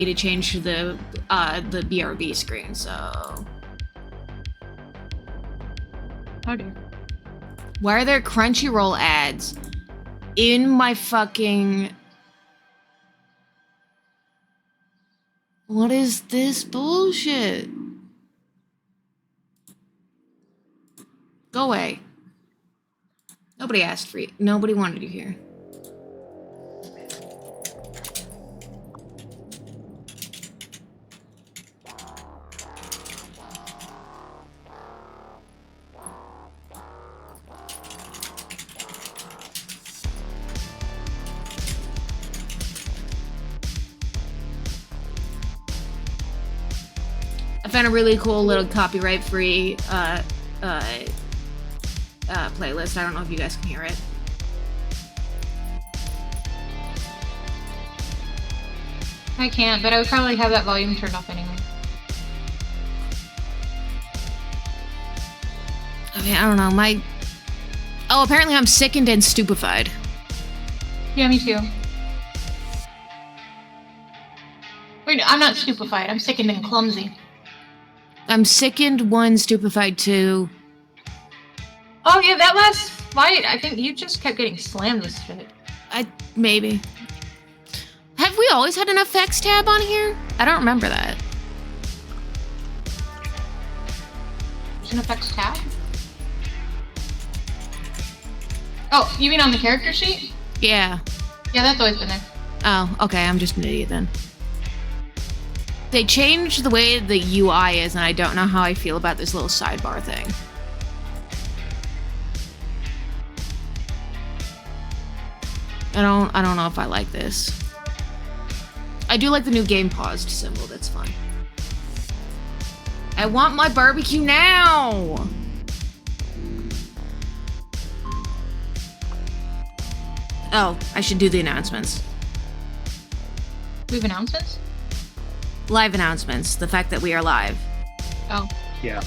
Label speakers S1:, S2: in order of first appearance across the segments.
S1: to change the BRB screen, so...
S2: Oh dear.
S1: Why are there Crunchyroll ads in my fucking... What is this bullshit? Go away. Nobody asked for you. Nobody wanted you here. I found a really cool little copyright-free playlist. I don't know if you guys can hear it.
S2: I can't, but I would probably have that volume turned off anyway.
S1: Okay, I don't know. Oh, apparently I'm sickened and stupefied.
S2: Yeah, me too. Wait, I'm not stupefied. I'm sickened and clumsy.
S1: I'm sickened, 1, stupefied, 2.
S2: Oh yeah, that last fight, I think you just kept getting slammed with shit.
S1: Maybe. Have we always had an effects tab on here? I don't remember that.
S2: There's an effects tab? Oh, you mean on the character sheet?
S1: Yeah.
S2: Yeah, that's always been there.
S1: Oh, okay, I'm just an idiot then. They changed the way the UI is, and I don't know how I feel about this little sidebar thing. I don't know if I like this. I do like the new game paused symbol, that's fun. I want my barbecue now! Oh, I should do the announcements.
S2: We have announcements?
S1: Live announcements, the fact that we are live.
S2: Oh.
S3: Yeah.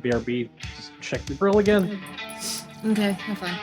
S3: BRB, just check the grill again.
S1: Okay, have fun.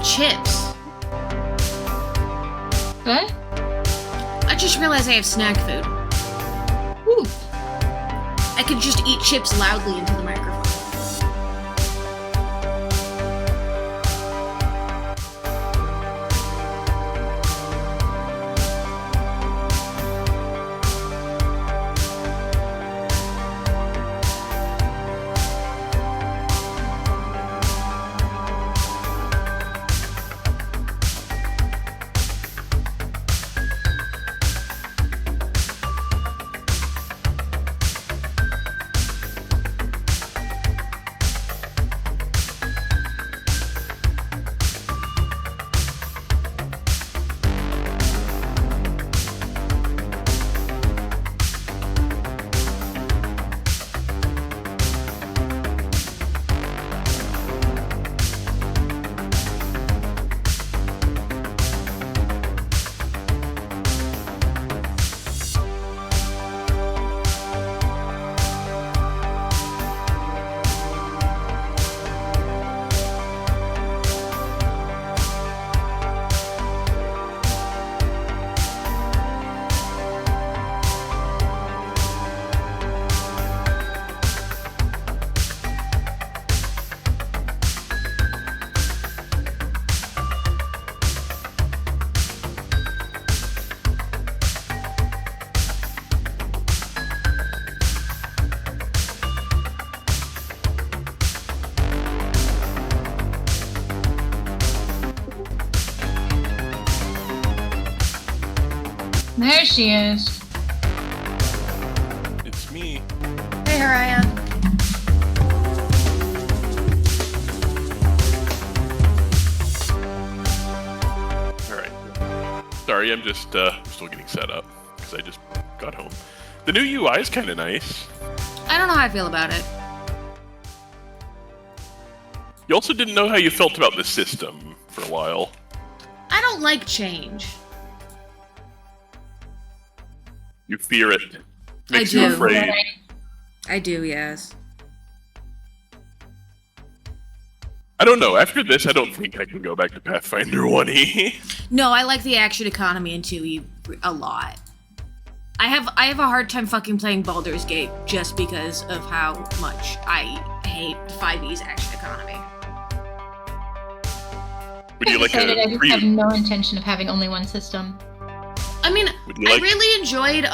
S1: have chips.
S2: What?
S1: I just realized I have snack food.
S2: Ooh.
S1: I could just eat chips loudly into the microphone.
S2: There she is.
S4: It's me.
S1: Hey, Haraya.
S4: Alright. Sorry, I'm just still getting set up because I just got home. The new UI is kind of nice.
S1: I don't know how I feel about it.
S4: You also didn't know how you felt about the system for a while.
S1: I don't like change.
S4: You fear it. Makes
S1: I
S4: you
S1: do.
S4: afraid.
S1: I do, yes.
S4: I don't know. After this, I don't think I can go back to Pathfinder 1E.
S1: No, I like the action economy in 2E a lot. I have a hard time fucking playing Baldur's Gate just because of how much I hate 5E's action economy.
S4: Would you like
S2: I
S4: a
S2: just have no intention of having only one system.
S1: I mean,
S4: Would you
S1: I
S4: like-
S1: really enjoyed,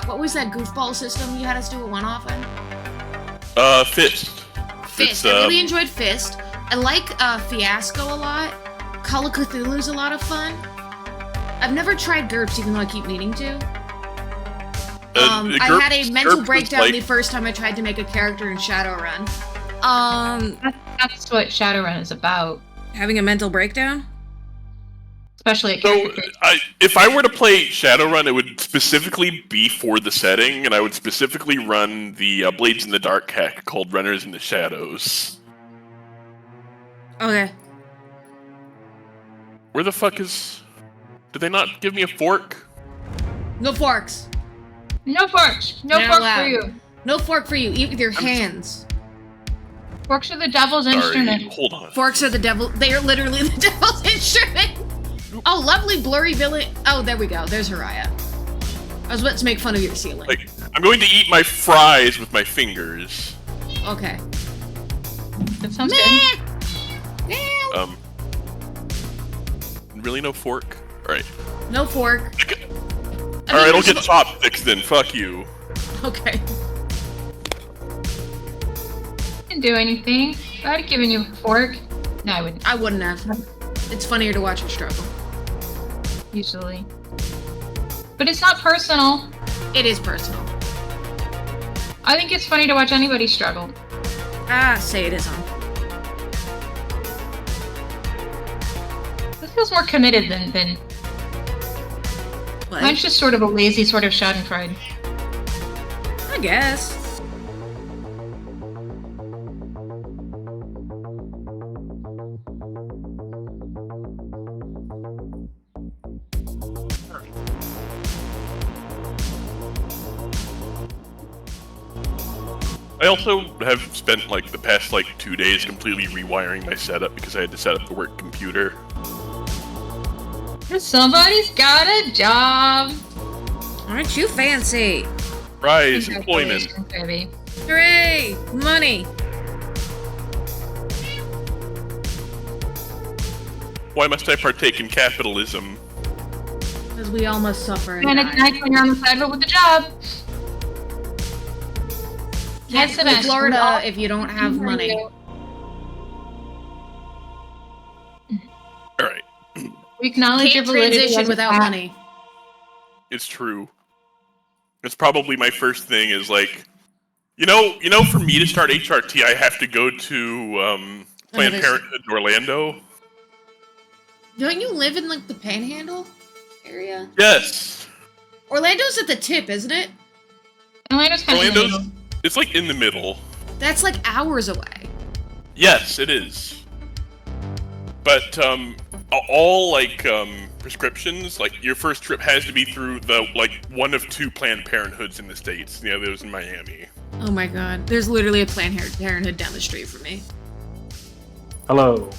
S1: what was that goofball system you had us do a one-off in?
S4: Fist.
S1: Fist.
S4: It's,
S1: I really enjoyed Fist. I like, Fiasco a lot. Call of Cthulhu's a lot of fun. I've never tried GURPS, even though I keep meaning to. I had a mental breakdown the first time I tried to make a character in Shadowrun.
S2: That's what Shadowrun is about.
S1: Having a mental breakdown?
S2: Especially at
S4: So,
S2: character.
S4: if I were to play Shadowrun, it would specifically be for the setting, and I would specifically run the Blades in the Dark hack called Runners in the Shadows.
S1: Okay.
S4: Where the fuck is... Did they not give me a fork?
S1: No forks.
S2: No forks! No
S1: Not
S2: fork
S1: allowed.
S2: for you!
S1: No fork for you. Eat with your hands.
S2: Forks are the devil's
S4: Sorry,
S2: instrument.
S4: hold on.
S1: Forks are the devil. They are literally the devil's instrument. Oh, lovely blurry villain. Oh, there we go. There's Haraya. I was about to make fun of your ceiling.
S4: Like, I'm going to eat my fries with my fingers.
S1: Okay.
S2: That sounds good.
S1: Meh.
S4: Really no fork? Alright.
S1: No fork.
S4: Alright, I'll get chopsticks then, fuck you.
S1: Okay.
S2: Didn't do anything. If I had given you a fork. No, I wouldn't.
S1: I wouldn't have. It's funnier to watch her struggle.
S2: Usually. But it's not personal.
S1: It is personal.
S2: I think it's funny to watch anybody struggle.
S1: Ah, say it isn't.
S2: This feels more committed than
S1: What?
S2: mine's just sort of a lazy sort of schadenfreude.
S1: I guess.
S4: I also have spent like the past 2 days completely rewiring my setup because I had to set up the work computer.
S2: Somebody's got a job.
S1: Aren't you fancy?
S4: Rise, employment.
S2: Congratulations, baby.
S1: Hooray! Money!
S4: Why must I partake in capitalism?
S1: Because we all must suffer and
S2: And
S1: die.
S2: it's nice when you're on the side with the job.
S1: Can't
S2: Yes,
S1: go to
S2: Sebastian,
S1: Florida
S2: all-
S1: if you don't have money.
S4: Alright,
S2: We acknowledge your
S1: Can't
S2: validity
S1: transition
S2: as a
S1: without
S2: cat.
S1: money.
S4: it's true. It's probably my first thing is for me to start HRT, I have to go to Planned
S1: there's-
S4: Parenthood in Orlando.
S1: Don't you live in the Panhandle area?
S4: Yes.
S1: Orlando's at the tip, isn't it?
S2: Orlando's kind of in the
S4: Orlando's,
S2: middle.
S4: it's in the middle.
S1: That's hours away.
S4: Yes, it is. But all prescriptions, your first trip has to be through the one of 2 Planned Parenthoods in the States. The other is in Miami.
S1: Oh my god. There's literally a Planned Parenthood down the street from me.
S3: Hello.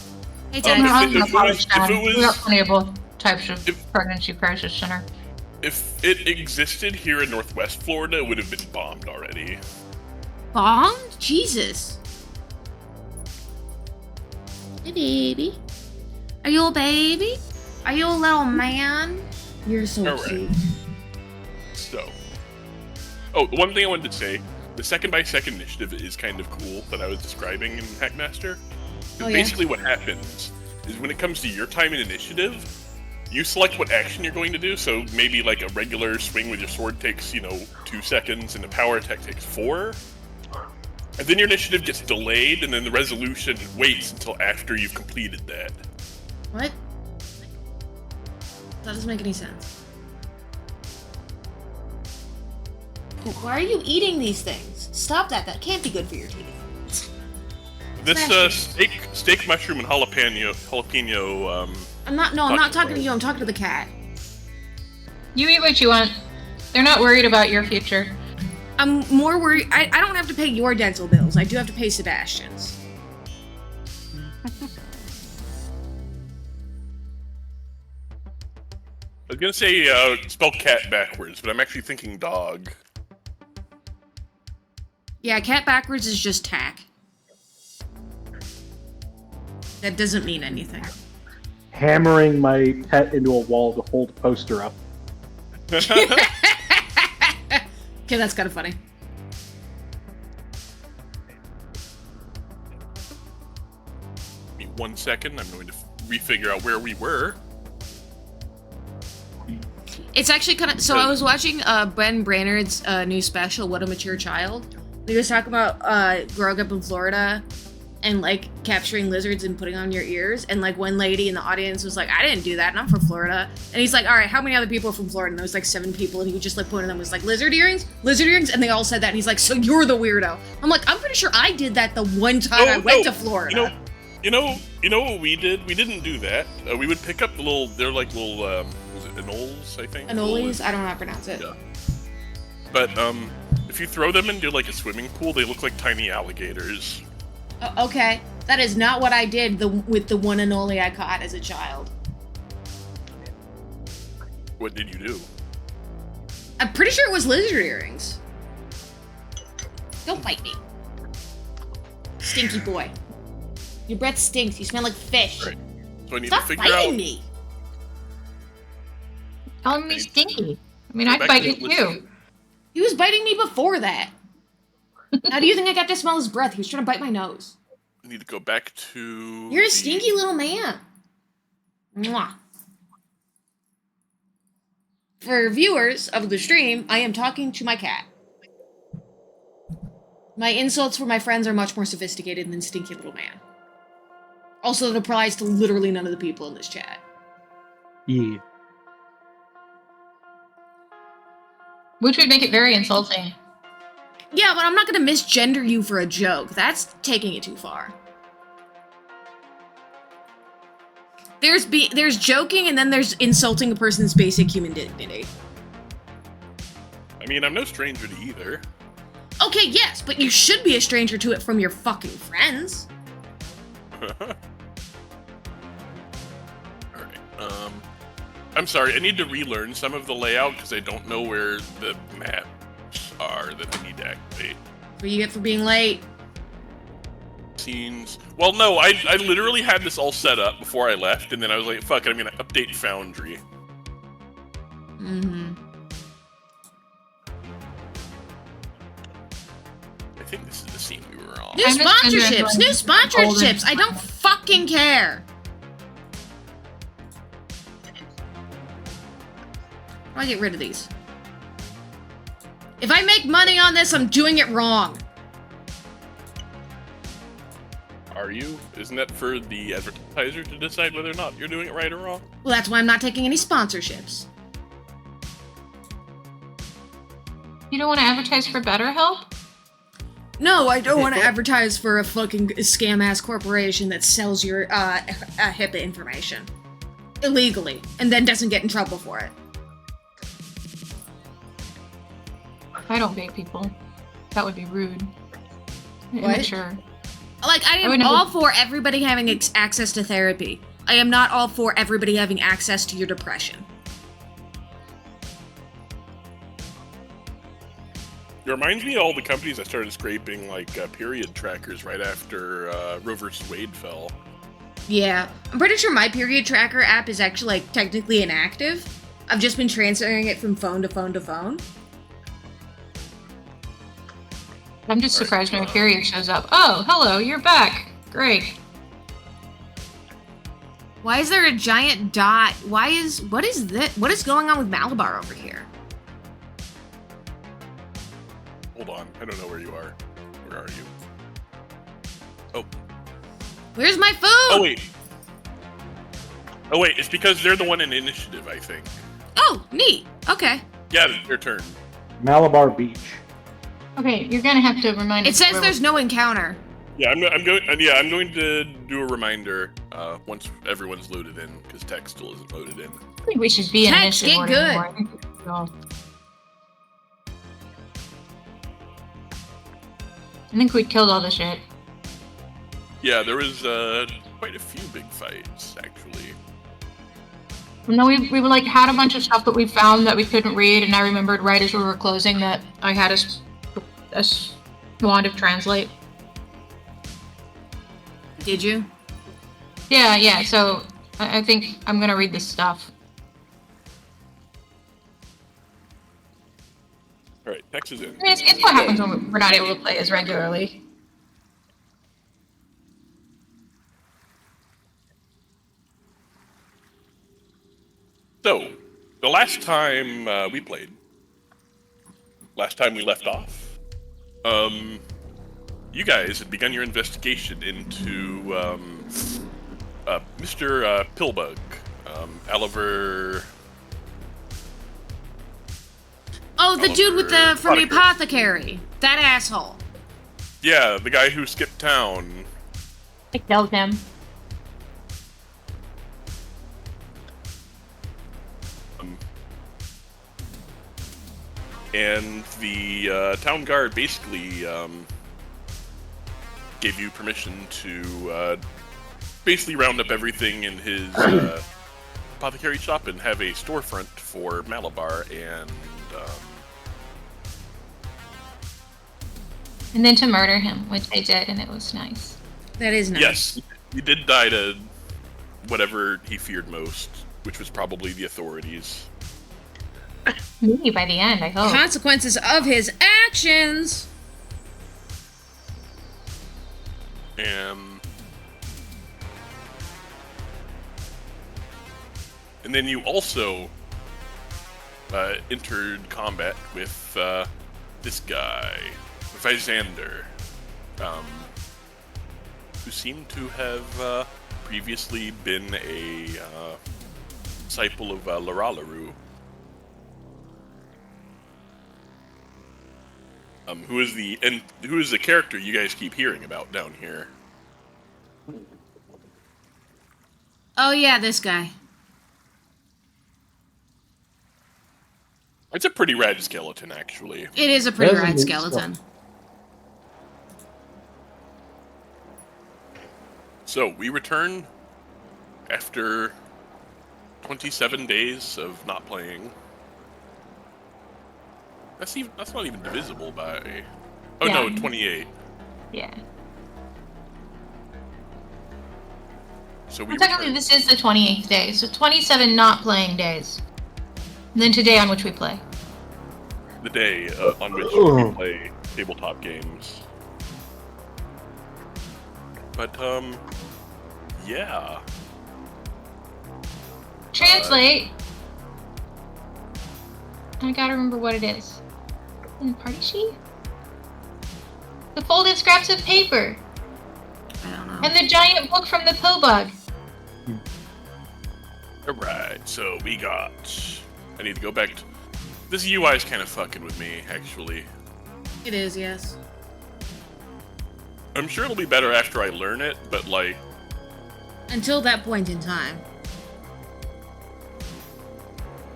S1: Hey,
S4: Um,
S1: Ted.
S2: No, I'm
S4: if
S2: in
S4: it
S2: a college
S4: was-
S2: town.
S4: if it
S2: We got
S4: was-
S2: plenty of both types of
S4: if-
S2: pregnancy crisis center.
S4: If it existed here in Northwest Florida, it would have been bombed already.
S1: Bombed? Jesus. Hey, baby. Are you a baby? Are you a little man? You're so
S4: All right.
S1: cute.
S4: So, one thing I wanted to say: the second-by-second initiative is kind of cool that I was describing in Hackmaster. 'Cause
S1: Oh, yeah?
S4: basically, what happens is when it comes to your time in initiative, you select what action you're going to do. So maybe a regular swing with your sword takes 2 seconds, and a power attack takes 4. And then your initiative gets delayed, and then the resolution waits until after you've completed that.
S1: What? That doesn't make any sense. Why are you eating these things? Stop that. That can't be good for your teeth.
S4: This
S1: Smash
S4: steak, mushroom, and jalapeno.
S1: I'm not talking to you. I'm talking to the cat.
S2: You eat what you want. They're not worried about your future.
S1: I'm more worried. I don't have to pay your dental bills. I do have to pay Sebastian's.
S4: I was gonna say spell cat backwards, but I'm actually thinking dog.
S1: Yeah, cat backwards is just tack. That doesn't mean anything.
S3: Hammering my pet into a wall to hold a poster up.
S1: Okay, that's kind of funny.
S4: Give me 1 second. I'm going to refigure out where we were.
S1: It's actually kind of. So I was watching Ben Brainerd's new special, "What a Mature Child." He was talking about growing up in Florida and capturing lizards and putting on your ears. And one lady in the audience was like, "I didn't do that, and I'm from Florida." And he's like, "All right, how many other people are from Florida?" And there was 7 people, and he just pointed at them, was like, "Lizard earrings, and they all said that. And he's like, "So you're the weirdo?" I'm like, "I'm pretty sure I did that the one time I went to Florida."
S4: You know what we did? We didn't do that. We would pick up the little. They're was it anoles? I think.
S1: Anoles? I don't know how to pronounce it.
S4: Yeah. But if you throw them into a swimming pool, they look like tiny alligators.
S1: Okay, that is not what I did with the one anole I caught as a child.
S4: What did you do?
S1: I'm pretty sure it was lizard earrings. Don't bite me. Stinky boy. Your breath stinks. You smell like fish.
S4: Right. So I need
S1: Stop
S4: to figure
S1: biting
S4: out.
S1: me.
S2: Calling me stinky. I mean,
S4: Go
S2: I'd
S4: back
S2: bite
S4: to
S2: you
S4: the
S2: too.
S1: He was biting me before that. How do you think I got to smell his breath? He was trying to bite my nose.
S4: I need to go back to.
S1: You're a
S4: the-
S1: stinky little man. Mwah. For viewers of the stream, I am talking to my cat. My insults for my friends are much more sophisticated than stinky little man. Also, it applies to literally none of the people in this chat.
S3: Yeah.
S2: Which would make it very insulting.
S1: Yeah, but I'm not gonna misgender you for a joke. That's taking it too far. There's joking and then there's insulting a person's basic human dignity.
S4: I mean, I'm no stranger to either.
S1: Okay, yes, but you should be a stranger to it from your fucking friends.
S4: Alright, I'm sorry, I need to relearn some of the layout because I don't know where the maps are that I need to activate.
S1: What you get for being late?
S4: Scenes. Well, no, I literally had this all set up before I left, and then I was like, fuck it, I'm gonna update Foundry.
S1: Mm-hmm.
S4: I think this is the scene we were on.
S1: New
S2: I'm just
S1: sponsorships! New
S2: golden.
S1: sponsorships! I don't fucking care! How do I get rid of these? If I make money on this, I'm doing it wrong.
S4: Are you? Isn't that for the advertiser to decide whether or not you're doing it right or wrong?
S1: Well, that's why I'm not taking any sponsorships.
S2: You don't want to advertise for BetterHelp?
S1: No, I don't want to advertise for a fucking scam-ass corporation that sells your HIPAA information. Illegally, and then doesn't get in trouble for it.
S2: I don't bait people. That would be rude.
S1: What?
S2: Immature.
S1: Like, I am all for everybody having access to therapy. I am not all for everybody having access to your depression.
S4: It reminds me of all the companies that started scraping, like, period trackers right after Roe vs. Wade fell.
S1: Yeah. I'm pretty sure my period tracker app is actually, like, technically inactive. I've just been transferring it from phone to phone to phone.
S2: I'm just surprised when my period shows up. Oh, hello, you're back. Great.
S1: Why is there a giant dot? What is this? What is going on with Malabar over here?
S4: Hold on, I don't know where you are. Where are you? Oh.
S1: Where's my food?
S4: Oh, wait. Oh, wait, it's because they're the one in initiative, I think.
S1: Oh, neat. Okay.
S4: Yeah, their turn.
S3: Malabar Beach.
S2: Okay, you're gonna have to remind
S1: It
S2: us
S1: says
S2: where
S1: there's no encounter.
S4: Yeah, I'm going to do a reminder once everyone's loaded in, because tech still isn't loaded in.
S2: I think we should be in
S1: Text,
S2: initiative
S1: get
S2: order
S1: good.
S2: anymore. I think we should all- I think we killed all the shit.
S4: Yeah, there was quite a few big fights, actually.
S2: No, we like had a bunch of stuff that we found that we couldn't read, and I remembered right as we were closing that I had a wand of translate.
S1: Did you?
S2: Yeah, so I think I'm gonna read this stuff.
S4: Alright, Tex is in.
S2: I mean, it's what happens when we're not able to play as regularly.
S4: So, the last time we played, last time we left off, you guys had begun your investigation into Mr. Pillbug, Oliver.
S1: Oh, the dude with the from the
S4: Potiker.
S1: apothecary. That asshole.
S4: Yeah, the guy who skipped town.
S2: I killed him.
S4: And the town guard basically gave you permission to basically round up everything in his apothecary shop and have a storefront for Malabar
S2: And then to murder him, which I did, and it was nice.
S1: That is nice.
S4: yes, he did die to whatever he feared most, which was probably the authorities.
S2: Maybe by the end, I hope.
S1: Consequences of his actions.
S4: And then you also entered combat with this guy, Vysander, who seemed to have previously been a disciple of Laralaru, who is the character you guys keep hearing about down here.
S1: Oh yeah, this guy.
S4: It's a pretty rad skeleton, actually.
S1: It is a pretty
S3: That is a
S1: rad
S3: neat
S1: skeleton.
S4: So we return after 27 days of not playing. That's not even divisible by. Oh
S2: Yeah.
S4: no, 28.
S2: Yeah.
S4: So we
S2: Well, technically,
S4: return.
S2: this is the 28th day, so 27 not playing days. And then today on which we play.
S4: The day on which we play tabletop games. But yeah.
S2: Translate. I gotta remember what it is. In the party sheet? The folded scraps of paper.
S1: I don't know.
S2: And the giant book from the Pobug.
S4: Alright, so we got. I need to go back to. This UI is kind of fucking with me, actually.
S1: It is, yes.
S4: I'm sure it'll be better after I learn it, but like.
S1: Until that point in time.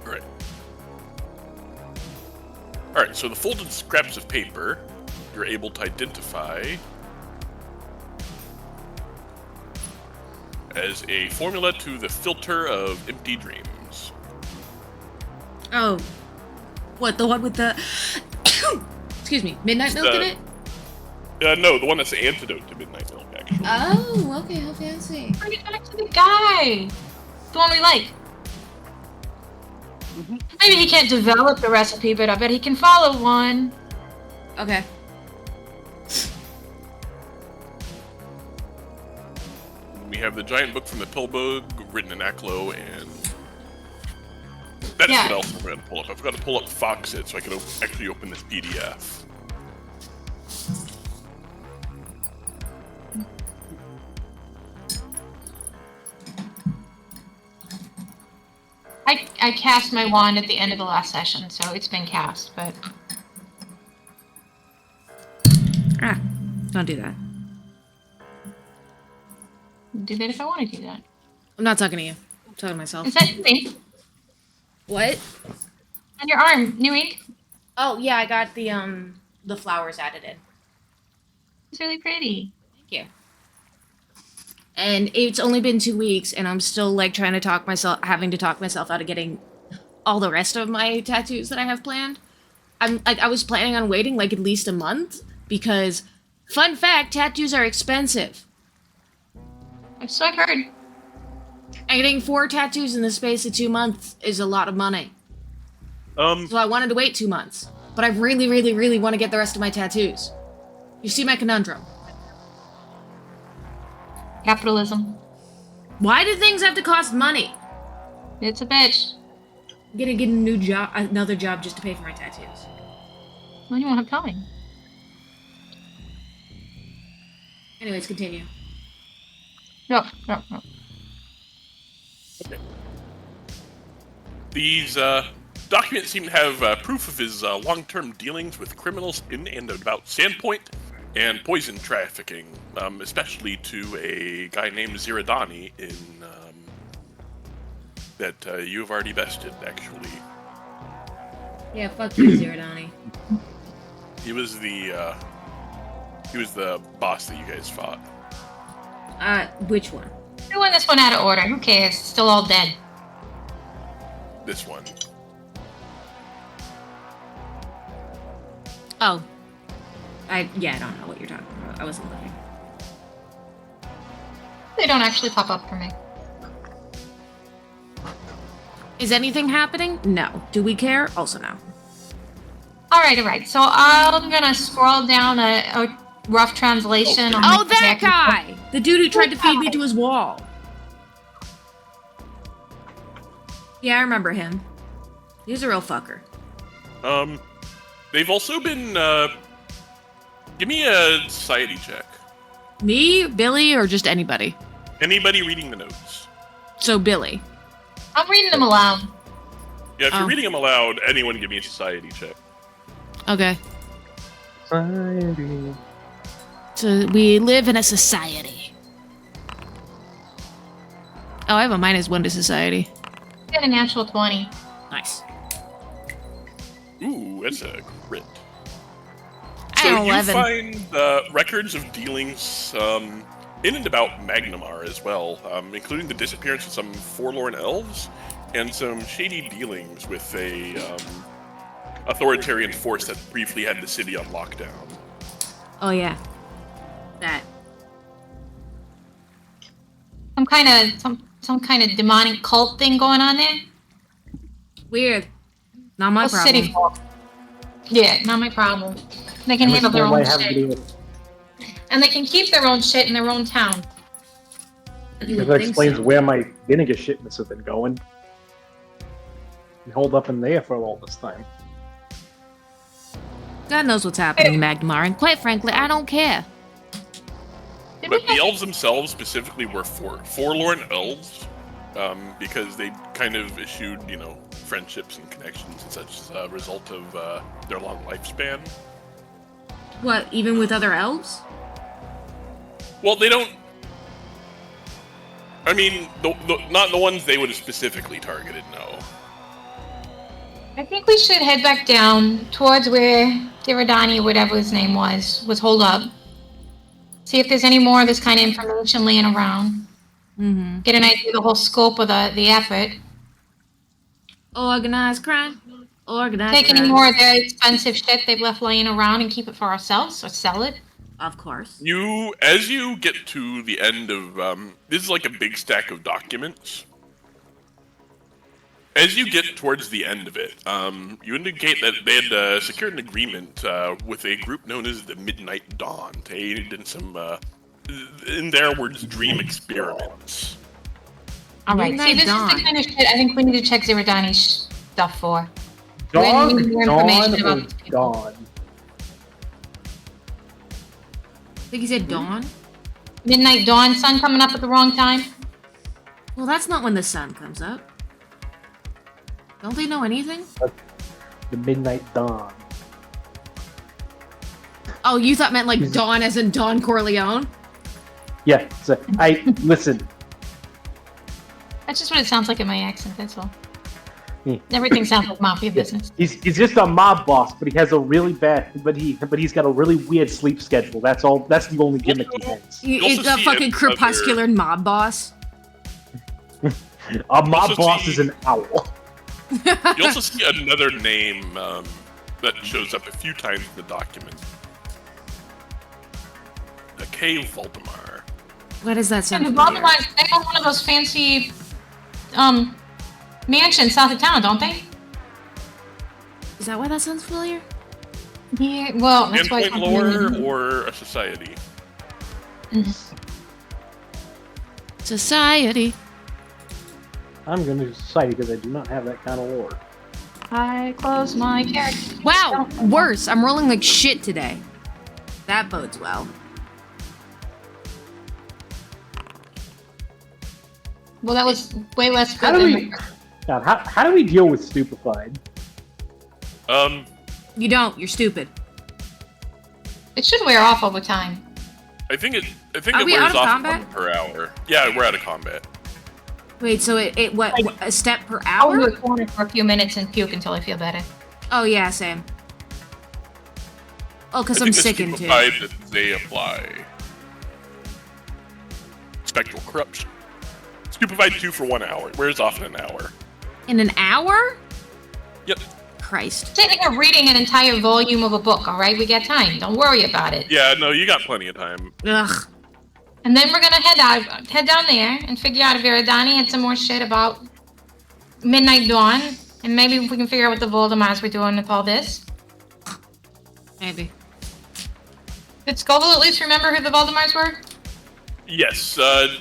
S4: Right. Alright, so the folded scraps of paper, you're able to identify as a formula to the filter of empty dreams.
S1: Oh. What, the one with the... Excuse me, midnight milk in it?
S4: No, the one that's the antidote to midnight milk, actually.
S1: Oh, okay, how fancy.
S2: Bring it back to the guy. The one we like. Maybe he can't develop the recipe, but I bet he can follow one.
S1: Okay.
S4: We have the giant book from the Pillbug, written in Aklo, and that's
S2: Yeah.
S4: what else I'm going to pull up. I've got to pull up Foxit so I can actually open this PDF.
S2: I cast my wand at the end of the last session, so it's been cast, but...
S1: Ah, don't do that.
S2: do that if I want to do that.
S1: I'm not talking to you. I'm talking to myself.
S2: Is that new ink?
S1: What?
S2: On your arm, new ink?
S1: Oh, yeah, I got the flowers added in.
S2: It's really pretty.
S1: Thank you. And it's only been 2 weeks, and I'm still, like, having to talk myself out of getting all the rest of my tattoos that I have planned. I was planning on waiting, like, at least a month, because, fun fact, tattoos are expensive.
S2: So I've heard.
S1: And getting 4 tattoos in the space of 2 months is a lot of money. So I wanted to wait 2 months. But I really, really, really want to get the rest of my tattoos. You see my conundrum.
S2: Capitalism.
S1: Why do things have to cost money?
S2: It's a bitch.
S1: I'm gonna get another job just to pay for my tattoos.
S2: Well, you won't have time.
S1: Anyways, continue.
S2: No.
S4: Okay. These documents seem to have proof of his long-term dealings with criminals in and about Sandpoint and poison trafficking, especially to a guy named Ziradani in that you have already bested, actually.
S1: Yeah, fuck you, Ziradani.
S4: He was the boss that you guys fought.
S1: Which one?
S2: We won this one out of order. Who cares? It's still all dead.
S4: This one.
S1: Oh. I don't know what you're talking about. I wasn't looking.
S2: They don't actually pop up for me.
S1: Is anything happening? No. Do we care? Also no.
S2: Alright. So I'm gonna scroll down a rough translation on
S1: Oh,
S2: the
S1: that guy! The dude who tried to feed me to his wall. Yeah, I remember him. He's a real fucker.
S4: They've also been, give me a society check.
S1: Me, Billy, or just anybody?
S4: Anybody reading the notes?
S1: So Billy.
S2: I'm reading them aloud.
S4: Yeah, if you're
S1: Oh.
S4: reading them aloud, anyone give me a society check.
S1: Okay.
S3: Society.
S1: So we live in a society. Oh, I have a -1 to society.
S2: Get a natural 20.
S1: Nice.
S4: Ooh, that's a crit.
S1: I
S4: So
S1: have
S4: you
S1: 11.
S4: find records of dealings in and about Magnamar as well, including the disappearance of some forlorn elves and some shady dealings with a authoritarian force that briefly had the city on lockdown.
S1: Oh yeah, that.
S2: Some kind of demonic cult thing going on there.
S1: Weird. Not my problem.
S2: City folk. Yeah, not my problem. They can handle their own shit. And they can keep their own shit in their own town.
S3: That explains where my vinegar shipments have been going. They hold up in there for all this time.
S1: God knows what's happening, Magmar, and quite frankly, I don't care.
S4: But the elves themselves specifically were forlorn elves, because they kind of issued, friendships and connections and such as a result of their long lifespan.
S1: What, even with other elves?
S4: Well, they don't... I mean, not the ones they would have specifically targeted, no.
S2: I think we should head back down towards where Diradani, or whatever his name was holed up. See if there's any more of this kind of information laying around.
S1: Mm-hmm.
S2: Get an idea of the whole scope of the effort.
S1: Organized crime. Organized
S2: Take
S1: crime.
S2: any more of their expensive shit they've left laying around and keep it for ourselves, or sell it.
S1: Of course.
S4: As you get to the end of, this is like a big stack of documents. As you get towards the end of it, you indicate that they had secured an agreement with a group known as the Midnight Dawn to aid in some, in their words, dream experiments.
S2: Alright, see, this is the kind of shit I think we need to check Ziradani's stuff for.
S3: Dawn,
S2: We need more information about
S3: Dawn,
S2: these people.
S3: Dawn.
S1: I think he said dawn?
S2: Midnight Dawn, sun coming up at the wrong time?
S1: Well, that's not when the sun comes up. Don't they know anything?
S3: The Midnight Dawn.
S1: Oh, you thought meant like Dawn as in Don Corleone?
S3: Yeah, so listen.
S2: That's just what it sounds like in my accent, that's all.
S3: Yeah.
S2: Everything sounds like mafia business.
S3: He's just a mob boss, but he has a really bad, but he's got a really weird sleep schedule. That's all. That's the only gimmick he has.
S1: It's a fucking crepuscular mob boss.
S3: A mob boss is an owl.
S4: You also see another name that shows up a few times in the document. K. Valdemar.
S1: What does that sound
S2: And
S1: familiar?
S2: Baltimore, they own one of those fancy, mansions south of town, don't they?
S1: Is that why that sounds familiar?
S2: Yeah, well, that's why.
S4: Endpoint lore or a society?
S1: Society.
S3: I'm going to do society because I do not have that kind of lore.
S2: I close my character.
S1: Wow, worse. I'm rolling like shit today. That bodes well.
S2: Well, that was way less
S3: How
S2: good
S3: do
S2: than
S3: we? God, how do we deal with stupefied?
S1: You don't. You're stupid.
S2: It should wear off over time.
S4: I think it
S1: Are we
S4: wears
S1: out of
S4: off
S1: combat?
S4: 1 per hour. Yeah, we're out of combat.
S1: Wait, so it what a step per
S2: I'll do
S1: hour?
S2: a corner for a few minutes and puke until I feel better.
S1: Oh yeah, same. Oh, because
S4: I
S1: I'm
S4: think the
S1: sickened too.
S4: stupefied that they apply. Spectral corruption. Stupefied 2 for 1 hour. It wears off in an hour.
S1: In an hour?
S4: Yep.
S1: Christ.
S2: Sitting here reading an entire volume of a book, alright? We got time. Don't worry about it.
S4: Yeah, no, you got plenty of time.
S1: Ugh.
S2: And then we're gonna head down there and figure out if Iridani had some more shit about Midnight Dawn. And maybe we can figure out what the Voldemars were doing with all this.
S1: Maybe.
S2: Did Scoville at least remember who the Voldemars were?
S4: Yes,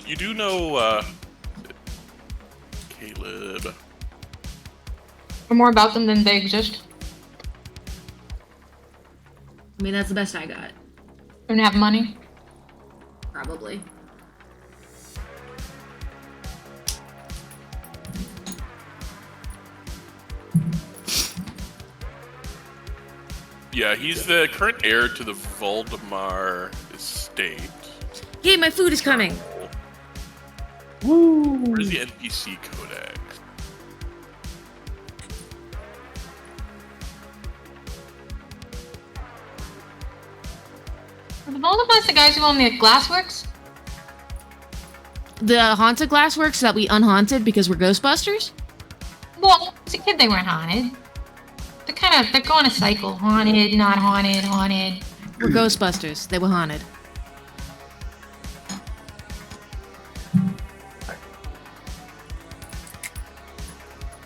S4: you do know, Caleb.
S2: Or more about them than they exist?
S1: I mean, that's the best I got.
S2: Don't have money?
S1: Probably.
S4: Yeah, he's the current heir to the Voldemar estate.
S1: Hey, my food is coming.
S3: Woo!
S4: Where's the NPC codex?
S2: Are the Voldemars the guys who own the glassworks?
S1: the haunted glass works so that we unhaunted because we're Ghostbusters?
S2: Well, as a kid, they weren't haunted. They're going a cycle. Haunted, not haunted, haunted.
S1: We're Ghostbusters. They were haunted.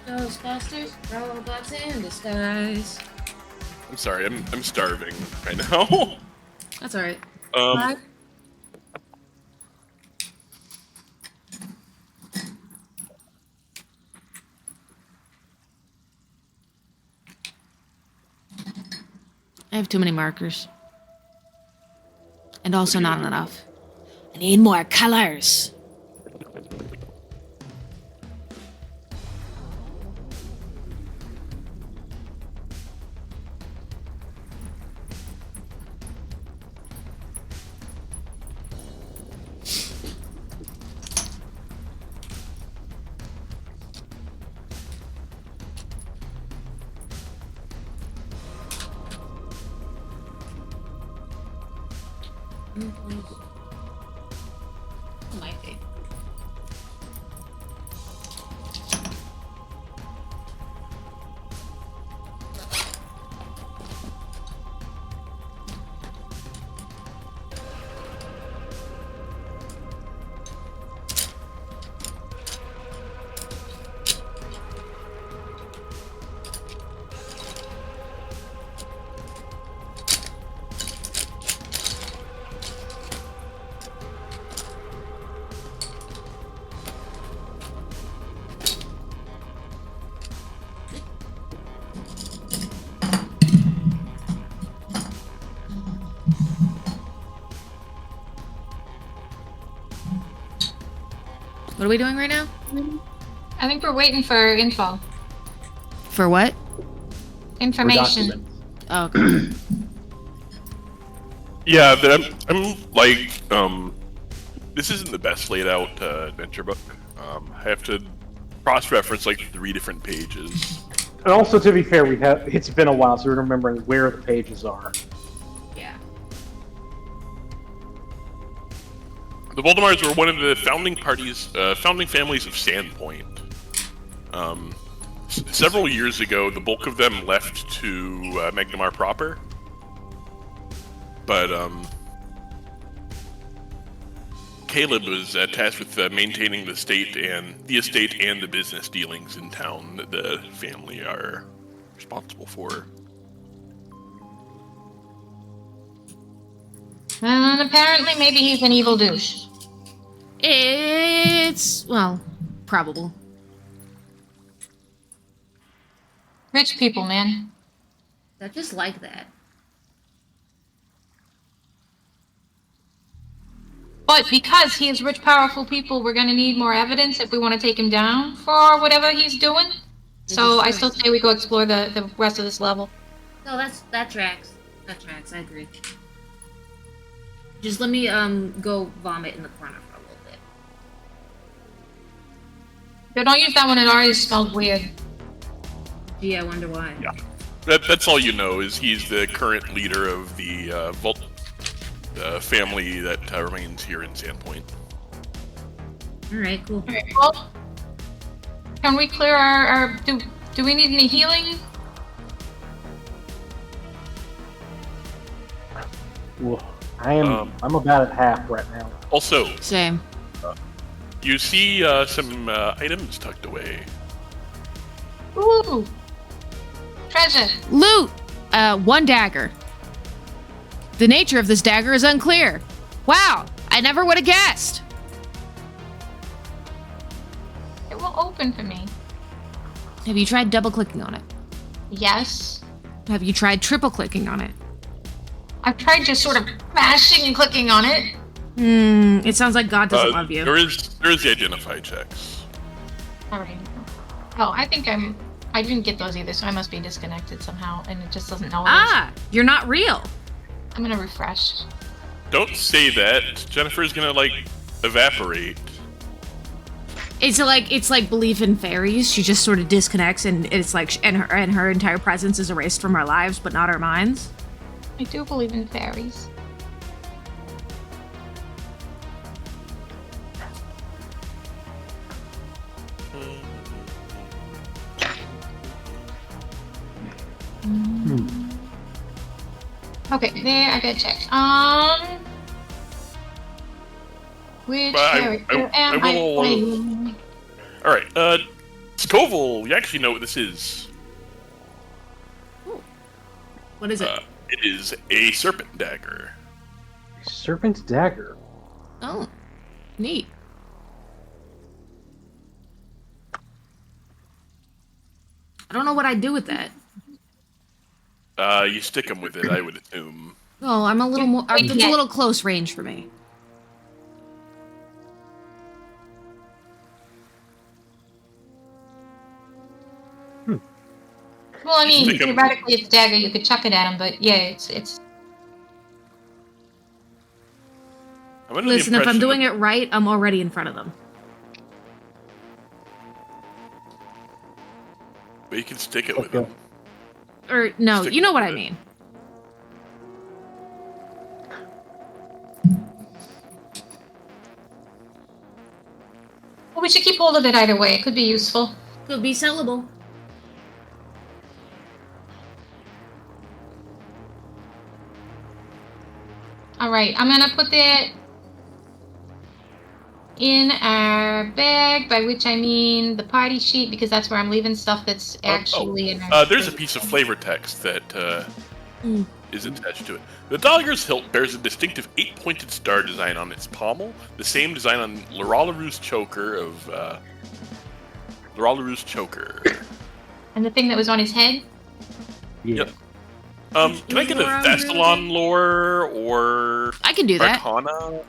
S1: Ghostbusters, robots in disguise.
S4: I'm sorry, I'm starving right now.
S1: That's alright.
S4: Um,
S1: I have too many markers. And also not enough. I need more colors. Might be. What are we doing right now?
S2: I think we're waiting for info.
S1: For what?
S2: Information.
S1: Oh, okay.
S4: yeah, I'm like, this isn't the best laid out adventure book. I have to cross-reference like 3 different pages.
S3: And also, to be fair, it's been a while, so we're remembering where the pages are.
S1: Yeah.
S4: The Voldemars were one of the founding families of Sandpoint. Several years ago, the bulk of them left to Magnamar proper. But, Caleb was tasked with maintaining the estate and the business dealings in town that the family are responsible for.
S2: And apparently, maybe he's an evil douche.
S1: It's, well, probable.
S2: Rich people, man.
S1: They're just like that.
S2: But because he is rich, powerful people, we're going to need more evidence if we want to take him down for whatever he's doing. So I still say we go explore the rest of this level.
S1: No, that tracks. That tracks. I agree. Just let me go vomit in the corner for a little bit.
S2: But don't use that one. It already smelled weird.
S1: Gee, I wonder why.
S4: Yeah, that's all you know. Is he's the current leader of the family that remains here in Sandpoint.
S1: All right, cool.
S2: All right, well, can we clear our do we need any healing?
S3: Ooh, I'm about at half right now.
S4: Also,
S1: Same.
S4: you see some items tucked away.
S2: Ooh, treasure.
S1: Loot! 1 dagger. The nature of this dagger is unclear. Wow, I never would have guessed.
S2: It will open for me.
S1: Have you tried double clicking on it?
S2: Yes.
S1: Have you tried triple clicking on it?
S2: I've tried just sort of mashing and clicking on it.
S1: It sounds like God doesn't love you.
S4: There is the identify checks.
S2: Alright. Oh, I think I didn't get those either, so I must be disconnected somehow, and it just doesn't know what it is.
S1: You're not real.
S2: I'm gonna refresh.
S4: Don't say that. Jennifer's gonna like evaporate.
S1: It's like belief in fairies. She just sort of disconnects, and it's like and her entire presence is erased from our lives, but not our minds.
S2: I do believe in fairies. Okay, there, I gotta check. Which
S4: But
S2: character am I
S4: will-
S2: playing?
S4: All right, Scovel, you actually know what this is.
S1: What is it?
S4: It is a serpent dagger.
S3: Serpent's dagger.
S1: Oh, neat. I don't know what I'd do with that.
S4: You stick them with it, I would assume.
S1: Oh, I'm a little more.
S2: Wait,
S1: That's
S2: yeah.
S1: a little close range for me.
S2: Well, I mean,
S4: Stick 'em.
S2: theoretically, it's a dagger. You could chuck it at him, but yeah, it's.
S4: I'm under the
S1: Listen, if I'm
S4: impression
S1: doing
S4: that-
S1: it right, I'm already in front of them.
S4: But you can stick it with
S3: Okay.
S4: them.
S1: Or no,
S4: Stick
S1: you know
S4: with
S1: what I
S4: it.
S1: mean.
S2: Well, we should keep hold of it either way. It could be useful.
S1: Could be sellable.
S2: All right, I'm gonna put that in our bag, by which I mean the party sheet, because that's where I'm leaving stuff that's actually in our.
S4: There's a piece of flavor text that
S1: Mm.
S4: is attached to it. The dagger's hilt bears a distinctive 8-pointed star design on its pommel, the same design on Loralaru's choker of Loralaru's choker.
S2: And the thing that was on his head.
S3: Yeah.
S4: Yep. Can I get a
S1: Loralaru
S4: Thessalon lore or
S1: I can do that.
S4: Arcana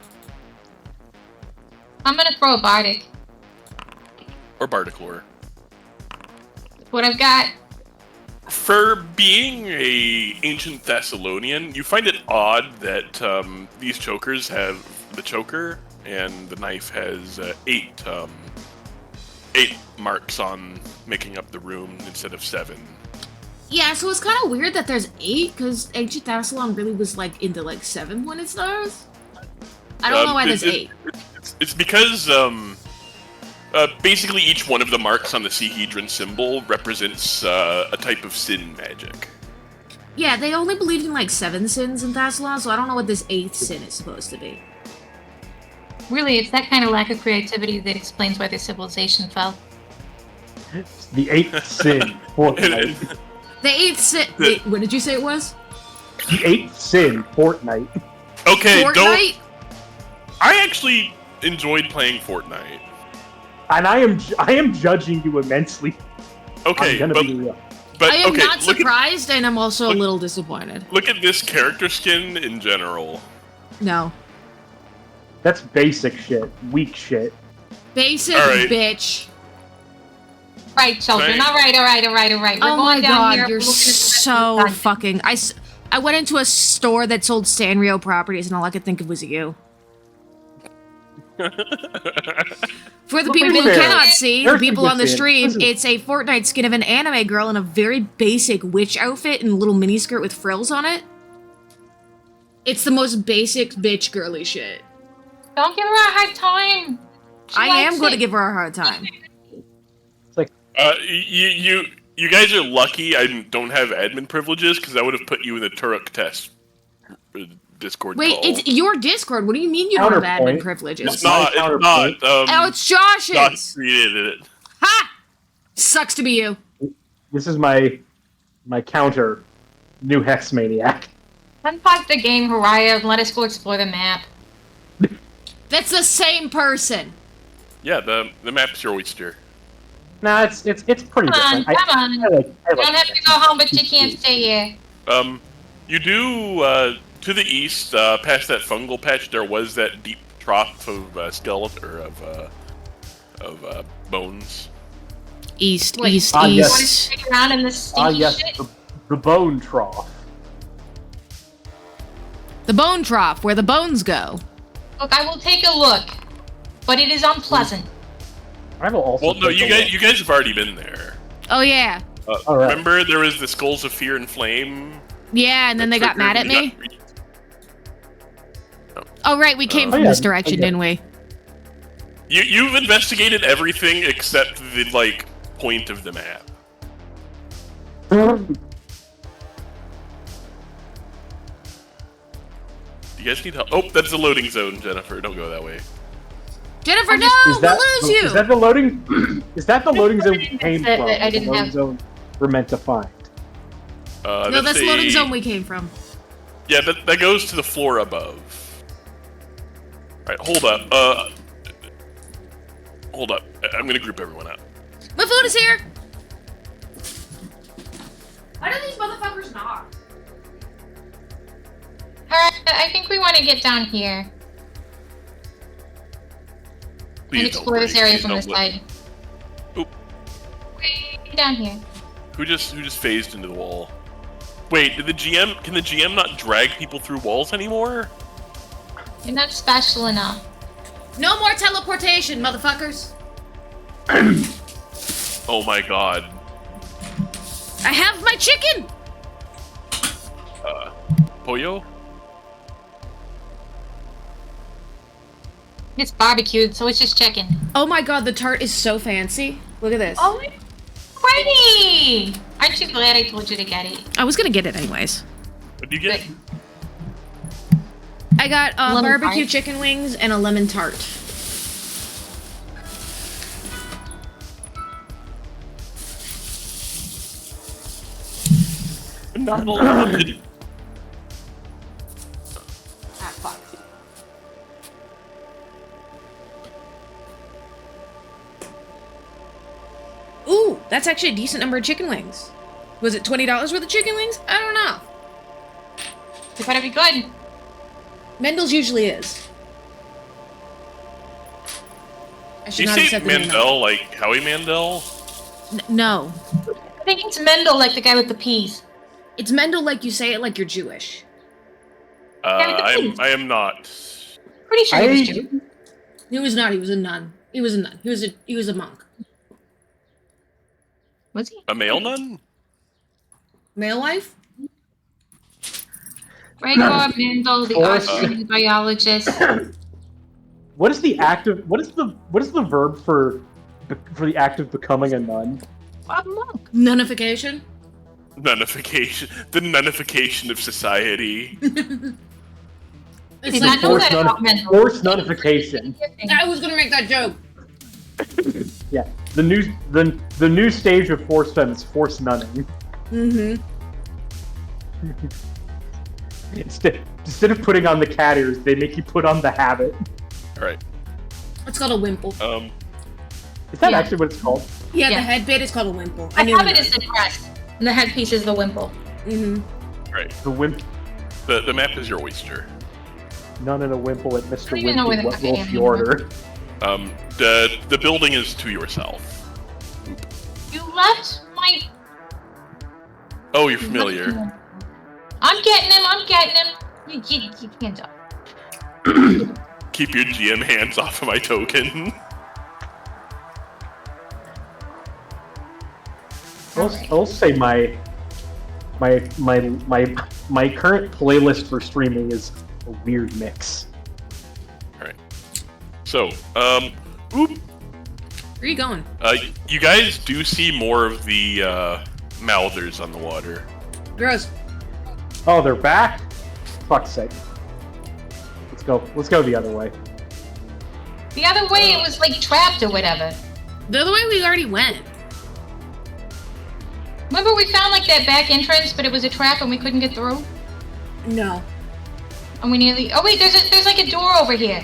S2: I'm gonna throw a bardic.
S4: or Bardic lore?
S2: What I've got.
S4: For being a ancient Thessalonian, you find it odd that these chokers have the choker and the knife has 8 marks on making up the rune instead of 7.
S1: Yeah, so it's kind of weird that there's 8, because Ancient Thassalon really was like into like 7-pointed stars. I don't know why there's 8.
S4: It's because basically each one of the marks on the Sehedron symbol represents a type of sin magic.
S1: Yeah, they only believed in like 7 sins in Thassalon, so I don't know what this 8th sin is supposed to be.
S2: Really, it's that kind of lack of creativity that explains why their civilization fell.
S3: The 8th sin. Fortnite.
S1: The 8th sin. Wait, what did you say it was?
S3: The 8th sin. Fortnite.
S4: Okay, don't.
S1: Fortnite?
S4: I actually enjoyed playing Fortnite.
S3: And I am judging you immensely.
S4: Okay,
S3: I'm gonna
S4: but,
S3: be real.
S4: but
S1: I am
S4: okay,
S1: not surprised, and I'm also a little disappointed.
S4: Look at this character skin in general.
S1: No.
S3: That's basic shit. Weak shit.
S1: Basic
S4: Alright.
S1: bitch.
S2: Right, children.
S4: Right.
S2: All right. We're
S1: Oh
S2: going
S1: my
S2: down
S1: god,
S2: here.
S1: you're
S2: We're looking at the rest
S1: so
S2: of the
S1: fucking. I went into a store that sold Sanrio properties, and all I could think of was you. For the
S2: Well,
S1: people
S3: to be
S1: who
S3: fair,
S1: cannot see, the
S3: there's some
S1: people on the
S3: good sin.
S1: stream,
S3: This is-
S1: it's a Fortnite skin of an anime girl in a very basic witch outfit and a little miniskirt with frills on it. It's the most basic bitch girly shit.
S2: Don't give her a hard time. She
S1: I
S2: likes
S1: am going to
S2: it.
S1: give her a hard time.
S4: You guys are lucky I don't have admin privileges because I would have put you in the Turok test Discord
S1: Wait,
S4: call.
S1: it's your Discord. What do you mean you don't have admin
S3: Counterpoint.
S1: privileges?
S4: It's not. It's not.
S1: Oh, it's Josh's!
S4: Josh created it.
S1: Ha! Sucks to be you.
S3: This is my counter. New Hex Maniac.
S2: Unpause the game, Horiah, and let us go explore the map.
S1: That's the same person.
S4: Yeah, the map's your oyster.
S3: Nah, it's pretty
S2: Come on,
S3: different.
S2: come on.
S3: I like
S2: You don't have to go home, but you can't stay here.
S4: You do to the east, past that fungal patch. There was that deep trough of skeleton or of bones.
S1: East,
S2: Wait,
S1: east,
S3: Ah,
S2: You
S3: yes.
S2: want to
S1: east.
S2: stick around in this stinky
S3: yes,
S2: shit?
S3: the bone trough.
S1: The bone trough, where the bones go.
S2: Look, I will take a look, but it is unpleasant.
S3: I will also.
S4: Well, no,
S3: take
S4: you
S3: a
S4: guys
S3: look.
S4: you guys have already been there.
S1: Oh yeah.
S3: All right.
S4: Remember, there was the skulls of fear and flame.
S1: Yeah, and then they got mad at me. Oh right, we came
S3: Oh,
S1: from
S3: yeah,
S1: this direction,
S3: yeah.
S1: didn't we?
S4: You've investigated everything except the point of the map. You guys need help. Oh, that's the loading zone, Jennifer. Don't go that way.
S1: Jennifer, no! We'll lose you!
S3: Is that the loading? Is that the loading zone we came
S2: that
S3: from?
S2: I didn't
S3: the loading
S2: have.
S3: zone we're meant to find.
S1: No, that's the loading zone we came from.
S4: Yeah, that goes to the floor above. Alright, hold up. Hold up. I'm gonna group everyone out.
S1: My food is here! Why do these motherfuckers knock?
S2: Alright, I think we want to get down here
S4: Please
S2: and
S4: don't
S2: explore this
S4: break.
S2: area
S4: Please
S2: from
S4: don't
S2: this
S4: look.
S2: side.
S4: Oop.
S2: Way down here.
S4: Who just phased into the wall? Wait, can the GM not drag people through walls anymore?
S2: You're not special enough.
S1: No more teleportation, motherfuckers!
S4: Oh my god.
S1: I have my chicken!
S4: Pollo?
S2: It's barbecued, so it's just chicken.
S1: Oh my god, the tart is so fancy. Look at this.
S2: Oh, pretty! Aren't you glad I told you to get it?
S1: I was gonna get it anyways.
S4: What do you get?
S2: Good.
S1: I got
S2: Lemon
S1: barbecue
S2: tart.
S1: chicken wings and a lemon tart.
S4: Not limited.
S1: Ah, fuck. Ooh, that's actually a decent number of chicken wings. Was it $20 worth of chicken wings? I don't know.
S2: It better be good.
S1: Mendel's usually is. I
S4: Did
S1: should
S4: you
S1: not have
S4: say
S1: said the name.
S4: Mandel, like Howie Mandel?
S1: No.
S2: I think it's Mendel, like the guy with the peas.
S1: It's Mendel like you say it like you're Jewish.
S4: I am not.
S2: Pretty sure he was Jewish.
S1: He was not, he was a nun. He was a nun. He was a monk.
S2: Was he?
S4: A male nun?
S1: Male life?
S2: Gregor Mendel, the
S3: Forrest.
S2: Austrian biologist.
S3: What is the verb for the act of becoming a nun?
S2: A monk.
S1: Nunification?
S4: Nunification. The nunification of society.
S2: I
S1: It's
S2: did
S1: like,
S2: not know
S3: Forced,
S2: that about Mendel.
S3: forced nunification.
S1: I was gonna make that joke.
S3: Yeah, the new stage of force fem is force nunning.
S1: Mm-hmm.
S3: Instead of putting on the cat ears, they make you put on the habit.
S4: Alright.
S1: It's called a wimple.
S3: Is that
S2: Yeah.
S3: actually what it's called?
S1: Yeah,
S2: Yeah.
S1: the head bit is called a wimple.
S2: I have it as the crest, and the headpiece is the wimple.
S1: Mm-hmm.
S4: Right.
S3: The wimp,
S4: The map is your oyster.
S3: none in a wimple at
S2: I
S3: Mr.
S2: don't even know where the
S3: Wimpy.
S2: fuck
S3: What
S2: I
S3: will
S2: am
S3: Fjorder?
S4: The building is to yourself.
S2: You left my...
S4: Oh, you're familiar.
S2: I'm getting him. You hands up.
S4: Keep your GM hands off of my token.
S3: I'll say my current playlist for streaming is a weird mix.
S4: Alright. So,
S1: Where are you going?
S4: you guys do see more of the, Mouthers on the water.
S1: Gross.
S3: Oh, they're back? Fuck's sake. Let's go the other way.
S2: The other way, it was like trapped or whatever.
S1: The other way we already went.
S2: Remember we found like that back entrance, but it was a trap and we couldn't get through?
S1: No.
S2: And we nearly... Oh wait, there's like a door over here.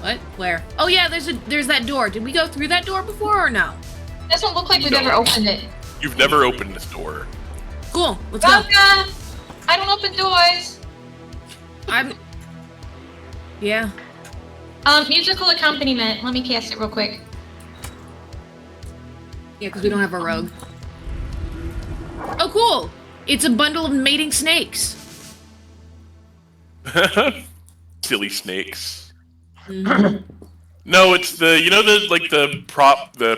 S1: What? Where? Oh yeah, there's that door. Did we go through that door before or no?
S2: Doesn't look like we've
S4: No.
S2: ever opened it.
S4: You've never opened this door.
S1: Cool. Let's go.
S2: Ronka! I don't open doors.
S1: Yeah.
S2: Musical accompaniment. Let me cast it real quick.
S1: Yeah, because we don't have a rogue. Oh, cool. It's a bundle of mating snakes.
S4: Silly snakes.
S1: Mhm.
S4: No, it's the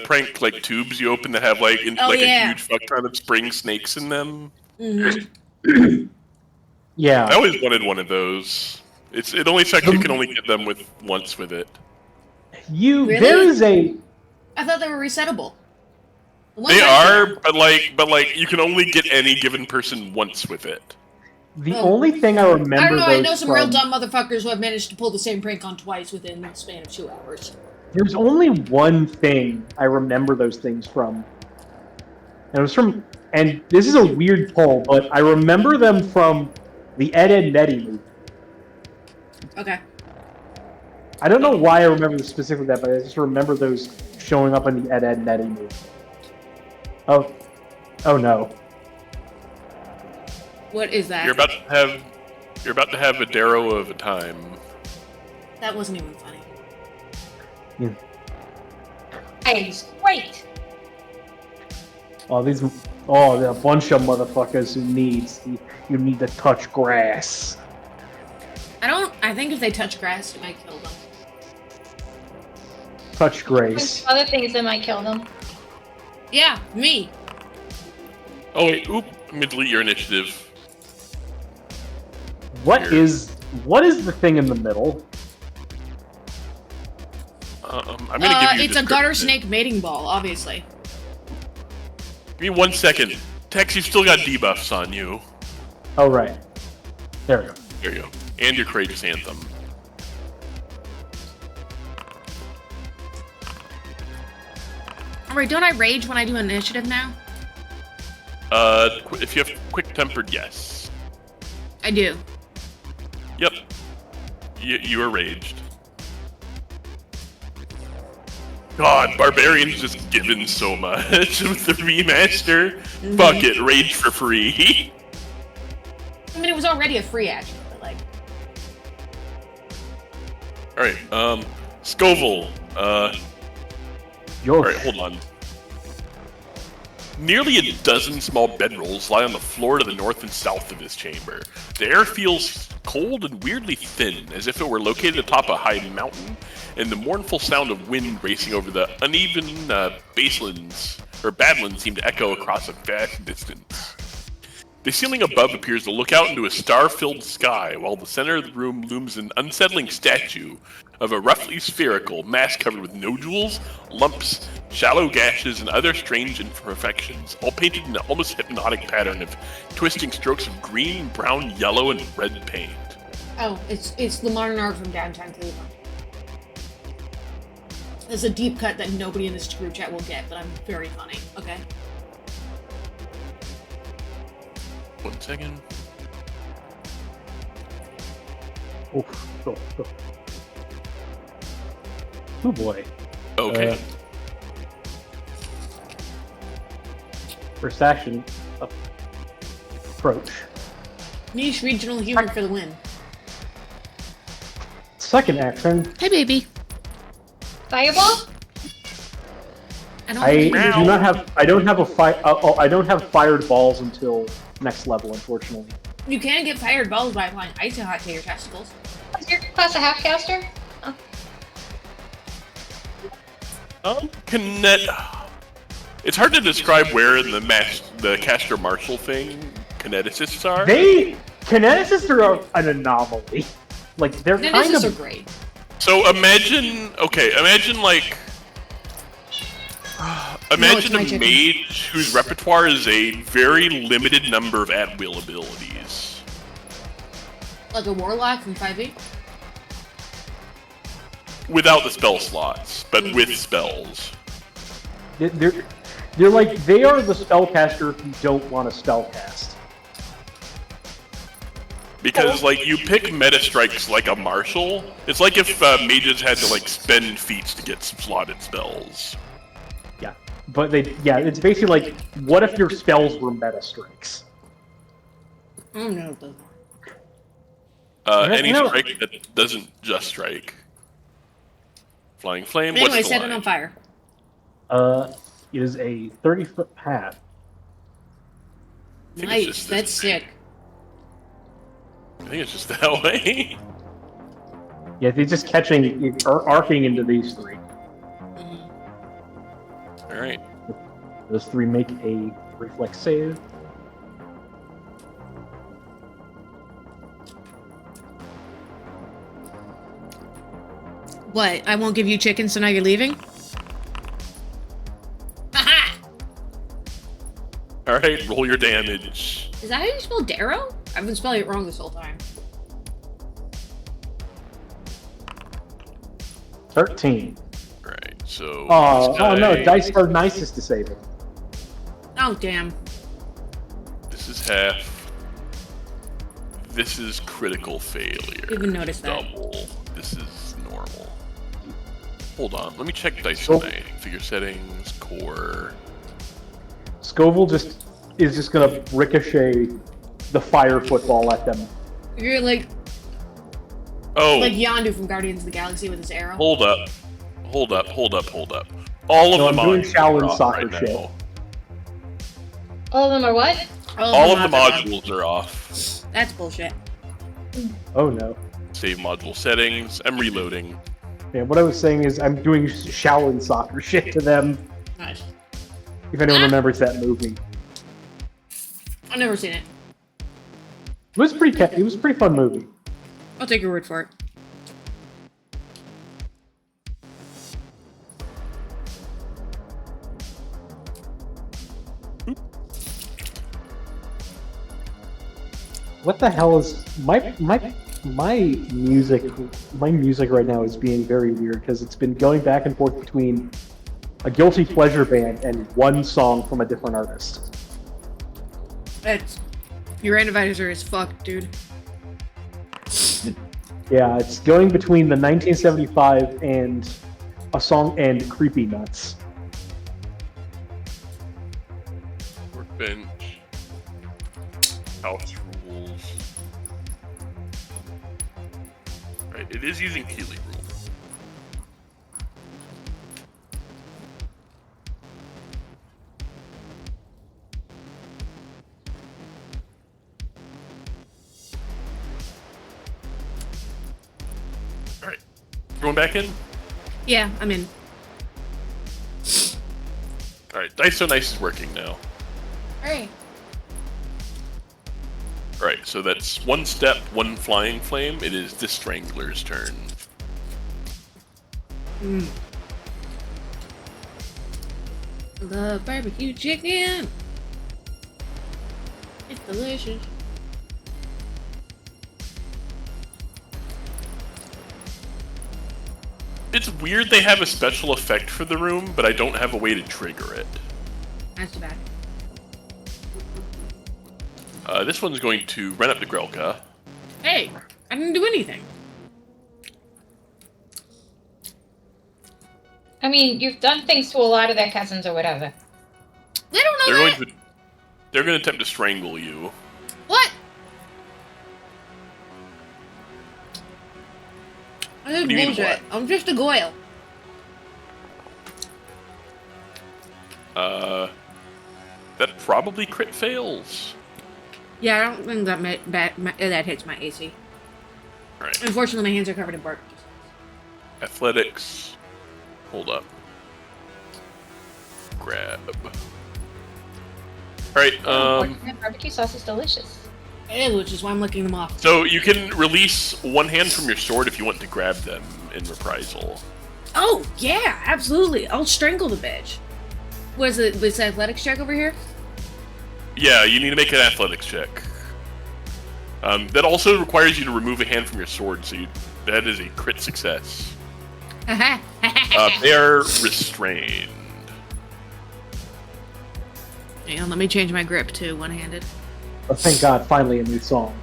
S4: prank like tubes you open that have like
S1: Oh, yeah.
S4: a huge fuck ton of spring snakes in them.
S1: Mhm.
S3: Yeah.
S4: I always wanted one of those. It only sucks you can only get them once with it.
S1: Really?
S3: There is a
S1: I thought they were resettable. The ones
S4: They
S1: I
S4: are, but like you can only get any given person once with it.
S3: The only thing I remember.
S1: I don't know. I know
S3: those
S1: some real
S3: from-
S1: dumb motherfuckers who have managed to pull the same prank on twice within the span of 2 hours.
S3: There's only one thing I remember those things from. And it was from, and this is a weird poll, but I remember them from the Ed, Edd n Eddy movie.
S1: Okay.
S3: I don't know why I remember specifically that, but I just remember those showing up in the Ed, Edd n Eddy movie. Oh no.
S1: What is that?
S4: You're about to have a darrow of a time.
S1: That wasn't even funny.
S3: Yeah.
S2: Hey, it's great.
S3: They're a bunch of motherfuckers you need to touch grass.
S1: I think if they touch grass, it might kill them.
S3: Touch grace.
S2: Other things that might kill them.
S1: Yeah, me.
S4: Oh wait, oop! I'm gonna delete your initiative.
S3: What is the thing in the middle?
S4: I'm gonna give you.
S1: It's a gutter snake mating ball, obviously.
S4: Give me 1 second. Tex, you've still got debuffs on you.
S3: Oh right. There we go.
S4: There you go. And your courageous anthem.
S1: Alright, don't I rage when I do initiative now?
S4: If you have quick-tempered, yes.
S1: I do.
S4: Yep. You are raged. God, Barbarian's just given so much with the remaster. Fuck it, rage for free.
S1: I mean, it was already a free action, but like...
S4: Alright, Scoville, Alright, hold on. Nearly a dozen small bedrolls lie on the floor to the north and south of his chamber. The air feels cold and weirdly thin, as if it were located atop a high mountain, and the mournful sound of wind racing over the uneven badlands seem to echo across a vast distance. The ceiling above appears to look out into a star-filled sky, while the center of the room looms an unsettling statue of a roughly spherical mass covered with nodules, lumps, shallow gashes, and other strange imperfections, all painted in an almost hypnotic pattern of twisting strokes of green, brown, yellow, and red paint.
S1: Oh, it's the Monarch from downtown Cleveland. There's a deep cut that nobody in this group chat will get, but I'm very funny. Okay.
S4: 1 second.
S3: Oh boy.
S4: Okay.
S3: First action. Approach.
S1: Niche regional humor for the win.
S3: Second action.
S1: Hey, baby.
S2: Fireball?
S3: I don't have fired balls until next level, unfortunately.
S1: You can get fired balls by applying icy hot to your testicles.
S2: Is your class a half caster?
S4: It's hard to describe where in the caster martial thing kineticists are.
S3: Kineticists are an anomaly. Like they're kind of
S1: are great.
S4: So imagine a mage whose repertoire is a very limited number of at-will abilities.
S1: Like a warlock from 5e?
S4: Without the spell slots, but with spells.
S3: they are the spellcaster if you don't want to spellcast.
S4: Because, like, you pick meta strikes like a martial. It's like if mages had to, like, spend feats to get slotted spells.
S3: Yeah, but it's basically like, what if your spells were meta strikes?
S1: I don't know.
S4: Any strike that doesn't just strike. Flying flame.
S1: Anyway,
S4: what's the
S1: set
S4: line?
S1: it on fire.
S3: It is a 30-foot path.
S1: Nice, that's sick.
S4: I think it's just that way.
S3: Yeah, they're just arcing into these three.
S4: Alright.
S3: Those three make a reflex save.
S1: What? I won't give you chicken, so now you're leaving? Haha!
S4: Alright, roll your damage.
S1: Is that how you spell Darrow? I've been spelling it wrong this whole time.
S3: 13.
S4: Right, so...
S3: Oh,
S4: this
S3: oh no,
S4: guy-
S3: dice are nicest disabled.
S1: Oh, damn.
S4: This is half. This is critical failure.
S1: Even noticed that.
S4: Double. This is normal. Hold on, let me check dice
S3: Oh.
S4: tonight. Figure settings, core.
S3: Scoville is just gonna ricochet the fire football at them.
S1: You're like
S4: Oh,
S1: Yondu from Guardians of the Galaxy with his arrow.
S4: hold up. All of
S3: No,
S4: the
S3: I'm doing
S4: modules
S3: Shaolin
S4: are off
S3: soccer
S4: right
S3: shit.
S4: now.
S2: All of them are what?
S4: All of the
S1: mods are
S4: modules are off.
S1: off. That's bullshit.
S3: Oh no.
S4: Save module settings. I'm reloading.
S3: Yeah, what I was saying is I'm doing Shaolin soccer shit to them.
S1: Nice.
S3: If anyone remembers that movie,
S1: I've never seen it.
S3: it was a pretty fun movie.
S1: I'll take your word for it.
S3: What the hell is my music? My music right now is being very weird because it's been going back and forth between a guilty pleasure band and one song from a different artist.
S1: It's your randomizer is fucked, dude.
S3: Yeah, it's going between the 1975 and a song and Creepy Nuts.
S4: Workbench. House rules. Right, it is using Keeley rule. Alright. Going back in?
S1: Yeah, I'm in.
S4: Alright, Dice So Nice is working now.
S1: Alright.
S4: Alright, so that's one step, one flying flame. It is the Strangler's turn.
S1: Love barbecue chicken. It's delicious.
S4: It's weird they have a special effect for the room, but I don't have a way to trigger it.
S1: That's too bad.
S4: This one's going to run up to Grelka.
S1: Hey, I didn't do anything.
S2: I mean, you've done things to a lot of their cousins or whatever.
S1: They don't know
S4: They're
S1: that.
S4: going to they're going to attempt to strangle you.
S1: What? I
S4: What do you mean,
S1: bullshit.
S4: what?
S1: I'm just a goyle.
S4: That probably crit fails.
S1: Yeah, I don't think that hits my AC.
S4: Alright.
S1: Unfortunately, my hands are covered in bark.
S4: Athletics. Hold up. Grab. Alright,
S2: Barbecue sauce is delicious.
S1: It is, which is why I'm licking them off.
S4: so you can release one hand from your sword if you want to grab them in reprisal.
S1: Oh, yeah, absolutely. I'll strangle the bitch. What is it? This athletics check over here?
S4: Yeah, you need to make an athletics check. That also requires you to remove a hand from your sword, so that is a crit success. They are restrained.
S1: Hang on, let me change my grip to one-handed.
S3: Oh, thank God, finally a new song.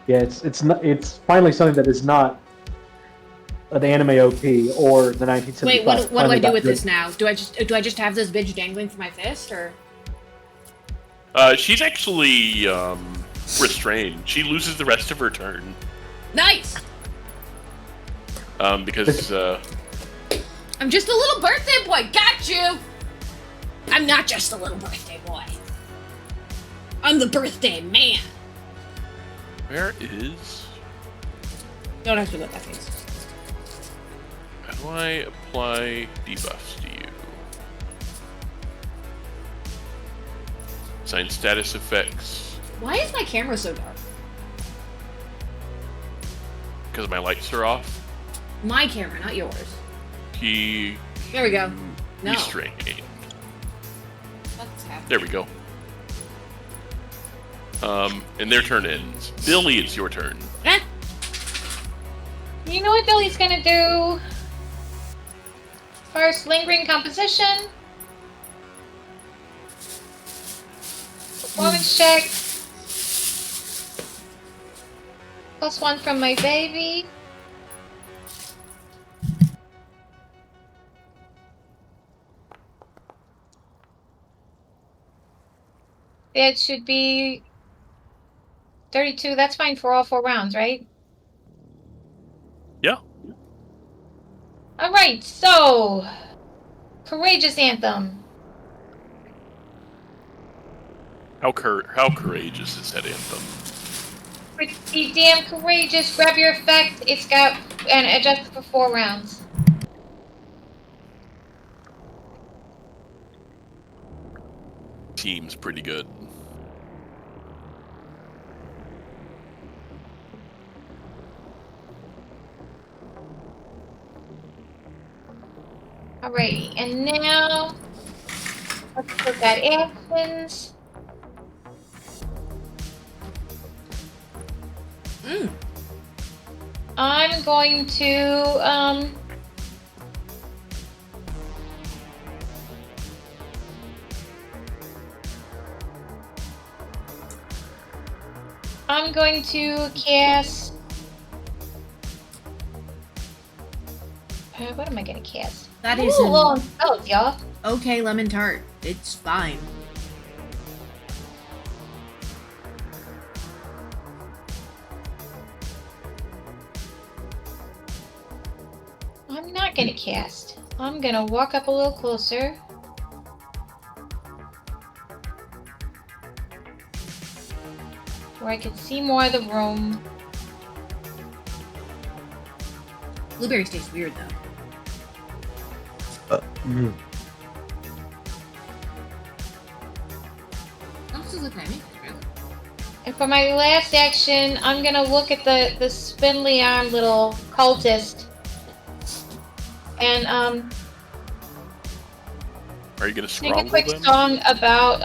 S3: Yeah, it's finally something that is not an anime OP or the 1975.
S1: Wait, what do
S3: finally
S1: I do
S3: got
S1: with
S3: good.
S1: this now? Do I just have this bitch dangling from my fist, or?
S4: She's actually restrained. She loses the rest of her turn.
S1: Nice!
S4: Because
S1: I'm just a little birthday boy. Got you. I'm not just a little birthday boy. I'm the birthday man.
S4: where is?
S1: Don't have to let that face.
S4: How do I apply debuffs to you? Assign status effects.
S1: Why is my camera so dark?
S4: Because my lights are off.
S1: My camera, not yours.
S4: He
S1: There we go. No.
S4: restrained.
S1: What's happening?
S4: There we go. And their turn ends. Billy, it's your turn.
S1: Eh,
S2: You know what Billy's gonna do? First, lingering composition. Performance check. +1 from my baby. It should be 32. That's fine for all 4 rounds, right?
S4: Yeah.
S2: All right, so courageous anthem.
S4: How courageous is that anthem?
S2: Pretty damn courageous. Grab your effect. It's got and adjust for 4 rounds.
S4: Seems pretty good.
S2: Alrighty, and now let's look at actions. I'm going to cast. What am I gonna cast?
S1: that is
S2: Ooh, little spells, y'all.
S1: okay lemon tart. It's fine.
S2: I'm not gonna cast. I'm gonna walk up a little closer. Where I can see more of the room.
S1: Blueberries taste weird though. This is okay.
S2: And for my last action, I'm gonna look at the spindly armed little cultist. And
S4: Are you gonna
S2: sing a
S4: strangle
S2: quick
S4: them?
S2: song about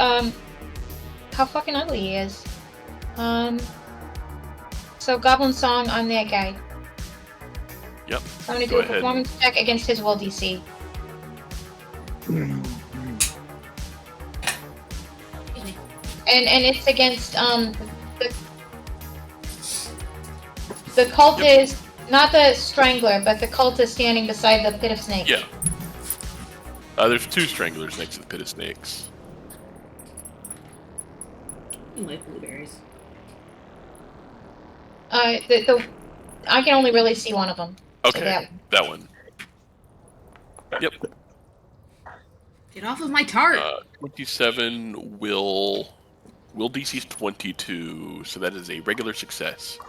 S2: how fucking ugly he is. So goblin song on that guy.
S4: Yep.
S2: I'm gonna
S4: Go
S2: do a
S4: ahead.
S2: performance check against his will DC. And it's against the cultist, not the strangler, but the cultist standing beside the pit of snakes.
S4: Yeah. There's 2 stranglers next to the pit of snakes.
S1: I like blueberries.
S2: I can only really see one of them.
S4: Okay, that one. Yep.
S1: Get off of my tart.
S4: 27 will DC's 22, so that is a regular success.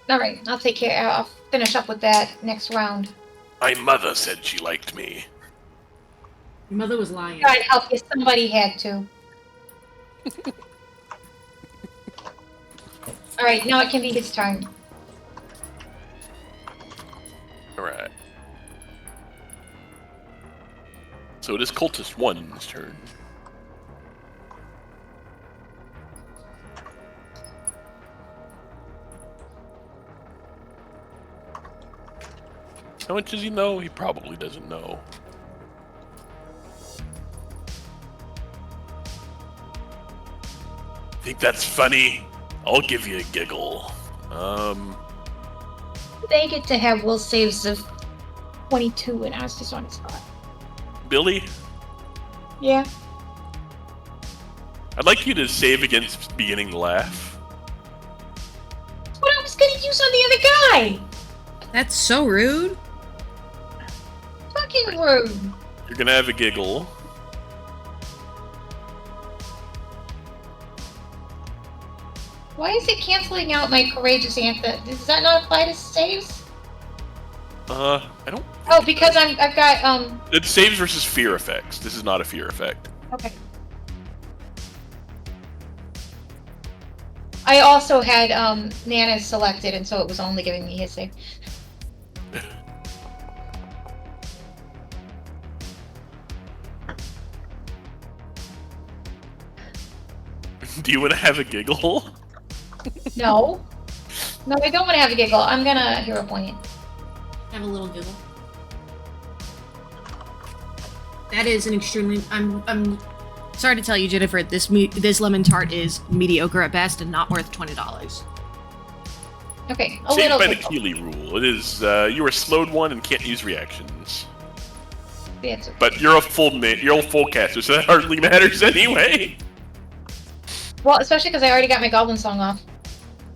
S2: All right, I'll take care. I'll finish up with that next round.
S4: My mother said she liked me.
S1: Your mother was lying.
S2: Try to help you. Somebody had to. All right, now it can be his turn.
S4: Alright. So it is Cultist 1's turn. How much does he know? He probably doesn't know. Think that's funny? I'll give you a giggle.
S2: They get to have will saves of 22, and I was just on his spot.
S4: Billy,
S2: Yeah.
S4: I'd like you to save against beginning to laugh.
S2: That's what I was gonna use on the other guy.
S1: That's so rude.
S2: Fucking rude.
S4: You're gonna have a giggle.
S2: Why is it canceling out my courageous anthem? Does that not apply to saves?
S4: I don't.
S2: Oh, because I've got
S4: It saves versus fear effects. This is not a fear effect.
S2: Okay. I also had Nana selected, and so it was only giving me his save.
S4: Do you want to have a giggle?
S2: No. No, I don't want to have a giggle. I'm gonna hero point.
S1: Have a little giggle. That is an extremely. I'm sorry to tell you, Jennifer. This lemon tart is mediocre at best and not worth $20.
S2: Okay, a
S4: Saved
S2: little
S4: by the
S2: giggle.
S4: Keeley rule. It is you are slowed one and can't use reactions.
S2: That's okay.
S4: But you're a full caster, so that hardly matters anyway.
S2: Well, especially because I already got my goblin song off.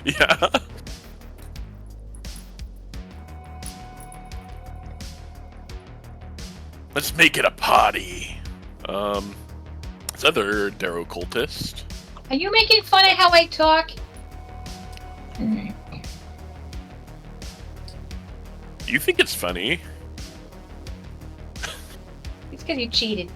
S4: Yeah. Let's make it a party. This other Darrow cultist.
S2: Are you making fun of how I talk?
S4: You think it's funny?
S2: It's because you cheated.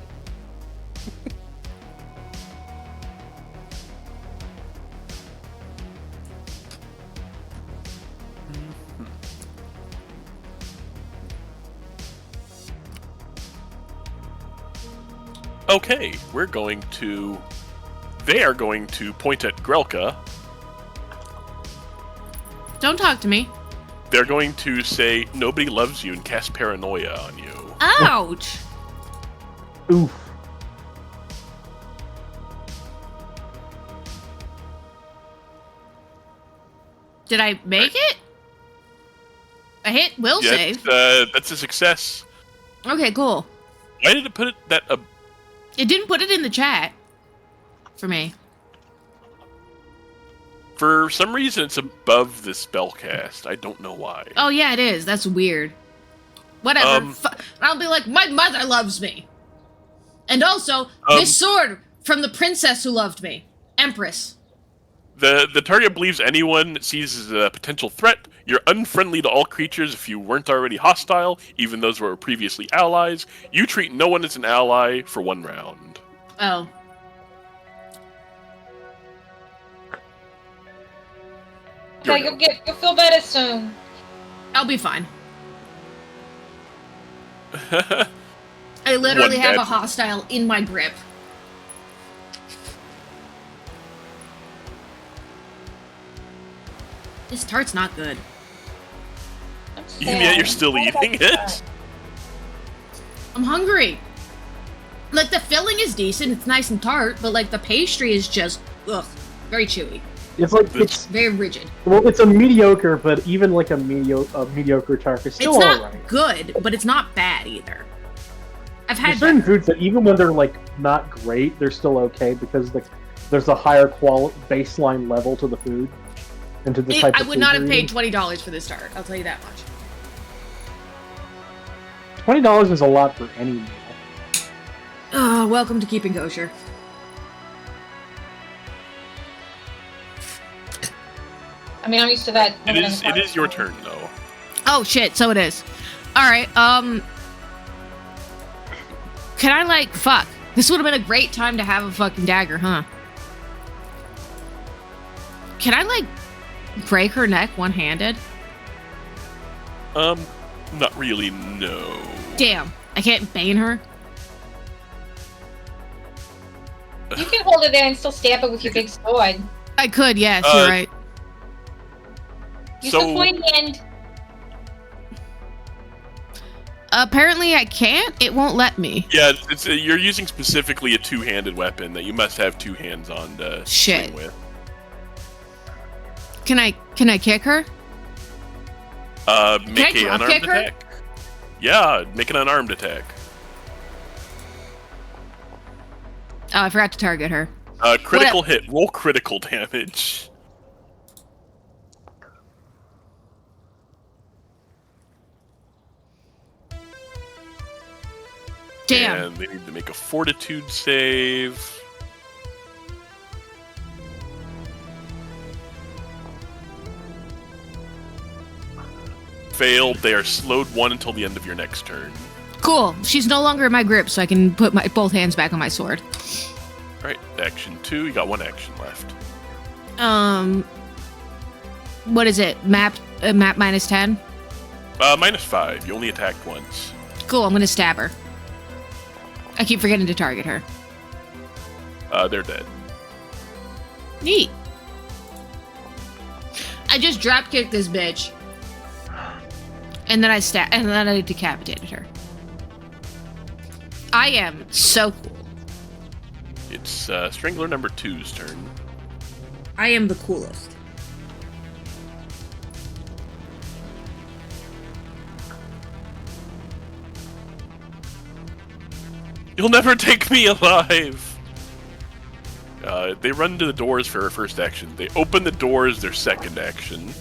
S4: Okay, they are going to point at Grelka.
S1: Don't talk to me.
S4: They're going to say, nobody loves you, and cast paranoia on you.
S1: Ouch!
S3: Oof.
S1: Did I make it? I hit will save.
S4: That's a success.
S1: Okay, cool.
S4: Why did it put it that...
S1: It didn't put it in the chat for me.
S4: For some reason, it's above the spellcast. I don't know why.
S1: Oh yeah, it is. That's weird. Whatever. I'll be like, my mother loves me. And also, this sword from the princess who loved me. Empress.
S4: The target believes anyone sees as a potential threat. You're unfriendly to all creatures if you weren't already hostile, even those who were previously allies. You treat no one as an ally for 1 round.
S1: Oh.
S2: Okay, you'll feel better soon.
S1: I'll be fine. I literally have a hostile in my grip. This tart's not good.
S4: Even yet you're still eating it?
S1: I'm hungry. Like, the filling is decent, it's nice and tart, but, like, the pastry is just, ugh, very chewy.
S3: It's like, it's
S1: very rigid.
S3: Well, it's a mediocre, but even like a mediocre tart is still
S1: it's not
S3: alright.
S1: good, but it's not bad either. I've had
S3: There's certain foods that even when they're like not great, they're still okay because like there's a higher baseline level to the food and to the type
S1: I
S3: of
S1: would
S3: food
S1: not have
S3: you're
S1: paid
S3: eating.
S1: $20 for this tart. I'll tell you that much.
S3: $20 is a lot for any meal.
S1: Welcome to keeping kosher.
S2: I mean, I'm used to that.
S4: It is your turn, though.
S1: Oh shit, so it is. Alright, can I, like, fuck. This would have been a great time to have a fucking dagger, huh? Can I, like, break her neck one-handed?
S4: Not really, no.
S1: Damn, I can't bane her?
S2: You can hold it there and still stab it with your big sword.
S1: I could, yes, you're right.
S2: Use the point hand.
S1: Apparently I can't. It won't let me.
S4: Yeah, you're using specifically a two-handed weapon that you must have 2 hands on to swing with.
S1: Can I kick her?
S4: Make an unarmed attack. Yeah, make an unarmed attack.
S1: Oh, I forgot to target her.
S4: Critical hit. Roll critical damage.
S1: Damn.
S4: And they need to make a fortitude save. Failed. They are slowed 1 until the end of your next turn.
S1: Cool. She's no longer in my grip, so I can put both hands back on my sword.
S4: Alright, action 2. You got 1 action left.
S1: What is it? Map minus 10?
S4: Minus 5. You only attacked once.
S1: Cool, I'm gonna stab her. I keep forgetting to target her.
S4: They're dead.
S1: Neat. I just drop kicked this bitch. And then I decapitated her. I am so cool.
S4: It's Strangler number 2's turn.
S1: I am the coolest.
S4: You'll never take me alive! They run to the doors for their first action. They open the doors, their second action.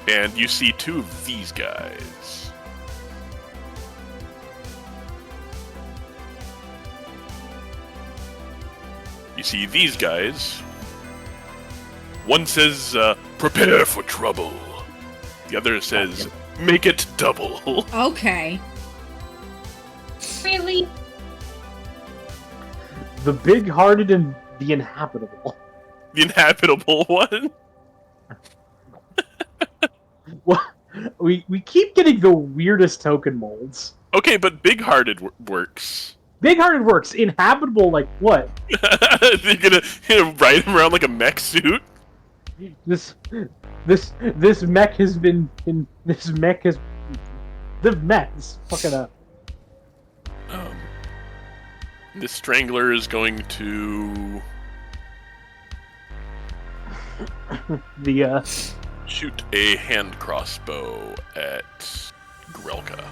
S4: And you see 2 of these guys. You see these guys. One says, prepare for trouble. The other says, make it double.
S1: Okay.
S2: Really?
S3: The big-hearted and the inhabitable.
S4: The inhabitable one?
S3: Well, we keep getting the weirdest token molds.
S4: Okay, but big-hearted works.
S3: Big-hearted works. Inhabitable, like what?
S4: They're gonna ride him around like a mech suit?
S3: This mech has been in. This mech has. The mech is fucking up.
S4: The Strangler is going to shoot a hand crossbow at Grelka.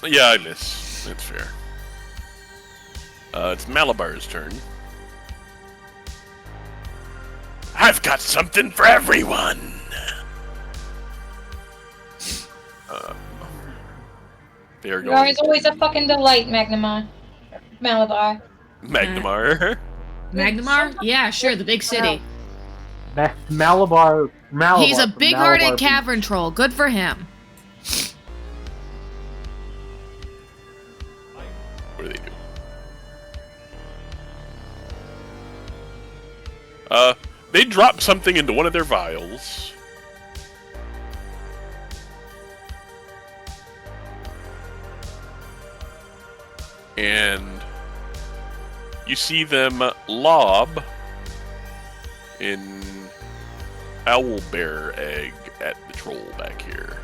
S4: Yeah, I miss. That's fair. It's Malabar's turn. I've got something for everyone! They're
S2: You
S4: going
S2: are always a fucking delight, Magnamar. Malabar.
S4: Magnamar.
S1: Magnamar? Yeah, sure, the big city.
S3: Malabar.
S1: He's a
S3: from
S1: big-hearted
S3: Malabar
S1: cavern troll. Good for him.
S4: What do they do? They drop something into one of their vials. And you see them lob an owlbear egg at the troll back here.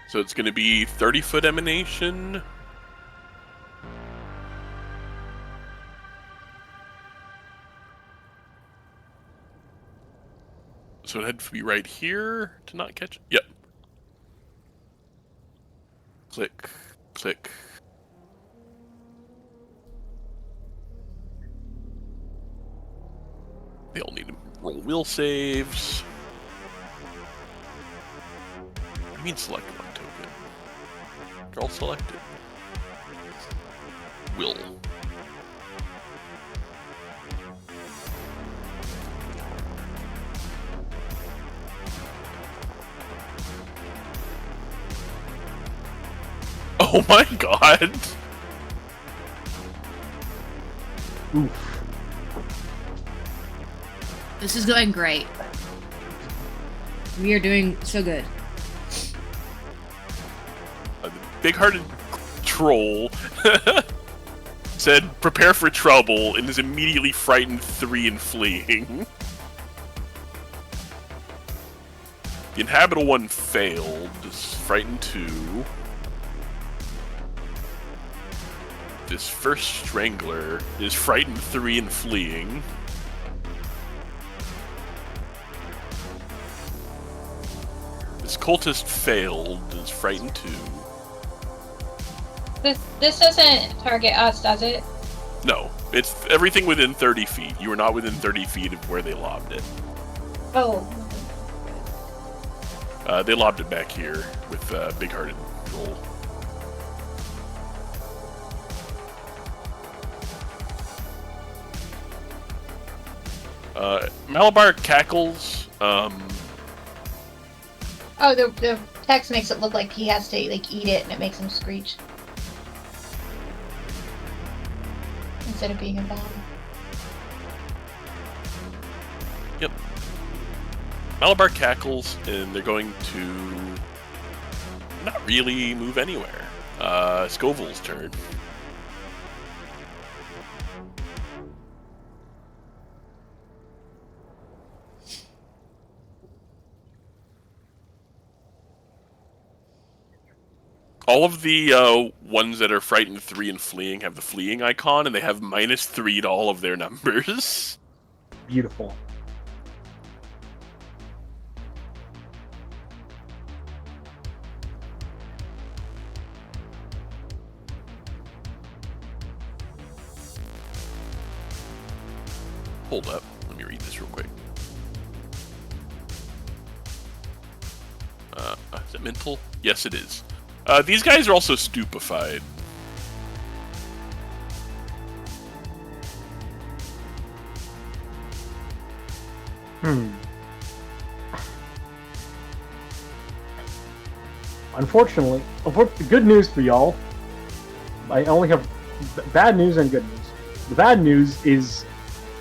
S4: So it's going to be 30-foot emanation. So it had to be right here to not catch it. Yep. Click, click. They all need to roll will saves. What do you mean select one token? They're all selected. Will. Oh my god!
S3: Oof.
S1: This is going great. We are doing so good.
S4: The big-hearted troll said, prepare for trouble, and is immediately frightened 3 and fleeing. The inhabitable one failed, is frightened 2. This first strangler is frightened 3 and fleeing. This cultist failed, is frightened 2.
S2: This doesn't target us, does it?
S4: No, it's everything within 30 feet. You are not within 30 feet of where they lobbed it.
S2: Oh.
S4: They lobbed it back here with big-hearted roll.
S2: Oh,
S4: Malabar cackles.
S2: the text makes it look like he has to like eat it, and it makes him screech instead of being a bomb.
S4: Yep. Malabar cackles, and they're going to not really move anywhere. Scoville's turn. All of the ones that are frightened 3 and fleeing have the fleeing icon, and they have -3 to all of their numbers.
S3: Beautiful.
S4: Hold up. Let me read this real quick. Is it mental? Yes, it is. These guys are also stupefied.
S3: Unfortunately, good news for y'all. I only have bad news and good news. The bad news is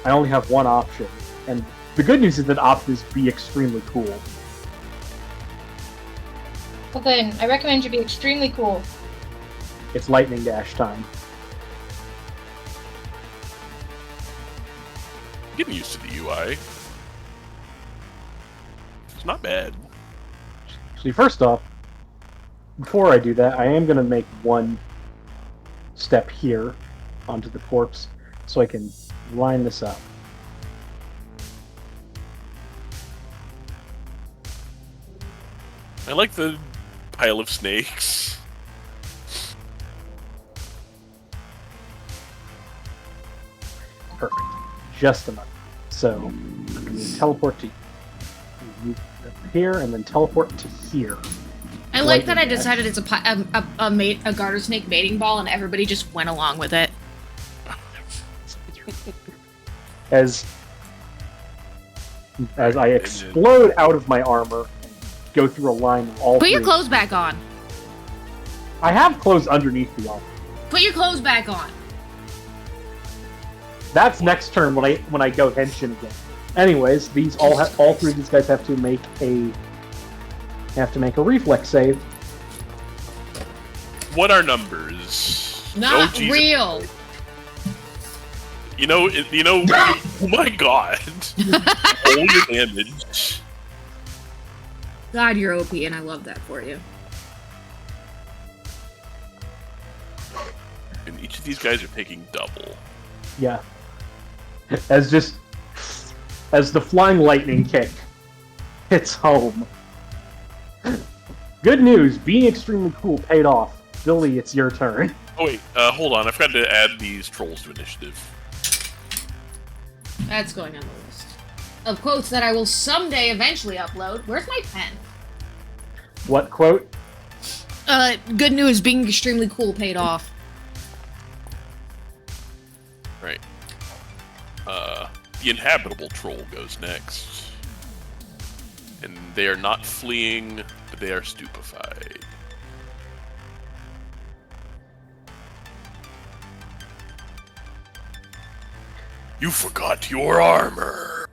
S3: I only have one option, and the good news is that option is be extremely cool.
S2: Well then, I recommend you be extremely cool.
S3: It's lightning dash time.
S4: Getting used to the UI. It's not bad.
S3: See, first off, before I do that, I am going to make one step here onto the corpse so I can line this up.
S4: I like the pile of snakes.
S3: Perfect. Just enough. So, I'm going to teleport to here and then teleport to here.
S1: I like that I decided it's a garter snake mating ball, and everybody just went along with it.
S3: As I explode out of my armor and go through a line of all
S1: Put your
S3: three.
S1: clothes back on.
S3: I have clothes underneath the armor.
S1: Put your clothes back on.
S3: That's next turn when I go henshin again. Anyways, these all three of these guys have to make a reflex save.
S4: What are numbers?
S1: Not
S4: Jesus.
S1: real.
S4: You know. Oh my god! All your damage.
S1: God, you're OP, and I love that for you.
S4: And each of these guys are taking double.
S3: Yeah. As the flying lightning kick hits home. Good news, being extremely cool paid off. Billy, it's your turn.
S4: Oh wait, hold on. I forgot to add these trolls to initiative.
S1: That's going on the list of quotes that I will someday eventually upload. Where's my pen?
S3: What quote?
S1: Good news, being extremely cool paid off.
S4: Right. The inhabitable troll goes next. And they are not fleeing, but they are stupefied. You forgot your armor!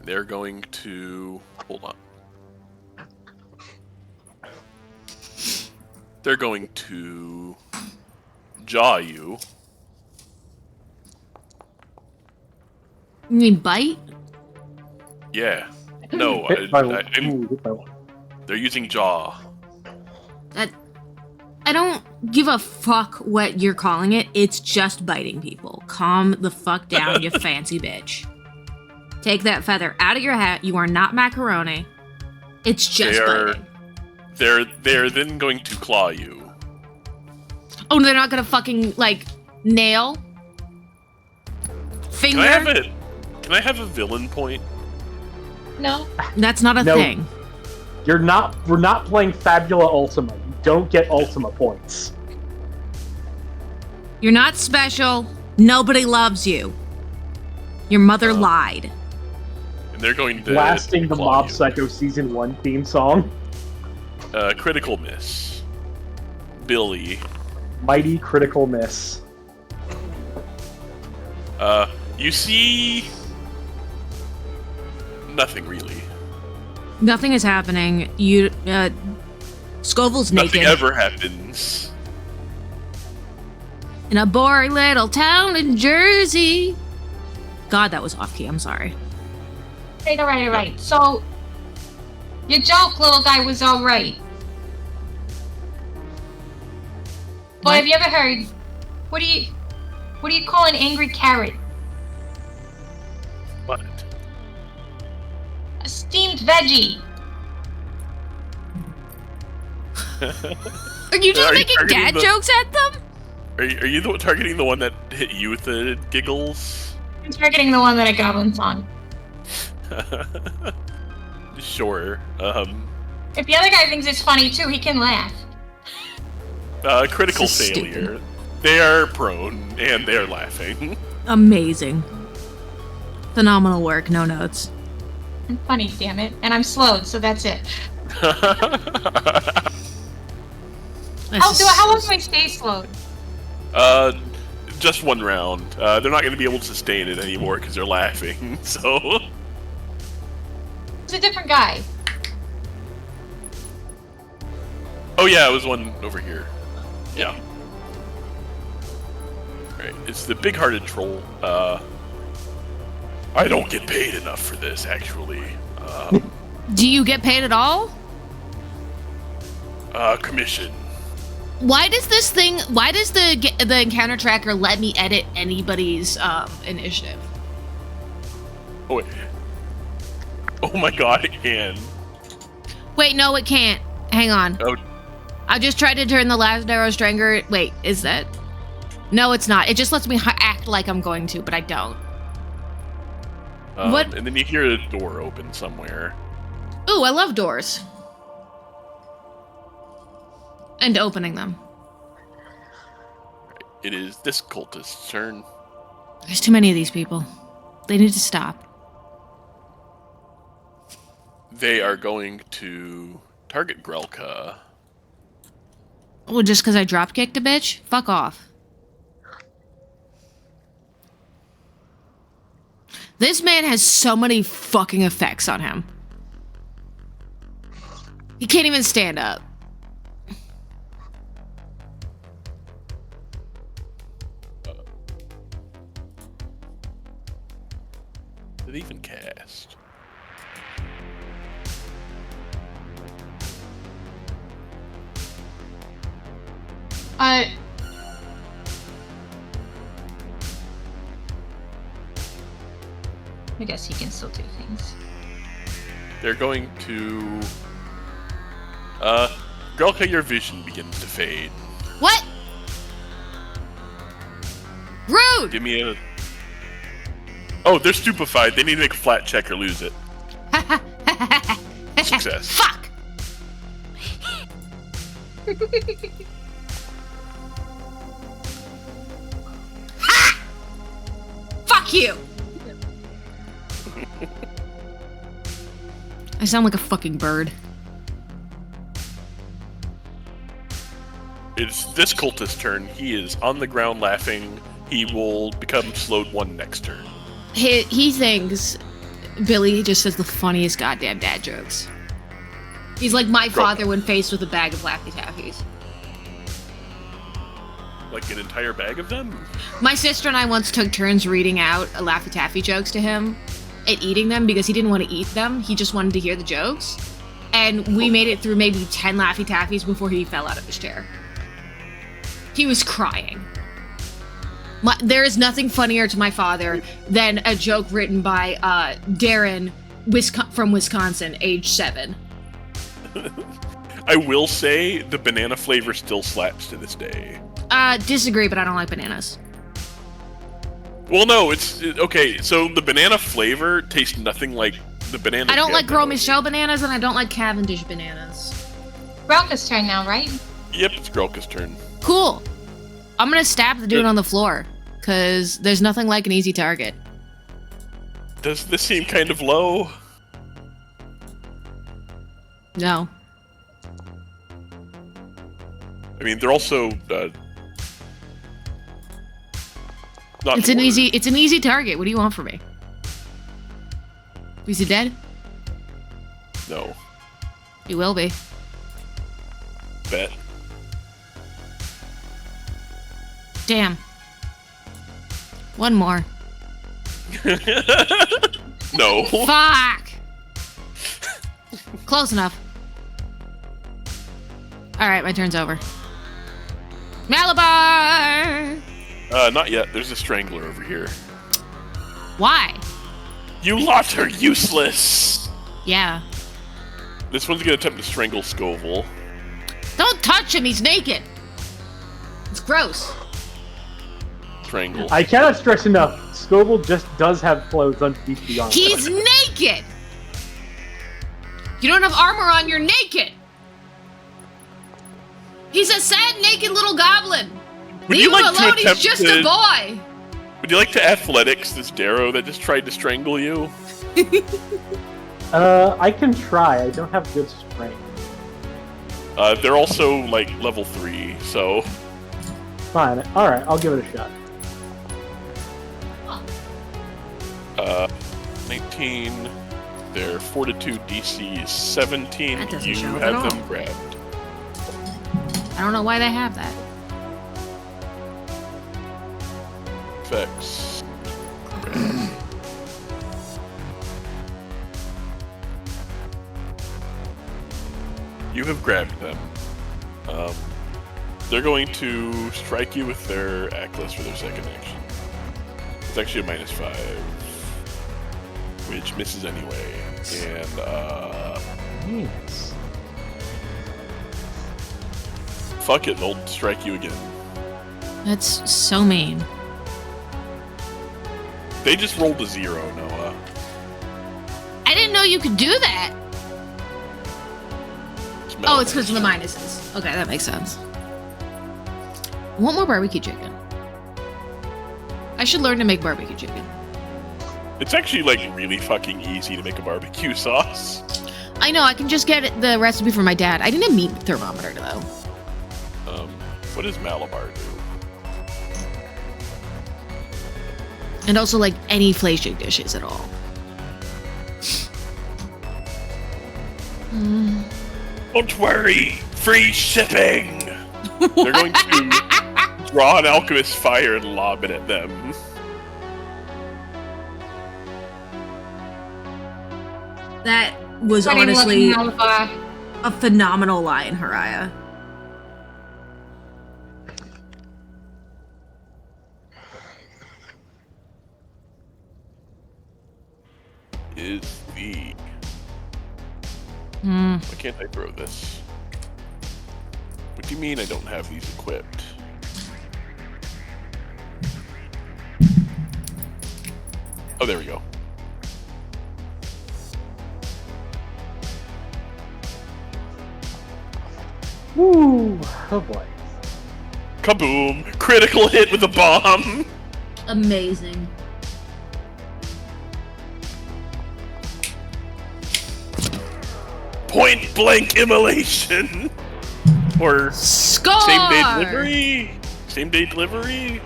S4: They're going to... Hold on. They're going to... jaw you.
S1: You mean bite?
S4: Yeah. No, they're using jaw.
S1: I don't give a fuck what you're calling it. It's just biting people. Calm the fuck down, you fancy bitch. Take that feather out of your hat. You are not macaroni. It's just biting.
S4: They're then going to claw you.
S1: Oh, they're not gonna fucking, like, nail? Finger?
S4: Can I have a villain point?
S2: No.
S1: That's not a thing.
S3: We're not playing Fabula Ultima. You don't get Ultima points.
S1: You're not special. Nobody loves you. Your mother lied.
S4: And they're going to
S3: blasting the
S4: claw
S3: Mob
S4: you.
S3: Psycho Season 1 theme song.
S4: Critical miss. Billy.
S3: Mighty critical miss.
S4: You see... nothing, really.
S1: Nothing is happening. You, Scoville's
S4: Nothing
S1: naked.
S4: ever happens.
S1: In a boring little town in Jersey. God, that was off key. I'm sorry.
S2: All right. So, your joke, little guy, was all right. But
S1: What?
S2: have you ever heard? What do you call an angry carrot?
S4: What?
S2: A steamed veggie.
S1: Are you just
S4: Are you
S1: making
S4: targeting
S1: dad
S4: the-
S1: jokes at them?
S4: Are you targeting the one that hit you with the giggles?
S2: I'm targeting the one that I Goblin song.
S4: Sure.
S2: If the other guy thinks it's funny too, he can laugh.
S4: Critical
S1: This is
S4: failure.
S1: stupid.
S4: They are prone, and they are laughing.
S1: Amazing. Phenomenal work. No notes.
S2: I'm funny, damn it. And I'm slowed, so that's it. How long do I stay slowed?
S4: Just one round. They're not going to be able to sustain it anymore because they're laughing, so...
S2: It's a different guy.
S4: Oh yeah, it was one over here. Yeah. Alright, it's the big-hearted troll. I don't get paid enough for this, actually.
S1: Do you get paid at all?
S4: Commission.
S1: Why does the encounter tracker let me edit anybody's initiative?
S4: Oh wait. Oh my god, it can.
S1: Wait, no, it can't. Hang on.
S4: Oh,
S1: I just tried to turn the last arrow stranger. Wait, is that? No, it's not. It just lets me act like I'm going to, but I don't. What?
S4: And then you hear a door open somewhere.
S1: Ooh, I love doors. And opening them.
S4: It is this cultist's turn.
S1: There's too many of these people. They need to stop.
S4: They are going to target Grelka.
S1: Oh, just because I drop kicked a bitch? Fuck off. This man has so many fucking effects on him. He can't even stand up.
S4: Did it even cast?
S2: I guess he can still do things.
S4: They're going to... Grelka, your vision begins to fade.
S1: What? Rude!
S4: Give me a... Oh, they're stupefied. They need to make a flat check or lose it. Success.
S1: Fuck! Ha! Fuck you! I sound like a fucking bird.
S4: It's this cultist's turn. He is on the ground laughing. He will become slowed one next turn.
S1: He thinks Billy just says the funniest goddamn dad jokes. He's like my father when faced with a bag of Laffy Taffies.
S4: Like an entire bag of them?
S1: My sister and I once took turns reading out Laffy Taffy jokes to him and eating them because he didn't want to eat them. He just wanted to hear the jokes. And we made it through maybe 10 Laffy Taffies before he fell out of his chair. He was crying. There is nothing funnier to my father than a joke written by Darren from Wisconsin, age 7.
S4: I will say the banana flavor still slaps to this day.
S1: Disagree, but I don't like bananas.
S4: Well, no, okay, so the banana flavor tastes nothing like the banana.
S1: I don't like Gros
S4: Michel.
S1: Michel bananas, and I don't like Cavendish bananas.
S2: Grelka's turn now, right?
S4: Yep, it's Grelka's turn.
S1: Cool. I'm gonna stab the dude on the floor, because there's nothing like an easy target.
S4: Does this seem kind of low?
S1: No.
S4: I mean, they're also not.
S1: It's an easy target. What do you want from me? Is he dead?
S4: No.
S1: He will be.
S4: Bet.
S1: Damn. One more.
S4: No.
S1: Fuck! Close enough. Alright, my turn's over. Malabar!
S4: Not yet. There's a strangler over here.
S1: Why?
S4: You lot are useless!
S1: Yeah.
S4: This one's gonna attempt to strangle Scoville.
S1: Don't touch him, he's naked! It's gross.
S4: Strangle.
S3: I cannot stress enough, Scoville just does have clothes underneath the armor.
S1: He's naked! You don't have armor on, you're naked! He's a sad, naked little goblin! Leave him alone, he's just a boy!
S4: Would you like to athletics this Darrow that just tried to strangle you?
S3: I can try. I don't have good strength.
S4: They're also, like, level 3, so...
S3: Fine. Alright, I'll give it a shot.
S4: 19. Their fortitude DC is 17.
S1: That doesn't
S4: You
S1: show at
S4: have
S1: all.
S4: them grabbed.
S1: I don't know why they have that.
S4: Effects. You have grabbed them. They're going to strike you with their Ackless for their second action. It's actually a -5, which misses anyway. And,
S3: Yes.
S4: fuck it, they'll strike you again.
S1: That's so mean.
S4: They just rolled a 0, Noah.
S1: I didn't know you could do that! Oh, it's because of the minuses. Okay, that makes sense. I want more barbecue chicken. I should learn to make barbecue chicken.
S4: It's actually, like, really fucking easy to make a barbecue sauce.
S1: I know, I can just get the recipe from my dad. I didn't meet thermometer, though.
S4: What does Malabar do?
S1: And also, like, any flashing dishes at all.
S4: Don't worry, free shipping! They're going to draw an alchemist fire and lob it at them.
S1: That was
S2: Funny
S1: honestly
S2: looking Malabar.
S1: a phenomenal line, Haraya.
S4: Is the...
S1: Hmm.
S4: Why can't I throw this? What do you mean I don't have these equipped? Oh, there we go.
S3: Woo! Oh boy.
S4: Kaboom! Critical hit with a bomb!
S1: Amazing.
S4: Point blank immolation! Or
S1: Score!
S4: same day delivery? Same day delivery?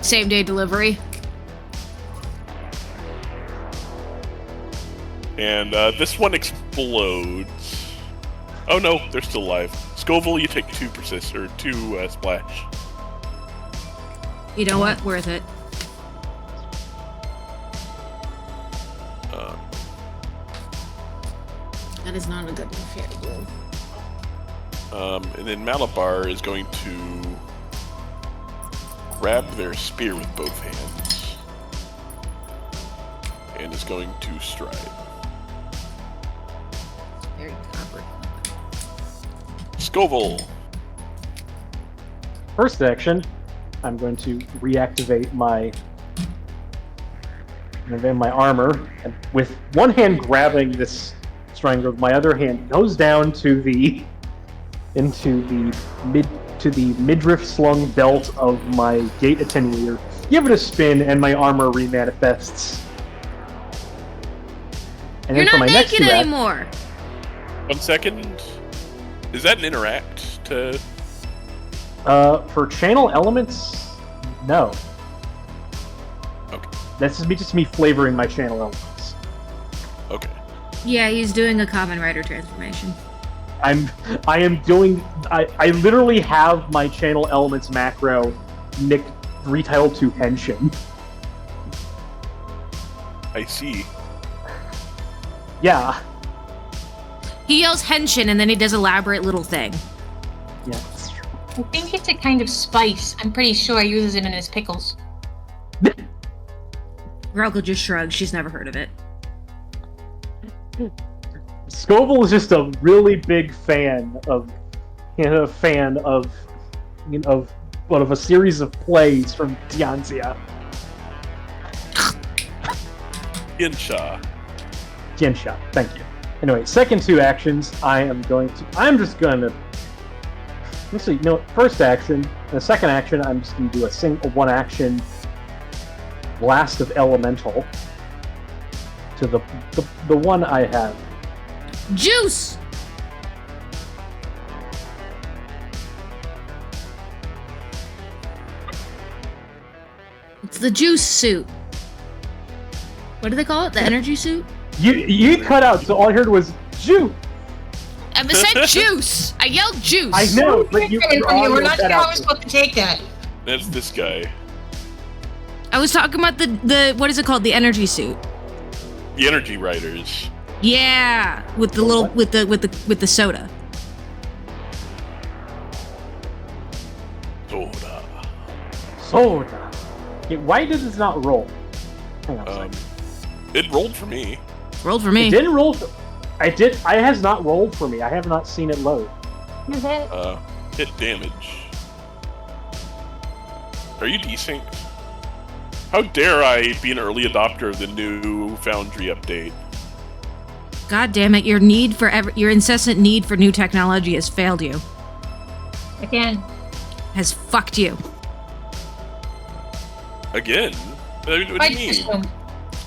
S1: Same day delivery.
S4: And this one explodes. Oh no, they're still alive. Scoville, you take 2 persist or 2 splash.
S1: You know what? Worth it. That is not a good enough here to do.
S4: And then Malabar is going to grab their spear with both hands. And is going to stride.
S1: Very copper.
S4: Scoville!
S3: First action, I'm going to reactivate my armor, and with one hand grabbing this strangler, my other hand goes down to the midriff slung belt of my gate attenuator. Give it a spin, and my armor remanifests And
S1: You're
S3: then for
S1: not
S3: my next
S1: naked
S3: two
S1: anymore.
S4: 1 second. Is that an interact to?
S3: For channel elements, no.
S4: Okay.
S3: That's just me flavoring my channel elements.
S4: Okay.
S1: Yeah, he's doing a Common Rider transformation.
S3: I literally have my channel elements macro retitled to Henshin.
S4: I see.
S3: Yeah.
S1: He yells Henshin and then he does elaborate little thing.
S3: Yeah, it's true.
S2: I think it's a kind of spice. I'm pretty sure he uses it in his pickles.
S1: Grelka just shrugs. She's never heard of it.
S3: Scoble is just a really big fan of one of a series of plays from Tianxia.
S4: Insha.
S3: Gensha, thank you. Anyway, second two actions, let's see, first action, the second action, I'm just going to do a one action Blast of Elemental to the one I have.
S1: Juice! It's the juice suit. What do they call it? The energy suit?
S3: You cut out, so all I heard was juice.
S1: I said juice. I yelled juice.
S3: I know, but
S2: We're not sure how we're supposed to take that.
S4: That's this guy.
S1: I was talking about the what is it called? The energy suit.
S4: The Energy Riders.
S1: Yeah, with the little with the soda.
S3: Soda. Okay, why did this not roll? Hang on a second.
S4: It rolled for me.
S1: Rolled for me.
S3: It didn't roll. It has not rolled for me. I have not seen it load.
S2: Is it?
S4: Hit damage. Are you desynced? How dare I be an early adopter of the new Foundry update?
S1: God damn it! Your incessant need for new technology has failed you.
S2: Again.
S1: Has fucked you.
S4: Again? What do you mean?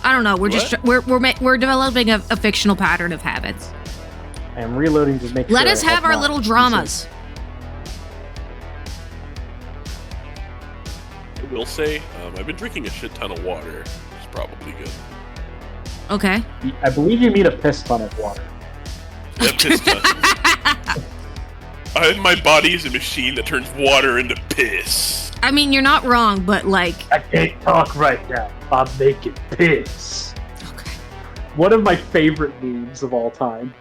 S1: I don't know. We're developing a fictional pattern of habits.
S3: I am reloading to make.
S1: Let us have our little dramas.
S4: I will say, I've been drinking a shit ton of water. It's probably good.
S1: Okay.
S3: I believe you mean a piss ton of water.
S4: Yeah, piss ton. My body is a machine that turns water into piss.
S1: I mean, you're not wrong, but like...
S3: I can't talk right now. I'm making piss.
S1: Okay.
S3: One of my favorite memes of all time.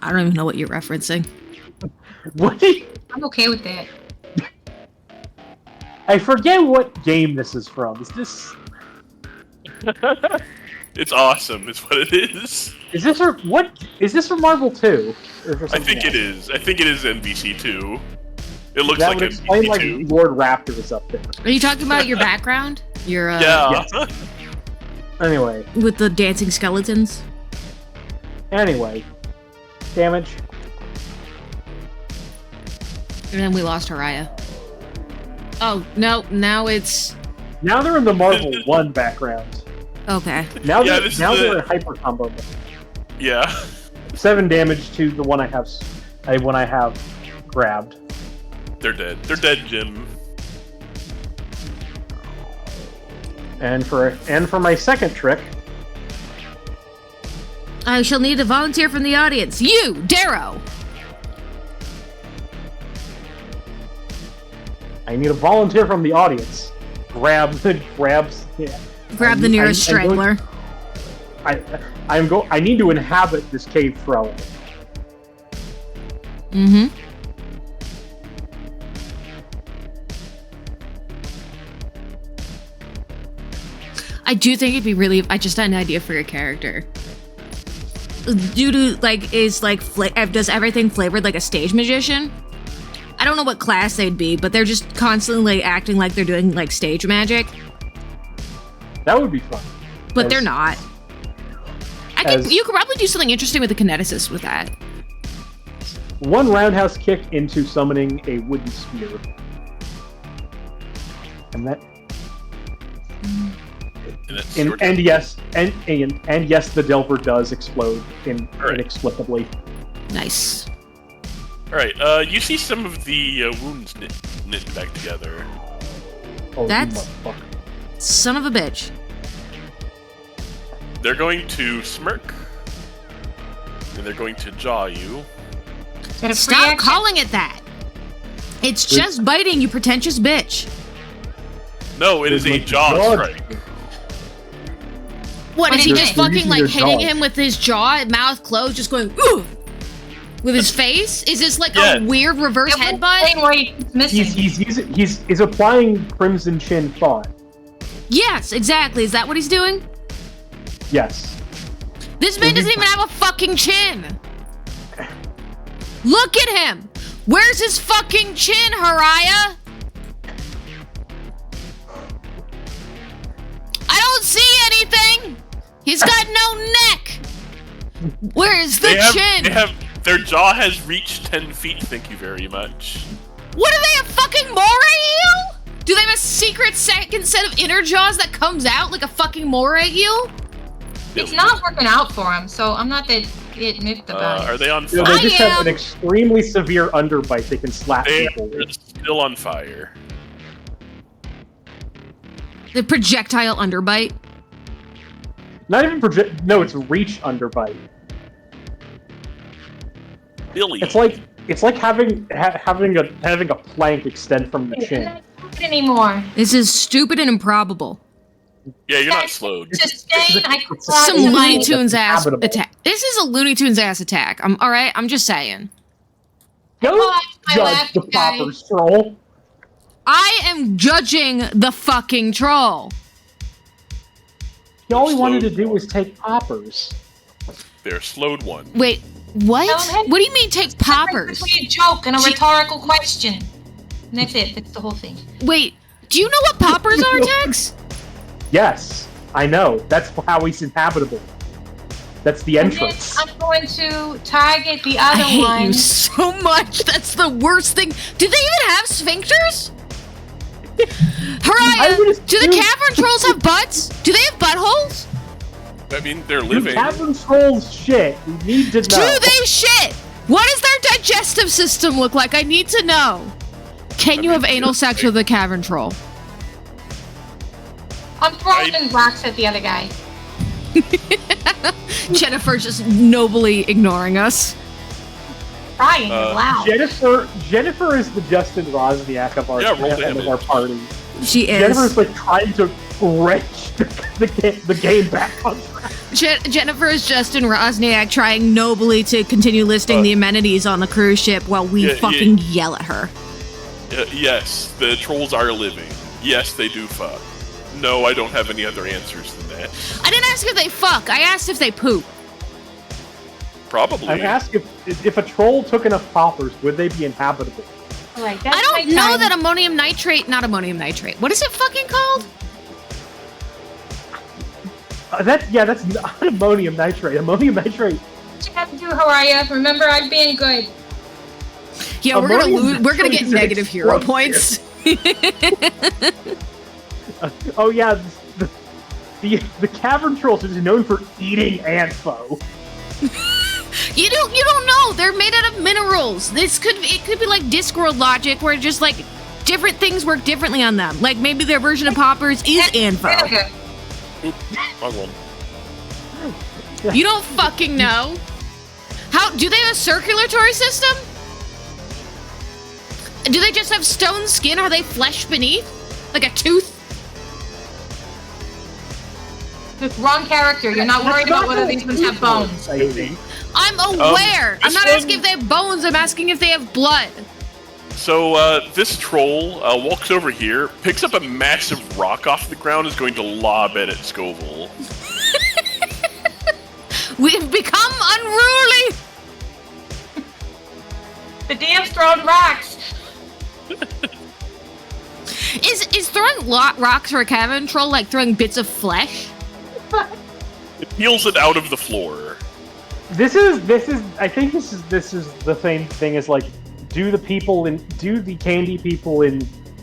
S1: I don't even know what you're referencing.
S3: What?
S2: I'm okay with that.
S3: I forget what game this is from. Is this...
S4: It's awesome, is what it is.
S3: Is this from Marvel 2?
S4: I think it is. I think it is NBC 2. It looks
S3: that
S4: like
S3: would explain
S4: NBC
S3: why
S4: 2.
S3: Lord Raptor is up there.
S1: Are you talking about your background? Your
S4: Yeah.
S3: Yes. Anyway.
S1: With the dancing skeletons?
S3: Anyway. Damage.
S1: And then we lost Haraya. Oh, no, now it's...
S3: Now they're in the Marvel 1 background.
S1: Okay.
S3: Now
S4: Yeah,
S3: they're in hyper combo mode.
S4: Yeah.
S3: 7 damage to the one I have grabbed.
S4: They're dead. They're dead, Jim.
S3: And for my second trick,
S1: I shall need a volunteer from the audience. You, Darrow!
S3: I need a volunteer from the audience. Grab the
S1: nearest strangler.
S3: I need to inhabit this cave throne.
S1: Mm-hmm. I do think it'd be really... I just had an idea for your character. Due to, does everything flavored like a stage magician? I don't know what class they'd be, but they're just constantly acting like they're doing, like, stage magic.
S3: That would be fun.
S1: But they're not. You could probably do something interesting with the kineticist with that.
S3: One roundhouse kick into summoning a wooden spear. And that...
S4: And, it's
S3: And,
S4: your
S3: and
S4: turn.
S3: yes, and yes, the Delver does explode
S4: Alright.
S3: inexplicably.
S1: Nice.
S4: Alright, you see some of the wounds knit back together.
S3: Oh, you
S1: That's-
S3: motherfucker.
S1: Son of a bitch.
S4: They're going to smirk. And they're going to jaw you.
S2: Is that a free
S1: Stop
S2: action?
S1: calling it that. It's just biting, you pretentious bitch.
S4: No, it is a
S3: There's
S4: jaw
S3: no jaw.
S4: strike.
S1: What, is he
S2: They're
S1: just fucking
S3: using
S1: like
S3: their
S1: hitting
S3: jaws.
S1: him with his jaw, mouth closed, just going ooh with his face? Is this like
S4: Yeah.
S1: a weird reverse
S2: That would
S1: headbutt?
S2: explain why he's missing.
S3: He's applying Crimson Chin thought.
S1: Yes, exactly. Is that what he's doing?
S3: Yes.
S1: This man doesn't even have a fucking chin. Look at him. Where's his fucking chin, Haraya? I don't see anything. He's got no neck. Where's the chin?
S4: Their jaw has reached 10 feet, thank you very much.
S1: What do they have, fucking moray eel? Do they have a secret second set of inner jaws that comes out like a fucking moray eel?
S2: It's not working out for him, so I'm not that miffed about it.
S4: Are they on
S3: You know,
S4: fire?
S3: they just
S1: I
S3: have an
S1: am-
S3: extremely severe underbite they can slap
S4: They
S3: people
S4: are
S3: with.
S4: still on fire.
S1: The projectile underbite.
S3: Not even project. No, it's reach underbite.
S4: Billy.
S3: It's like having a plank extend from the
S2: It's
S3: chin.
S2: not good anymore.
S1: This is stupid and improbable.
S4: Yeah, you're not slowed.
S2: Sustain, I
S3: It's
S2: cried.
S1: Some
S3: it's
S1: Looney
S3: like
S1: Tunes ass
S3: habitable.
S1: attack. This is a Looney Tunes ass attack. I'm all right. I'm just saying.
S3: Don't
S2: I
S3: judge
S2: laughed,
S3: the
S2: guys.
S3: poppers, troll.
S1: I am judging the fucking troll.
S3: All he wanted to
S4: Slowed.
S3: do was take poppers.
S4: They're slowed one.
S1: Wait, what?
S2: Tell him-
S1: What do you mean take poppers?
S2: Between a joke and a rhetorical question. And that's it. That's the whole thing.
S1: Wait, do you know what poppers are, Tex?
S3: Yes, I know. That's how he's inhabitable. That's the
S2: And then
S3: entrance.
S2: I'm going to target the
S1: I
S2: other
S1: hate
S2: one.
S1: you so much. That's the worst thing. Do they even have sphincters? Haraya,
S3: would
S1: do the
S3: assume-
S1: cavern trolls have butts? Do they have buttholes?
S4: I mean, they're
S3: You
S4: living.
S3: cavern trolls shit. We need to know.
S1: Do they shit? What does their digestive system look like? I need to know. Can you have anal sex with a cavern troll?
S2: I'm throwing rocks at the other guy.
S1: Jennifer just nobly ignoring us.
S2: Crying loud.
S3: Jennifer is the Justin Rosniak of our
S4: Yeah, roll
S3: of
S4: damage.
S3: our party.
S1: She is.
S3: Jennifer's like trying to wrench the game back on track.
S1: Jennifer is Justin Rosniak trying nobly to continue listing the amenities on the cruise ship while we
S4: Yeah,
S1: fucking yell at her.
S4: Yes, the trolls are living. Yes, they do fuck. No, I don't have any other answers than that.
S1: I didn't ask if they fuck. I asked if they poop.
S4: Probably.
S3: I asked if a troll took enough poppers, would they be inhabitable?
S2: All right, that's
S1: I don't
S2: my
S1: know
S2: time.
S1: that ammonium nitrate, not ammonium nitrate. What is it fucking called?
S3: That's not ammonium nitrate. Ammonium nitrate.
S2: What you have to do, Haraya. Remember, I'm being good.
S1: Yeah, we're gonna
S3: Ammonium
S1: lose. We're gonna get
S3: nitrate is an
S1: negative hero
S3: explosive.
S1: points.
S3: Oh yeah, the cavern trolls is known for eating Antho.
S1: You don't know. They're made out of minerals. It could be like Discworld logic, where just like different things work differently on them. Like maybe their version of poppers is Anfo.
S2: Okay.
S4: Wrong one.
S1: You don't fucking know. How do they have a circulatory system? Do they just have stone skin? Are they flesh beneath? Like a tooth?
S2: Wrong character. You're not worried about whether these ones have bones.
S1: I'm aware. I'm
S4: this
S1: not
S4: one-
S1: asking if they have bones. I'm asking if they have blood.
S4: So, this troll walks over here, picks up a massive rock off the ground, is going to lob it at Scoville.
S1: We've become unruly.
S2: The DM's throwing rocks.
S1: Is throwing rocks for a cavern troll like throwing bits of flesh?
S4: It peels it out of the floor.
S3: This is. I think this is the same thing as like, do the candy people in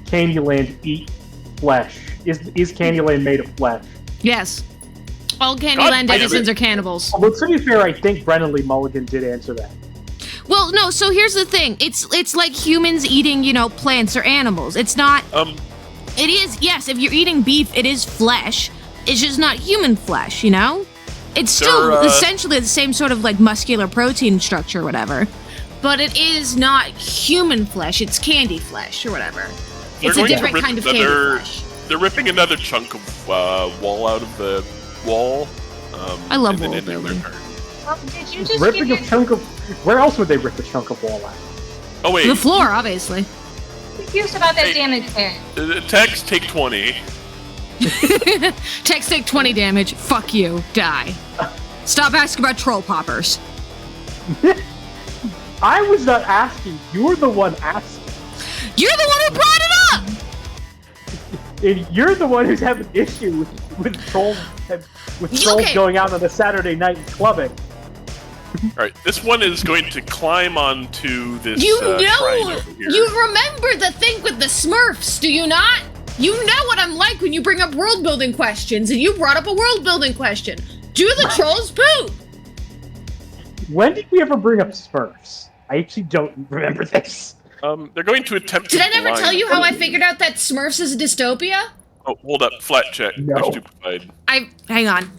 S3: Candyland eat flesh? Is Candyland made of flesh?
S1: Yes. All Candyland denizens are cannibals.
S3: Well, to be fair, I think Brennan Lee Mulligan did answer that.
S1: Well, no, so here's the thing. It's like humans eating, plants or animals. It's not... It is, yes, if you're eating beef, it is flesh. It's just not human flesh, It's still essentially the same sort of, like, muscular protein structure or whatever. But it is not human flesh. It's candy flesh or whatever. It's a different kind of candy flesh.
S4: They're ripping another chunk of wall out of the wall.
S1: I love wall building.
S2: Did you just
S3: Ripping a chunk of... Where else would they rip a chunk of wall out?
S4: Oh, wait.
S1: The floor, obviously.
S2: Confused about that damage there.
S4: Text, take 20.
S1: Text, take 20 damage. Fuck you. Die. Stop asking about troll poppers.
S3: I was not asking. You're the one asking.
S1: You're the one who brought it up!
S3: And you're the one who's having an issue with trolls going out on a Saturday night and clubbing.
S4: Alright, this one is going to climb onto this
S1: You
S4: shrine
S1: know,
S4: over here.
S1: you remember the thing with the Smurfs, do you not? You know what I'm like when you bring up world building questions, and you brought up a world building question. Do the trolls poop?
S3: When did we ever bring up Smurfs? I actually don't remember this.
S4: They're going to attempt
S1: Did
S4: to
S1: I never tell you how I figured out that Smurfs is a dystopia?
S4: Oh, hold up. Flat check.
S3: No.
S4: They're stupefied.
S1: Hang on.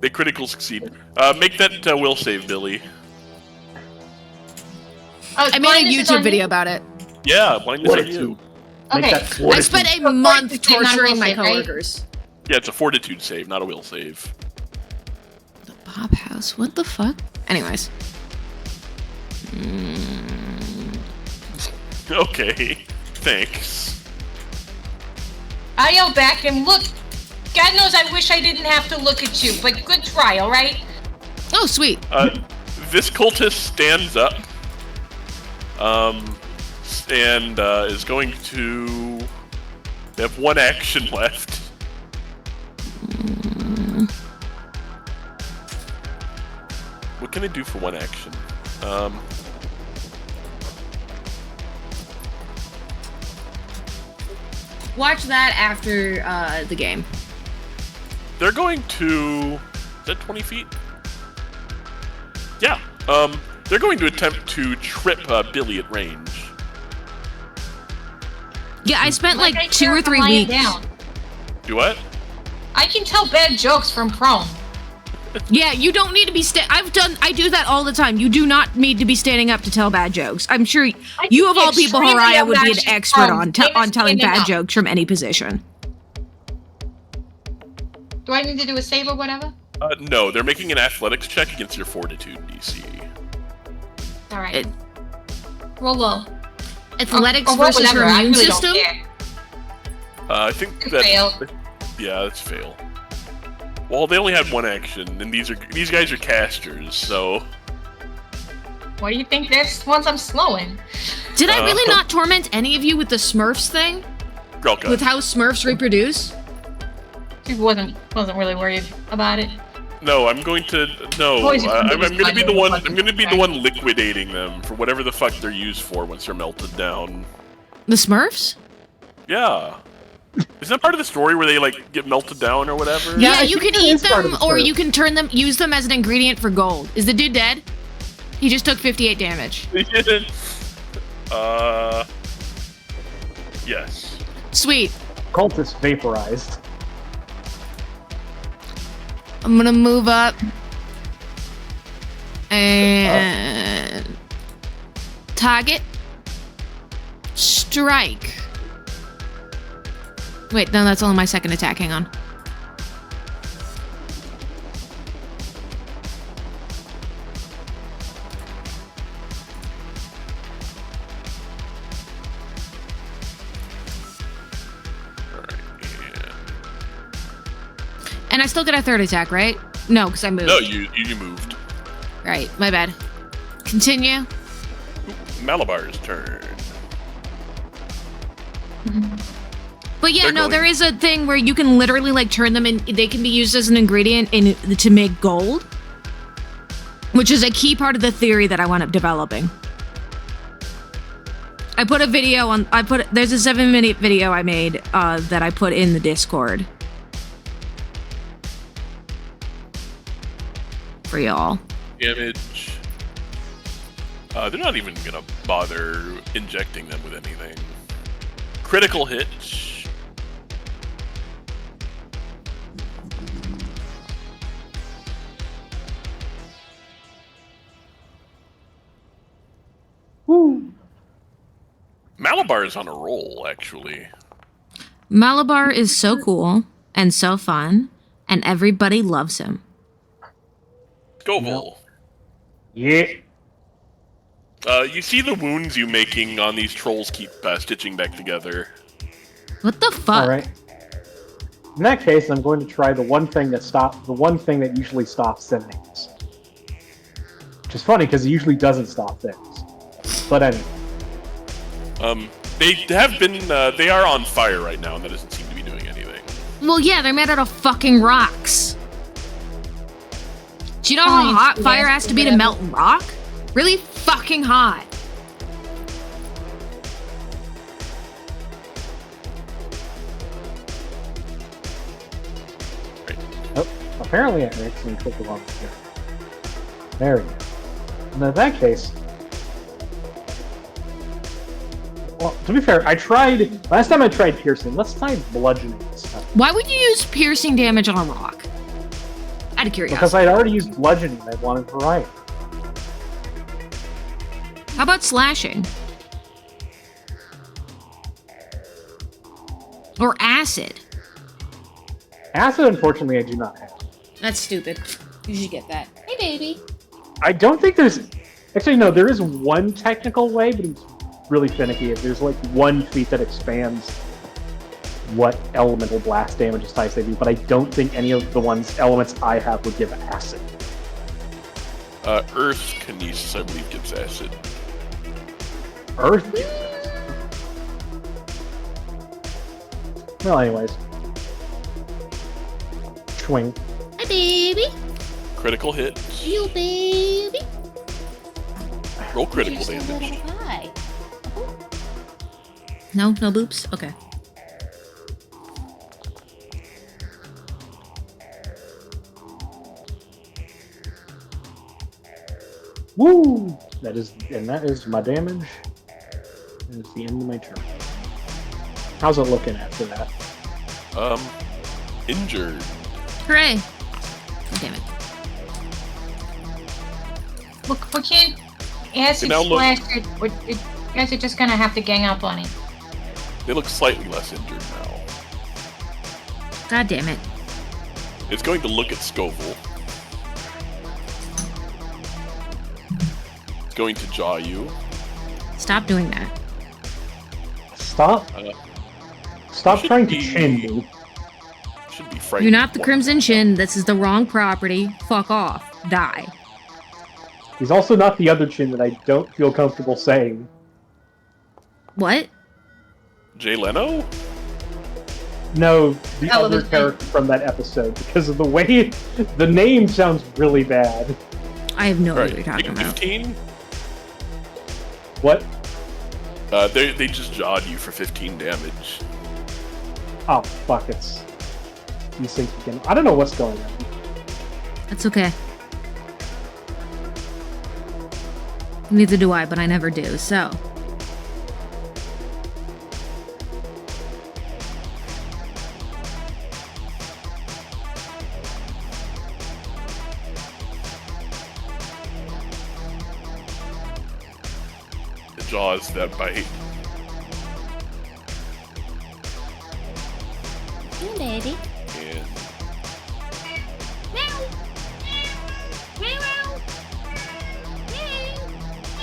S4: They critical succeed. Make that will save, Billy.
S1: I made a YouTube video about it.
S4: Yeah, blindness on you.
S2: Okay.
S1: I spent a month torturing my coworkers.
S4: Yeah, it's a fortitude save, not a will save.
S1: The Bob House? What the fuck? Anyways.
S4: Okay, thanks.
S2: I yelled back and look. God knows I wish I didn't have to look at you, but good try, alright?
S1: Oh, sweet.
S4: This cultist stands up. And is going to... They have one action left. What can I do for one action?
S1: Watch that after the game.
S4: They're going to... Is that 20 feet? Yeah. They're going to attempt to trip Billy at range.
S1: Yeah, I spent
S2: I
S1: like 2
S2: care
S1: or
S2: if
S1: 3
S2: I'm lying
S1: weeks.
S2: down.
S4: Do what?
S2: I can tell bad jokes from prone.
S1: Yeah, you don't need to be I do that all the time. You do not need to be standing up to tell bad jokes. I'm sure you of all people, Horaya, would be an expert on telling bad jokes from any position.
S2: Do I need to do a save or whatever?
S4: No, they're making an athletics check against your fortitude DC.
S2: Alright. Roll low.
S1: Athletics
S2: Or roll
S1: versus
S2: whatever,
S1: your
S2: I
S1: immune
S2: really don't
S1: system?
S2: care.
S4: I think
S2: Could
S4: that...
S2: fail.
S4: Yeah, that's fail. Well, they only had one action, and these guys are casters, so...
S2: What do you think this once I'm slowing?
S1: Did I really not torment any of you with the Smurfs thing?
S4: Girl cut.
S1: With how Smurfs reproduce?
S2: She wasn't really worried about it.
S4: No, I'm going to... No,
S2: Boys, you can
S4: I'm
S2: do
S4: going to
S2: this
S4: be the one...
S2: fucking
S4: I'm going to be the
S2: thing.
S4: one liquidating them for whatever the fuck they're used for once they're melted down.
S1: The Smurfs?
S4: Yeah. Isn't that part of the story where they, like, get melted down or whatever?
S1: Yeah,
S3: I
S1: you
S3: think
S1: can
S3: that
S1: eat
S3: is part of
S1: them,
S3: the
S1: or
S3: story.
S1: you can use them as an ingredient for gold. Is the dude dead? He just took 58 damage.
S4: Yes.
S1: Sweet.
S3: Cultist vaporized.
S1: I'm gonna move up. And... Target. Strike. Wait, no, that's only my second attack. Hang on. And I still get a third attack, right? No, because I moved.
S4: No, you moved.
S1: Right, my bad. Continue.
S4: Malabar's turn.
S1: But yeah,
S4: They're
S1: no,
S4: going-
S1: there is a thing where you can literally like turn them in. They can be used as an ingredient to make gold, which is a key part of the theory that I wound up developing. I put a video on. There's a 7-minute video I made that I put in the Discord. for y'all.
S4: Damage. They're not even gonna bother injecting them with anything. Critical hit.
S3: Woo!
S4: Malabar is on a roll, actually.
S1: Malabar is so cool and so fun, and everybody loves him.
S4: Scoville.
S3: Yeah.
S4: You see the wounds you making on these trolls keep stitching back together.
S1: What the fuck?
S3: All right. In that case, I'm going to try the one thing that usually stops things. Which is funny because it usually doesn't stop things. But anyway.
S4: They have been, they are on fire right now, and that doesn't seem to be doing anything.
S1: Well, yeah, they're made out of fucking rocks. Do you know how hot fire has to be to melt rock? Really fucking hot.
S3: Oh, apparently I accidentally clicked the wrong here. There we go. And in that case, well, to be fair, last time I tried piercing. Let's try bludgeoning this time.
S1: Why would you use piercing damage on a rock? Out of curiosity.
S3: Because I'd already used bludgeoning, I wanted variety.
S1: How about slashing? Or acid?
S3: Acid, unfortunately, I do not have.
S1: That's stupid. You should get that. Hey, baby.
S3: I don't think there's... Actually, no, there is one technical way, but it's really finicky. There's like one feat that expands what elemental blast damage types they do, but I don't think any of the elements I have would give acid.
S4: Earth Kinesis, I believe, gives acid.
S3: Earth gives acid. Well, anyways. Swing.
S1: Hi, baby.
S4: Critical hit.
S1: You, baby.
S4: Roll critical damage.
S1: No boops? Okay.
S3: Woo! That is my damage. That is the end of my turn. How's it looking after that?
S4: Injured.
S1: Hooray. Oh, damn it.
S2: Look, we can't acid
S4: Now look-
S2: splash it. You guys are just gonna have to gang up on it.
S4: They look slightly less injured now.
S1: God damn it.
S4: It's going to look at Scoville. It's going to jaw you.
S1: Stop doing that.
S3: Stop
S4: should
S3: trying to
S4: be-
S3: chin me.
S4: Should be frightened.
S1: You're not the Crimson Chin. This is the wrong property. Fuck off. Die.
S3: He's also not the other chin that I don't feel comfortable saying.
S1: What?
S4: Jay Leno?
S3: No, the other
S2: Television.
S3: character from that episode, because of the way the name sounds really bad.
S1: I have no
S4: Alright,
S1: idea what you're talking
S4: take
S1: about.
S4: 15.
S3: What?
S4: They just jawed you for 15 damage.
S3: Oh, fuck, it's... These things begin... I don't know what's going on.
S1: That's okay. Neither do I, but I never do, so.
S4: The jaws that bite.
S1: Hey, baby.
S4: And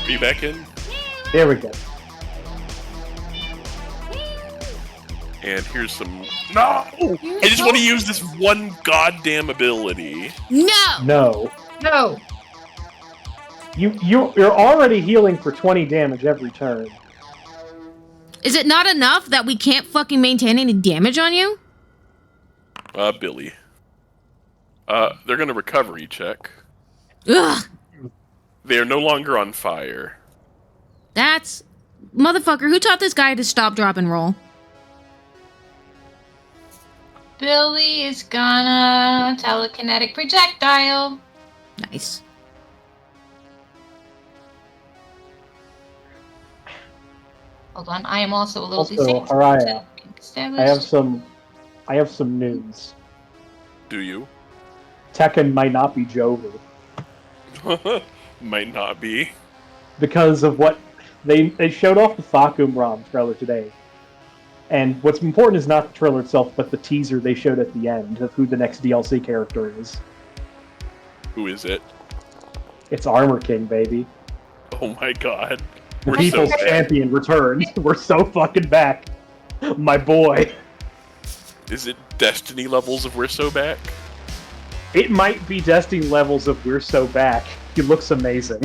S4: are you back in?
S3: There we go.
S4: And here's some... No! I just want to use this one goddamn ability.
S1: No!
S3: No.
S2: No.
S3: You're already healing for 20 damage every turn.
S1: Is it not enough that we can't fucking maintain any damage on you?
S4: Billy. They're gonna recovery check.
S1: Ugh!
S4: They are no longer on fire.
S1: That's... Motherfucker, who taught this guy to stop, drop, and roll?
S2: Billy is gonna telekinetic projectile.
S1: Nice.
S2: Hold on, I am also a little
S3: Also,
S2: disabled.
S3: Haraya,
S2: Established.
S3: I have some news.
S4: Do you?
S3: Tekken might not be Jover
S4: Might not be.
S3: because of what they showed off the Fakum ROM trailer today. And what's important is not the trailer itself, but the teaser they showed at the end of who the next DLC character is.
S4: Who is it?
S3: It's Armor King, baby.
S4: Oh my god.
S3: The
S4: We're
S3: People's
S4: so bad.
S3: Champion returns. We're so fucking back. My boy.
S4: Is it Destiny levels of We're So Back?
S3: It might be Destiny levels of We're So Back. He looks amazing.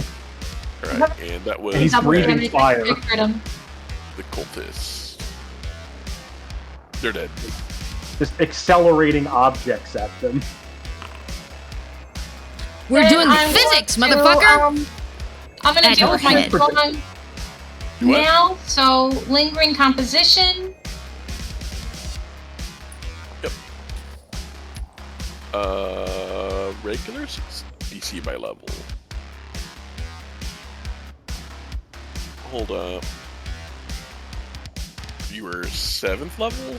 S4: Alright, and that was
S3: He's breathing
S2: damage.
S3: fire.
S4: the cultists. They're dead.
S3: Just accelerating objects at them.
S1: We're doing physics, motherfucker!
S2: I'm gonna
S1: At
S2: deal
S1: your
S2: with my
S1: head.
S2: one
S4: What?
S2: now. So lingering composition.
S4: Regular DC by level. Hold up. You were 7th level?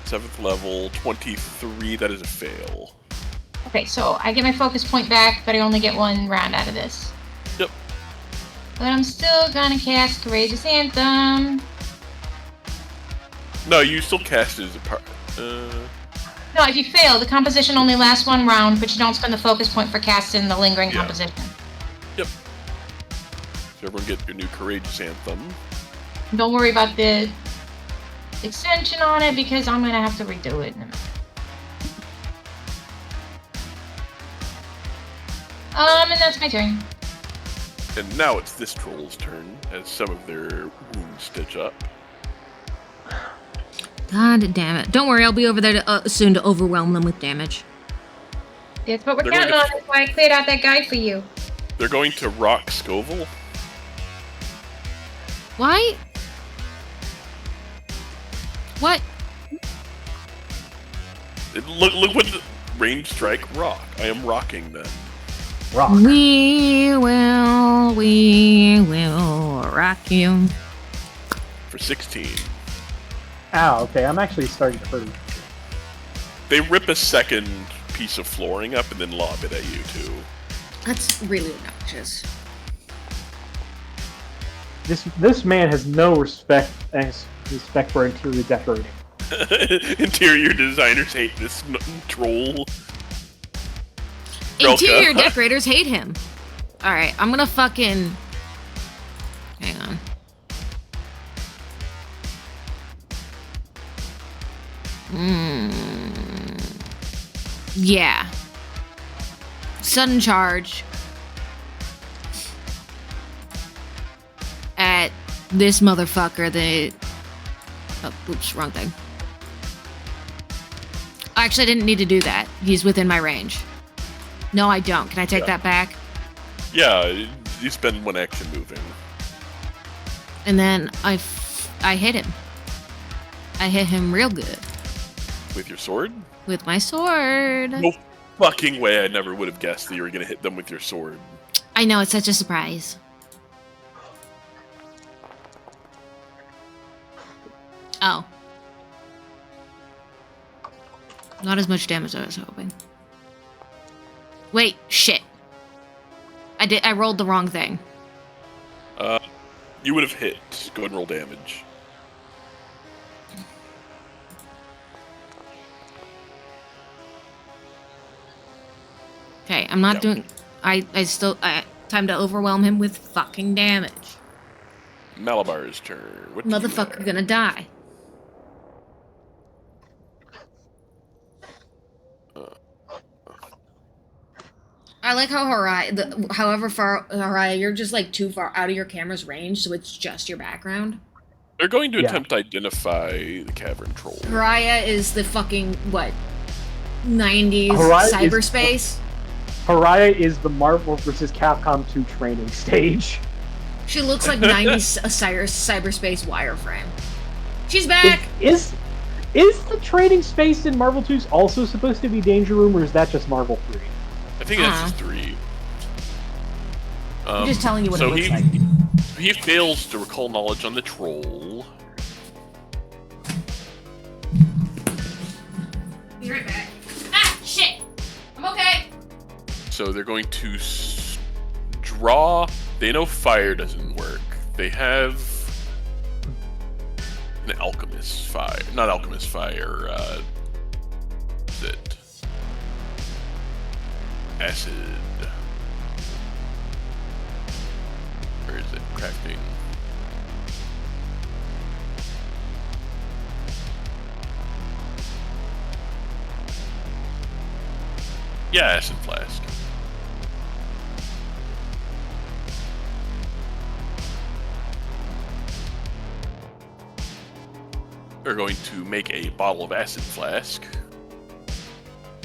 S4: 7th level, 23, that is a fail.
S2: Okay, so I get my focus point back, but I only get one round out of this.
S4: Yep.
S2: But I'm still gonna cast Courageous Anthem.
S4: No, you still cast it as a part.
S2: No, if you fail, the composition only lasts one round, but you don't spend the focus point for casting the lingering
S4: Yeah.
S2: composition.
S4: Yep. So everyone get your new Courageous Anthem.
S2: Don't worry about the extension on it, because I'm gonna have to redo it in a minute. And that's my turn.
S4: And now it's this troll's turn, as some of their wounds stitch up.
S1: God damn it. Don't worry, I'll be over there soon to overwhelm them with damage.
S2: That's what we're
S4: They're
S2: counting
S4: going
S2: on. That's why I cleared out that guy for you.
S4: They're going to rock Scoville.
S1: Why? What?
S4: Look what the range strike rock. I am rocking them.
S3: Rock.
S1: We will rock you.
S4: For 16.
S3: Ow, okay, I'm actually starting to hurt.
S4: They rip a second piece of flooring up and then lob it at you too.
S1: That's really obnoxious.
S3: This man has no respect for interior decorating.
S4: Interior designers hate this troll.
S1: Interior
S4: Relka.
S1: decorators hate him. Alright, I'm gonna fucking... Hang on. Yeah. Sudden charge. At this motherfucker that... Oh, oops, wrong thing. Actually, I didn't need to do that. He's within my range. No, I don't. Can I take that back?
S4: Yeah, you spend one action moving.
S1: And then I hit him. I hit him real good.
S4: With your sword?
S1: With my sword.
S4: No fucking way I never would have guessed that you were going to hit them with your sword.
S1: I know, it's such a surprise. Oh. Not as much damage as I was hoping. Wait, shit. I rolled the wrong thing.
S4: You would have hit. Go ahead and roll damage.
S1: Okay, I'm not
S4: Yep.
S1: doing... time to overwhelm him with fucking damage.
S4: Malabar's turn. What do you
S1: Motherfucker
S4: have?
S1: gonna die. I like how however far, Haraya, you're just like too far out of your camera's range, so it's just your background.
S4: They're going to
S3: Yeah.
S4: attempt to identify the cavern troll.
S1: Haraya is the fucking, what, 90s
S3: Haraya is-
S1: cyberspace?
S3: Haraya is the Marvel vs. Capcom 2 training stage.
S1: She looks like 90s cyberspace wireframe. She's back!
S3: Is Is the trading space in Marvel 2 also supposed to be Danger Room, or is that just Marvel 3?
S4: I think that's just 3.
S1: I'm just telling you what
S4: so
S1: it looks like.
S4: He fails to recall knowledge on the troll.
S1: Be right back. Ah, shit! I'm okay!
S4: So they're going to draw... They know fire doesn't work. They have... an alchemist fire. Not alchemist fire, what's it? Acid. Where is it? Crafting. Yeah, acid flask. They're going to make a bottle of acid flask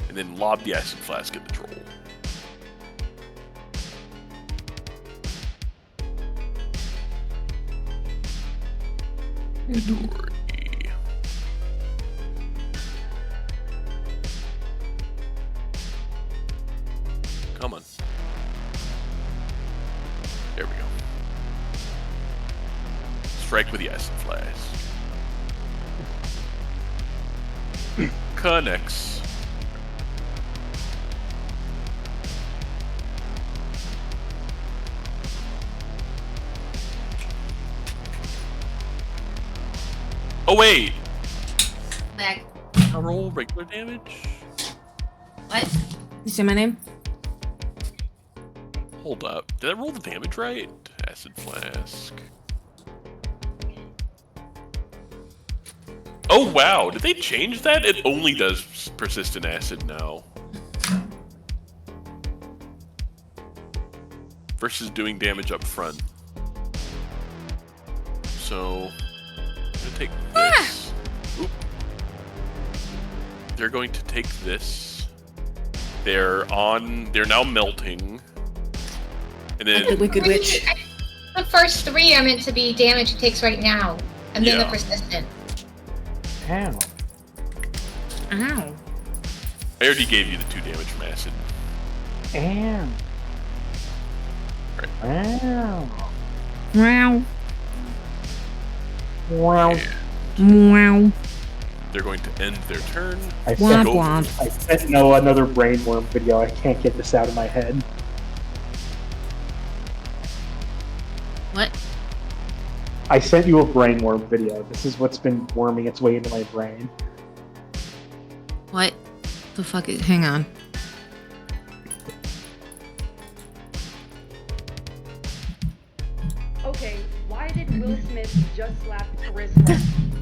S4: and then lob the acid flask at the troll. Midori. Come on. There we go. Strike with the acid flask. Connects. Oh wait!
S1: Back.
S4: I roll regular damage?
S1: What? You say my name?
S4: Hold up. Did I roll the damage right? Acid flask. Oh wow, did they change that? It only does persistent acid now. Versus doing damage up front. So, I'm gonna take this. Oop. They're going to take this. They're now melting. And then
S1: The Wicked Witch.
S2: The first 3 are meant to be damage it takes right now, and then the
S4: Yeah.
S2: persistent.
S3: Ow.
S1: Ow.
S4: I already gave you the 2 damage from acid.
S3: Ow.
S4: Right.
S3: Wow.
S1: Wow.
S3: Wow.
S1: Wow.
S4: They're going to end their turn.
S3: I
S1: Womp
S3: sent,
S1: womp.
S3: I sent no another brainworm video. I can't get this out of my head.
S1: What?
S3: I sent you a brainworm video. This is what's been worming its way into my brain.
S1: What the fuck is... Hang on.
S5: Okay, why did Will Smith just slap Chris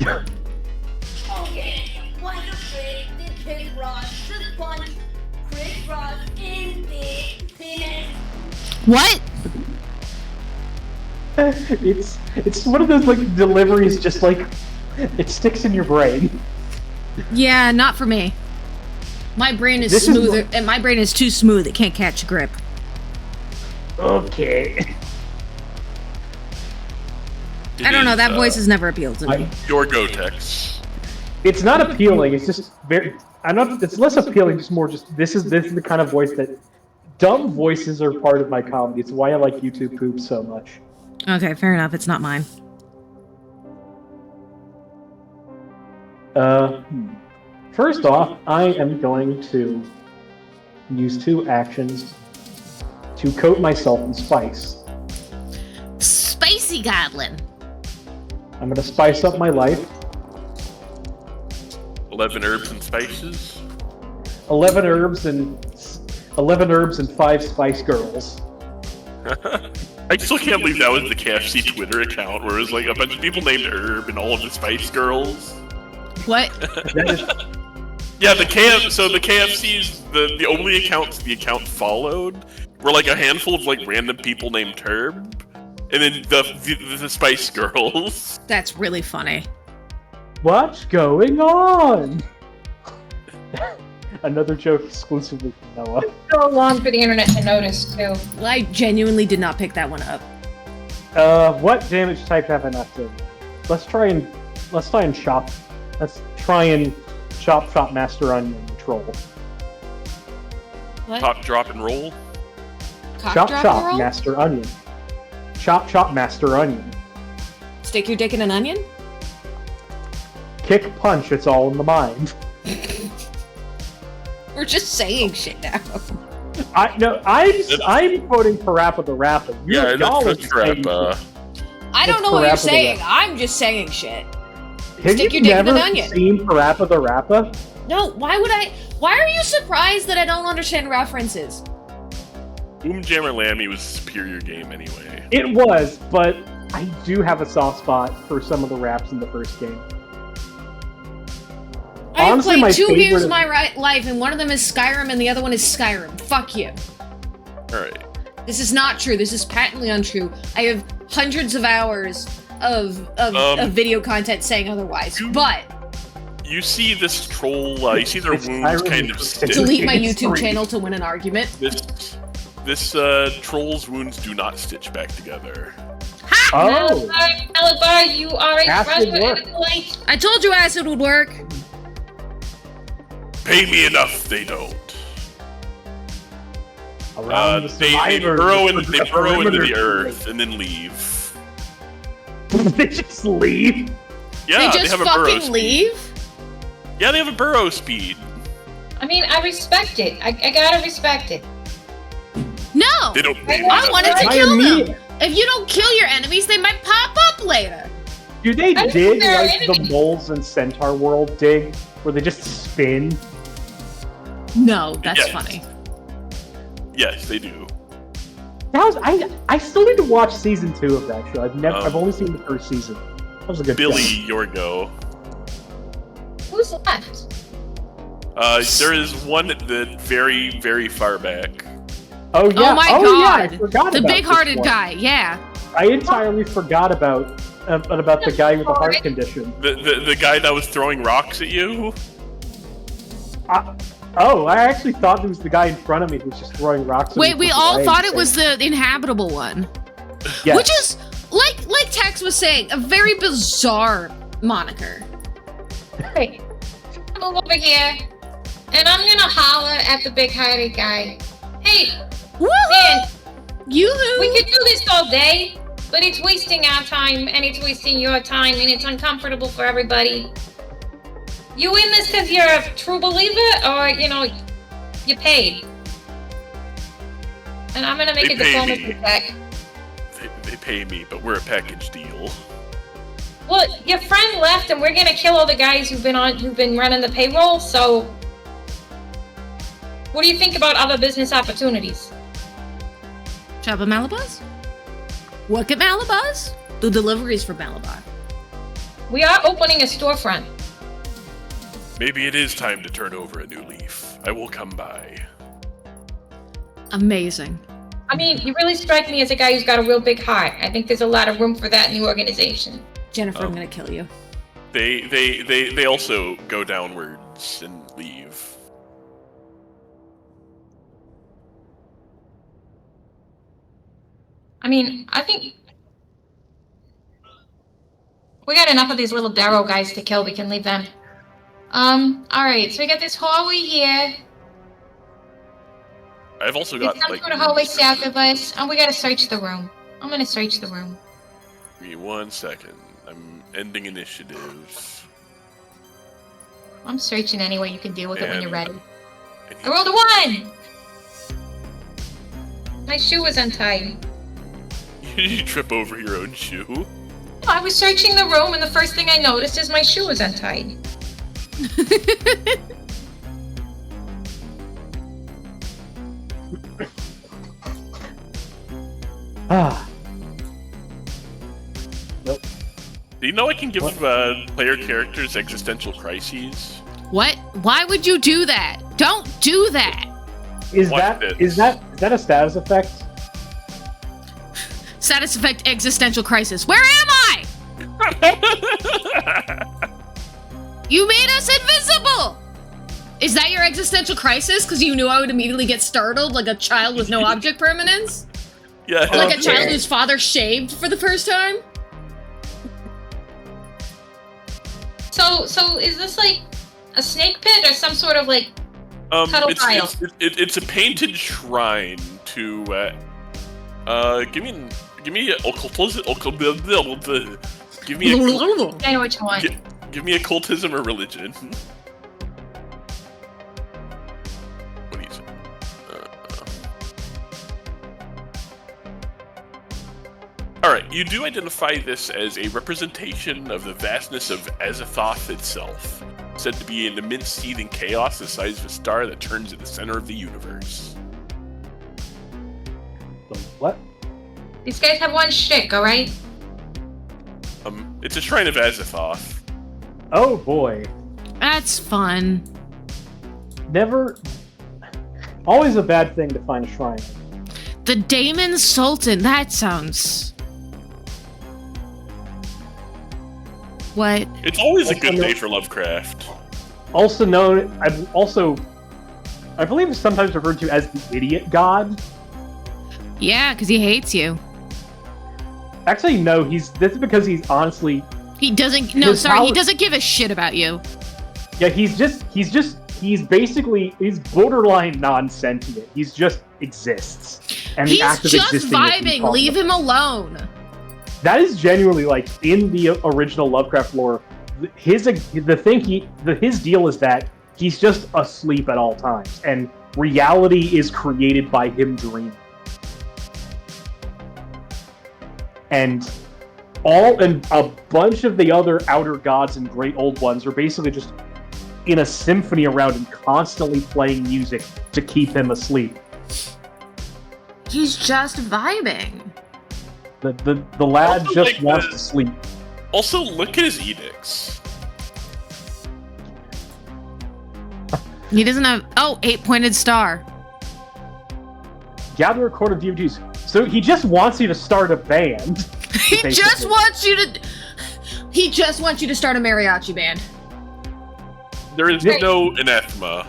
S5: Rock?
S6: Okay, what the frick did Chris Ross just punch Chris Ross in the penis?
S1: What?
S3: It's one of those like deliveries, just like it sticks in your brain.
S1: Yeah, not for me. My brain is
S3: This is
S1: smoother,
S3: what-
S1: and my brain is too smooth. It can't catch a grip.
S3: Okay.
S1: I don't know. That voice has never appealed to me.
S4: Your Gotex.
S3: It's not appealing. It's just very. I'm not. It's less appealing. Just more. Just this is the kind of voice that dumb voices are part of my comedy. It's why I like YouTube poop so much.
S1: Okay, fair enough. It's not mine.
S3: First off, I am going to use 2 actions to coat myself in spice.
S1: Spicy Goblin.
S3: I'm going to spice up my life.
S4: 11 herbs and spices.
S3: 11 herbs and 5 Spice Girls.
S4: I still can't believe that was the KFC Twitter account where it was like a bunch of people named Herb and all of the Spice Girls.
S1: What?
S3: That is,
S4: Yeah, the KFC's the only accounts the account followed were like a handful of like random people named Herb, and then the Spice Girls.
S1: That's really funny.
S3: what's going on? Another joke exclusively from Noah.
S2: So long for the internet to notice, too.
S1: Well, I genuinely did not pick that one up.
S3: What damage type have I not done? Let's try and shop Let's try and chop Master Onion troll.
S1: What?
S4: Pop, drop, and roll.
S1: Cock
S3: Chop
S1: drop
S3: chop
S1: roll?
S3: Master Onion. Chop Master Onion.
S1: Stick your dick in an onion?
S3: Kick punch. It's all in the mind.
S1: We're just saying shit now.
S3: I'm quoting Parappa the Rapper.
S4: Yeah,
S3: Y'all
S4: that's
S3: are saying
S4: Parappa.
S3: shit.
S1: I don't
S3: It's
S1: know what you're
S3: Parappa the
S1: saying.
S3: Rapper.
S1: I'm just saying shit.
S3: Have
S1: Stick
S3: you
S1: your dick in
S3: never
S1: an onion.
S3: seen Parappa the Rapper?
S1: No, why would I? Why are you surprised that I don't understand references?
S4: Boom Jammer Lammy was a superior game anyway.
S3: It was, but I do have a soft spot for some of the raps in the first game.
S1: I've
S3: Honestly, my
S1: played two
S3: favorite
S1: games
S3: is-
S1: of my life, and one of them is Skyrim, and the other one is Skyrim. Fuck you.
S4: Alright.
S1: This is not true. This is patently untrue. I have hundreds of hours of video content saying otherwise. But
S4: You see this troll, you see their
S3: It's
S4: wounds
S3: Skyrim
S4: kind of
S3: is-
S4: stick.
S1: delete my
S3: It's
S1: YouTube
S3: free.
S1: channel to win an argument.
S4: This troll's wounds do not stitch back together.
S3: Oh,
S2: Malabar, you are a
S3: Acid
S2: treasure
S3: work.
S2: and a light.
S1: I told you acid would work.
S4: Pay me enough, they don't.
S3: around the
S4: They
S3: survivors,
S4: burrow,
S3: the
S4: into
S3: perimeter.
S4: the earth and then leave.
S3: They just leave.
S4: Yeah,
S1: they just
S4: have a burrow
S1: fucking
S4: speed.
S1: leave?
S4: Yeah, they have a burrow speed.
S2: I mean, I respect it. I gotta respect it.
S1: No!
S4: They don't.
S1: I wanted to
S3: I
S1: kill
S3: mean,
S1: them! If you don't kill your enemies, they might pop up later!
S3: Do they
S2: I
S3: dig
S2: think they're
S3: like the
S2: enemies.
S3: moles in Centaur World dig, where they just spin?
S1: No, that's
S4: Yes.
S1: funny.
S4: Yes, they do.
S3: That was I still need to watch season 2 of that show. I've only seen the first season. That was a good
S4: Billy,
S3: show.
S4: your go.
S2: Who's left?
S4: There is one at the very, very far back.
S3: Oh yeah!
S1: Oh my
S3: Yeah, I
S1: god!
S3: forgot
S1: The
S3: about
S1: big-hearted
S3: this one.
S1: guy, yeah.
S3: I entirely forgot about the guy with the heart condition.
S4: The guy that was throwing rocks at you.
S3: I actually thought it was the guy in front of me who was just throwing rocks. at me
S1: Wait, we
S3: from
S1: all
S3: away.
S1: thought it was the inhabitable one.
S3: Yes.
S1: Which is, like Tex was saying, a very bizarre moniker.
S2: Hey, come over here, and I'm gonna holler at the big-hearted guy. Hey,
S1: Woohoo!
S2: man,
S1: Yoo-hoo!
S2: we could do this all day, but it's wasting our time, and it's wasting your time, and it's uncomfortable for everybody. You in this because you're a true believer, or, you paid? And I'm gonna make
S4: They
S2: a
S4: pay
S2: diplomacy
S4: me.
S2: check.
S4: They pay me, but we're a package deal.
S2: Well, your friend left, and we're gonna kill all the guys who've been running the payroll. So, what do you think about other business opportunities?
S1: Shop at Malabas? Work at Malabas? Do deliveries for Malabar.
S2: We are opening a storefront.
S4: Maybe it is time to turn over a new leaf. I will come by.
S1: Amazing.
S2: I mean, you really strike me as a guy who's got a real big heart. I think there's a lot of room for that in the organization.
S1: Jennifer, I'm gonna kill you.
S4: They also go downwards and leave.
S2: I mean, I think we got enough of these little Darrow guys to kill. We can leave them. Alright, so we got this hallway here.
S4: I've also
S2: There's
S4: got
S2: some
S4: like.
S2: sort of hallway south of us. And we gotta search the room. I'm gonna search the room.
S4: Give me 1 second. I'm ending initiative.
S2: I'm searching anyway. You can deal with it when you're ready.
S4: And
S2: I rolled a 1! My shoe was untied.
S4: you trip over your own shoe.
S2: I was searching the room, and the first thing I noticed is my shoe was untied.
S3: Ah.
S4: Do you know I can give player characters existential crises?
S1: What? Why would you do that? Don't do that!
S3: Is
S4: Watch
S3: that
S4: this.
S3: a status effect?
S1: Status effect existential crisis. Where am I? You made us invisible! Is that your existential crisis? Because you knew I would immediately get startled like a child with no object permanence?
S4: Yeah.
S1: Like a
S3: Okay.
S1: child whose father shaved for the first time?
S2: So is this like a snake pit or some sort of like cuddle pile?
S4: It's a painted shrine to. Give me occultism. Give me
S2: I know what you want.
S4: Give me occultism or religion. What do you say? Alright, you do identify this as a representation of the vastness of Azathoth itself, said to be an immense seething chaos the size of a star that turns at the center of the universe.
S3: What?
S2: These guys have one shtick, alright?
S4: It's a shrine of Azathoth.
S3: Oh boy.
S1: That's fun.
S3: Never. Always a bad thing to find a shrine.
S1: The Daemon Sultan. That sounds. What?
S4: It's always a good day for Lovecraft.
S3: Also known, I believe it's sometimes referred to as the Idiot God.
S1: Yeah, because he hates you.
S3: Actually, no. This is because he's honestly.
S1: He doesn't. No,
S3: His
S1: sorry. He
S3: power-
S1: doesn't give a shit about you.
S3: Yeah, he's borderline non-sentient. He's just exists. And the
S1: He's
S3: act of
S1: just
S3: existing is
S1: vibing.
S3: impossible.
S1: Leave him alone.
S3: That is genuinely like in the original Lovecraft lore. His deal is that he's just asleep at all times, and reality is created by him dreaming. And a bunch of the other outer gods and great old ones are basically just in a symphony around him, constantly playing music to keep him asleep.
S1: He's just vibing.
S3: The lad
S4: Also,
S3: just
S4: like,
S3: wants to sleep.
S4: Also, look at his edicts.
S1: He doesn't have. Oh, 8-pointed star.
S3: Gather a court of devotees. So he just wants you to start a band.
S1: He just
S3: basically.
S1: wants you to. He just wants you to start a mariachi band.
S4: There is no anathema.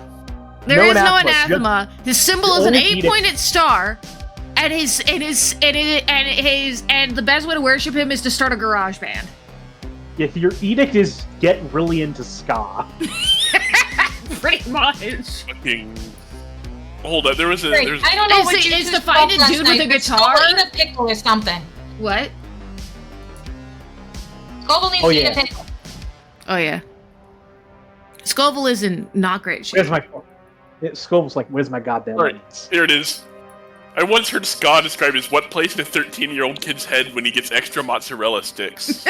S1: There is no
S3: anathema,
S1: anathema. His symbol is
S3: the
S1: an
S3: only edict.
S1: 8-pointed star, and the best way to worship him is to start a garage band.
S3: If your edict is get really into ska.
S1: Pretty much.
S4: Fucking. Hold on, there was a.
S2: Great.
S4: There's,
S2: I don't know
S1: Is
S2: what
S1: it-
S2: you
S1: is
S2: two
S1: to find a
S2: smoked
S1: dude
S2: last
S1: with a
S2: night, but
S1: guitar?
S2: Scoble need a pickle or something.
S1: What?
S2: Scoble needs
S3: Oh,
S2: to eat
S3: yeah.
S2: a pickle.
S1: Oh yeah. Scoville is in not great shape.
S3: Where's my? Scoville's like, where's my goddamn?
S4: Alright.
S3: onions?"
S4: Here it is. I once heard ska described as what place in a 13-year-old kid's head when he gets extra mozzarella sticks.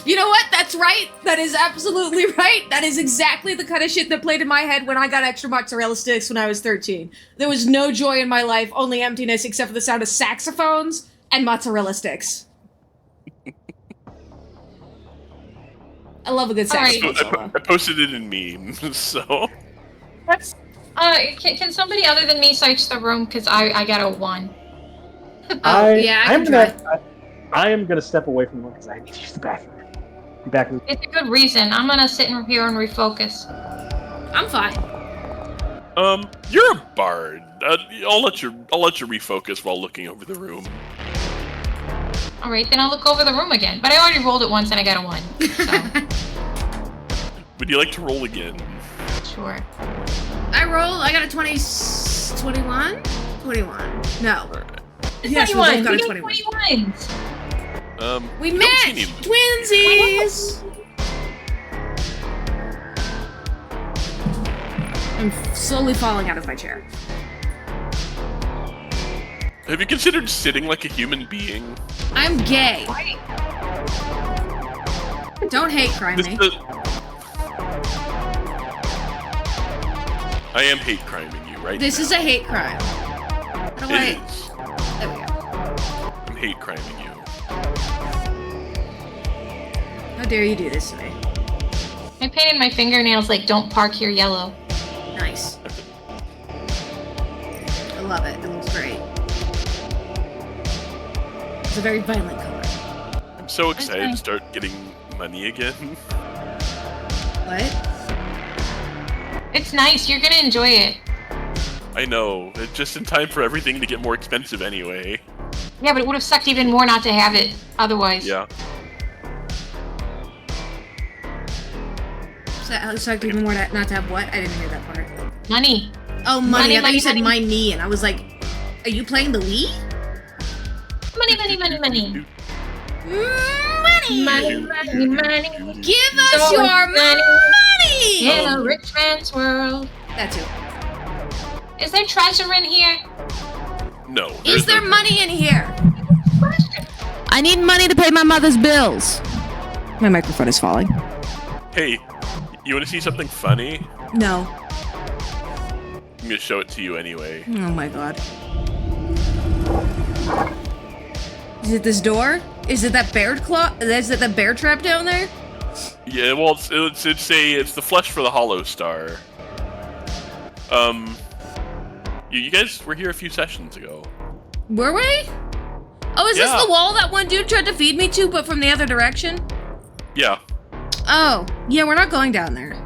S1: You know what? That's right. That is absolutely right. That is exactly the kind of shit that played in my head when I got extra mozzarella sticks when I was 13. There was no joy in my life, only emptiness, except for the sound of saxophones and mozzarella sticks. I love a good
S2: Alright.
S1: saxophone solo.
S4: I posted it in memes, so.
S2: Let's. Can somebody other than me search the room? Because I got a 1.
S1: Oh, yeah, I
S3: I'm
S1: can
S3: gonna. I am gonna step away from the room because I need to use the bathroom. Be back.
S2: It's a good reason. I'm gonna sit in here and refocus.
S1: I'm fine.
S4: You're a bard. I'll let you refocus while looking over the room.
S2: Alright, then I'll look over the room again. But I already rolled it once and I got a 1. So,
S4: Would you like to roll again?
S2: sure.
S1: I got a 21? 21. No. Yes, we
S2: 21!
S1: both got a
S2: We got
S1: 21.
S2: 21s!
S1: We
S4: you don't see
S1: matched!
S4: any-
S1: Twinsies! I'm slowly falling out of my chair.
S4: Have you considered sitting like a human being?
S1: I'm gay. Don't hate crime
S4: This
S1: me.
S4: is- I am hate criming you, right?
S1: This
S4: now.
S1: is a hate crime. How do
S4: It
S1: I...
S4: is.
S1: There we go.
S4: I'm hate criming you.
S1: How dare you do this to me?
S2: I painted my fingernails like "Don't park here" yellow.
S1: Nice. I love it. It looks great. It's a very violent color.
S4: I'm so excited
S2: Okay.
S4: to start getting money again.
S1: What?
S2: It's nice. You're gonna enjoy it.
S4: I know. It's just in time for everything to get more expensive anyway.
S2: Yeah, but it would have sucked even more not to have it otherwise.
S4: Yeah.
S1: So that sucked even more not to have what? I didn't hear that part.
S2: Money.
S1: Oh, money.
S2: Money,
S1: I thought you
S2: money,
S1: said
S2: money.
S1: my knee, and I was like, are you playing the Wii?
S2: Money, money, money, money.
S1: Money!
S2: Money, money, money.
S1: Give us
S2: So
S1: your
S2: much
S1: money!
S2: In a rich man's world.
S1: That too.
S2: Is there treasure in here?
S4: No.
S1: Is
S4: there's
S1: there
S4: no-
S1: money in here?
S2: Question.
S1: I need money to pay my mother's bills. My microphone is falling.
S4: Hey, you want to see something funny?
S1: No.
S4: I'm gonna show it to you anyway.
S1: Oh my god. Is it this door? Is it that bear claw? Is it the bear trap down there?
S4: Yeah, well, it's the flesh for the hollow star. You guys were here a few sessions ago.
S1: Were we? Oh, is this
S4: Yeah.
S1: the wall that one dude tried to feed me to, but from the other direction?
S4: Yeah.
S1: Oh, yeah, we're not going down there.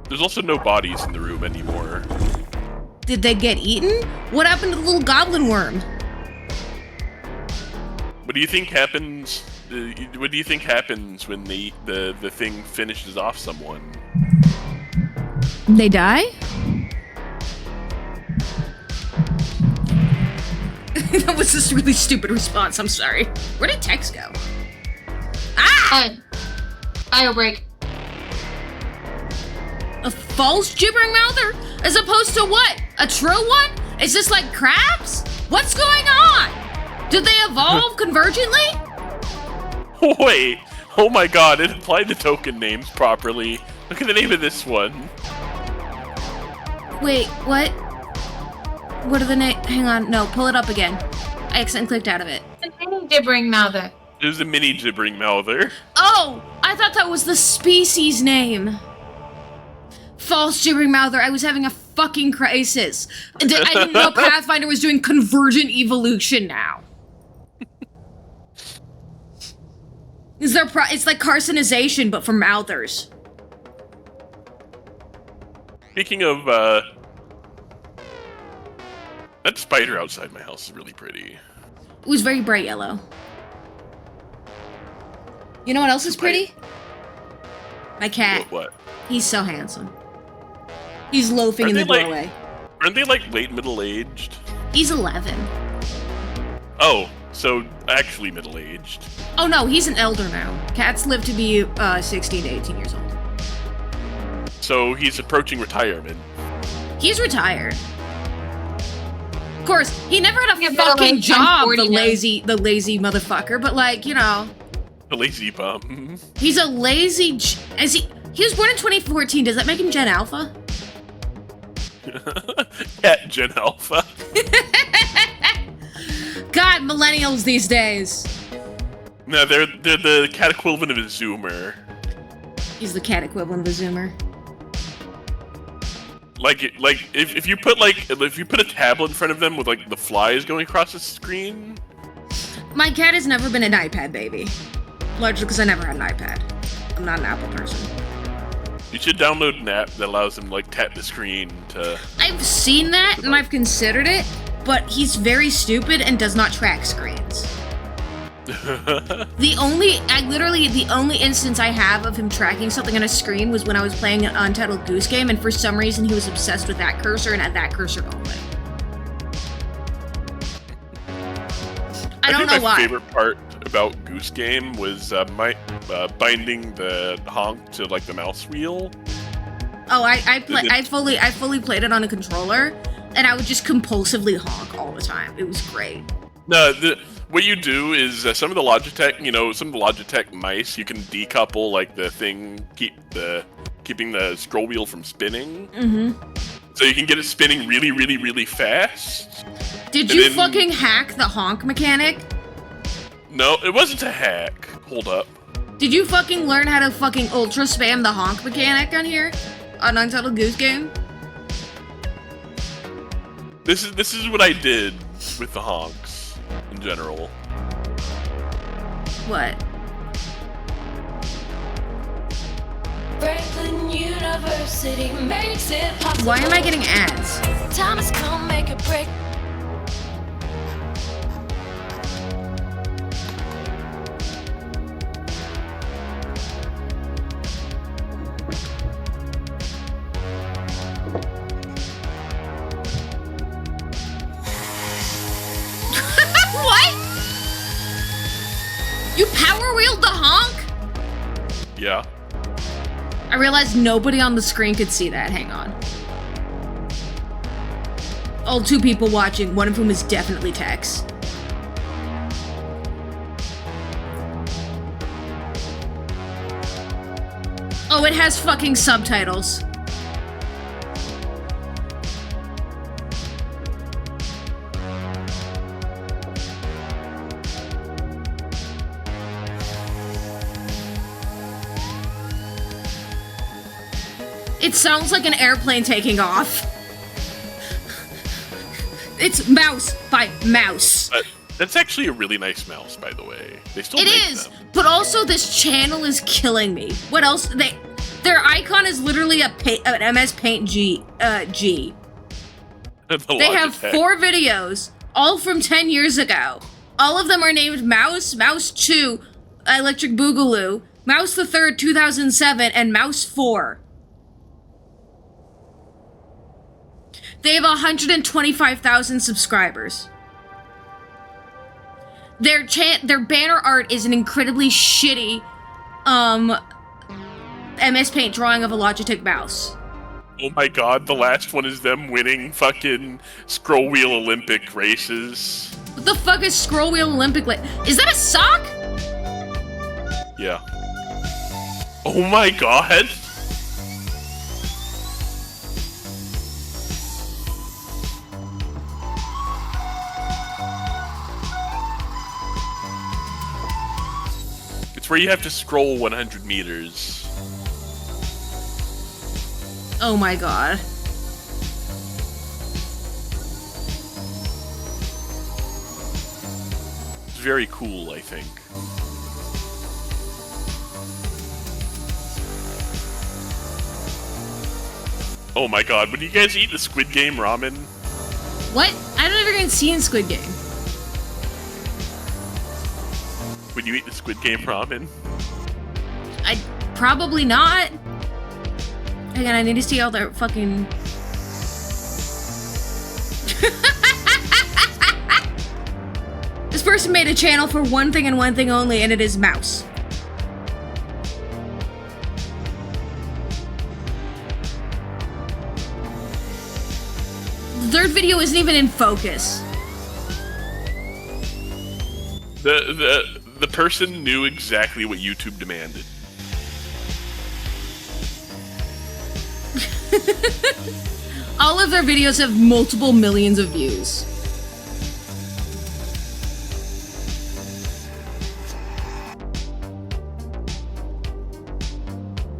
S4: There's also no bodies in the room anymore.
S1: Did they get eaten? What happened to the little goblin worm?
S4: What do you think happens? What do you think happens when the thing finishes off someone?
S1: They die? That was just a really stupid response, I'm sorry. Where did Tex go? Ah!
S2: IO break.
S1: A false gibbering mouther? As opposed to what? A true one? Is this like crabs? What's going on? Did they evolve convergently?
S4: Wait! Oh my god, it applied the token names properly. Look at the name of this one.
S1: Wait, what? What are the name? Hang on, no, pull it up again. I accidentally clicked out of it.
S2: The mini gibbering mouther.
S4: There's a mini gibbering mouther.
S1: Oh, I thought that was the species name. False gibbering mouther. I was having a fucking crisis. I didn't know Pathfinder was doing convergent evolution now. It's like carcinization, but for mouthers.
S4: Speaking of, that spider outside my house is really pretty.
S1: It was very bright yellow. You know what else is pretty? My cat.
S4: What?
S1: He's so handsome. He's loafing
S4: Aren't
S1: in the
S4: they, like-
S1: doorway.
S4: Aren't they like late middle-aged?
S1: He's 11.
S4: Oh, so actually middle-aged.
S1: Oh no, he's an elder now. Cats live to be 16 to 18 years old.
S4: So he's approaching retirement.
S1: He's retired. Of course, he never had a
S2: Yeah, but
S1: fucking
S2: like,
S1: job,
S2: I'm 40
S1: the
S2: now.
S1: lazy motherfucker, but like, you know,
S4: The lazy bum.
S1: he's a lazy he was born in 2014, does that make him Gen Alpha?
S4: Cat Gen Alpha.
S1: God, millennials these days.
S4: No, they're the cat equivalent of a zoomer.
S1: He's the cat equivalent of a zoomer.
S4: Like if you put a tablet in front of them with like the flies going across the screen.
S1: My cat has never been an iPad baby. Largely because I never had an iPad. I'm not an Apple person.
S4: You should download an app that allows them to like tap the screen to.
S1: I've seen that and I've considered it, but he's very stupid and does not track screens. The only instance I have of him tracking something on a screen was when I was playing an Untitled Goose Game, and for some reason he was obsessed with that cursor and at that cursor only. I don't
S4: think
S1: know
S4: my
S1: why.
S4: favorite part about Goose Game was binding the honk to like the mouse wheel.
S1: Oh, I fully played it on a controller, and I would just compulsively honk all the time. It was great.
S4: No, what you do is some of the Logitech mice, you can decouple like the thing, keeping the scroll wheel from spinning.
S1: Mm-hmm.
S4: So you can get it spinning really, really, really fast.
S1: Did
S4: And
S1: you
S4: then-
S1: fucking hack the honk mechanic?
S4: No, it wasn't a hack. Hold up.
S1: Did you fucking learn how to fucking ultra spam the honk mechanic on here? On Untitled Goose Game?
S4: This is what I did with the honks in general.
S1: What?
S7: Franklin University makes it possible.
S1: Why am I getting ads?
S7: Time has come, make a break.
S1: wheeled the honk?
S4: Yeah.
S1: I realized nobody on the screen could see that. Hang on. All 2 people watching, one of whom is definitely Tex. Oh, it has fucking subtitles. It sounds like an airplane taking off. It's Mouse by Mouse.
S4: That's actually a really nice mouse, by the way. They still
S1: It
S4: make
S1: is,
S4: them.
S1: but also this channel is killing me. What else? Their icon is literally an MS Paint G. They have 4 videos, all from 10 years ago. All of them are named Mouse, Mouse 2, Electric Boogaloo, Mouse the Third 2007, and Mouse 4. They have 125,000 subscribers. Their banner art is an incredibly shitty MS Paint drawing of a Logitech mouse.
S4: Oh my god, the last one is them winning fucking scroll wheel Olympic races.
S1: What the fuck is Scroll Wheel Olympic? Is that a sock?
S4: Yeah. Oh my god! It's where you have to scroll 100 meters.
S1: Oh my god.
S4: It's very cool, I think. Oh my god, would you guys eat the Squid Game ramen?
S1: What? I've never even seen Squid Game.
S4: Would you eat the Squid Game ramen?
S1: I probably not. Hang on, I need to see all their fucking. This person made a channel for one thing and one thing only, and it is mouse. The third video isn't even in focus.
S4: The person knew exactly what YouTube demanded.
S1: All of their videos have multiple millions of views.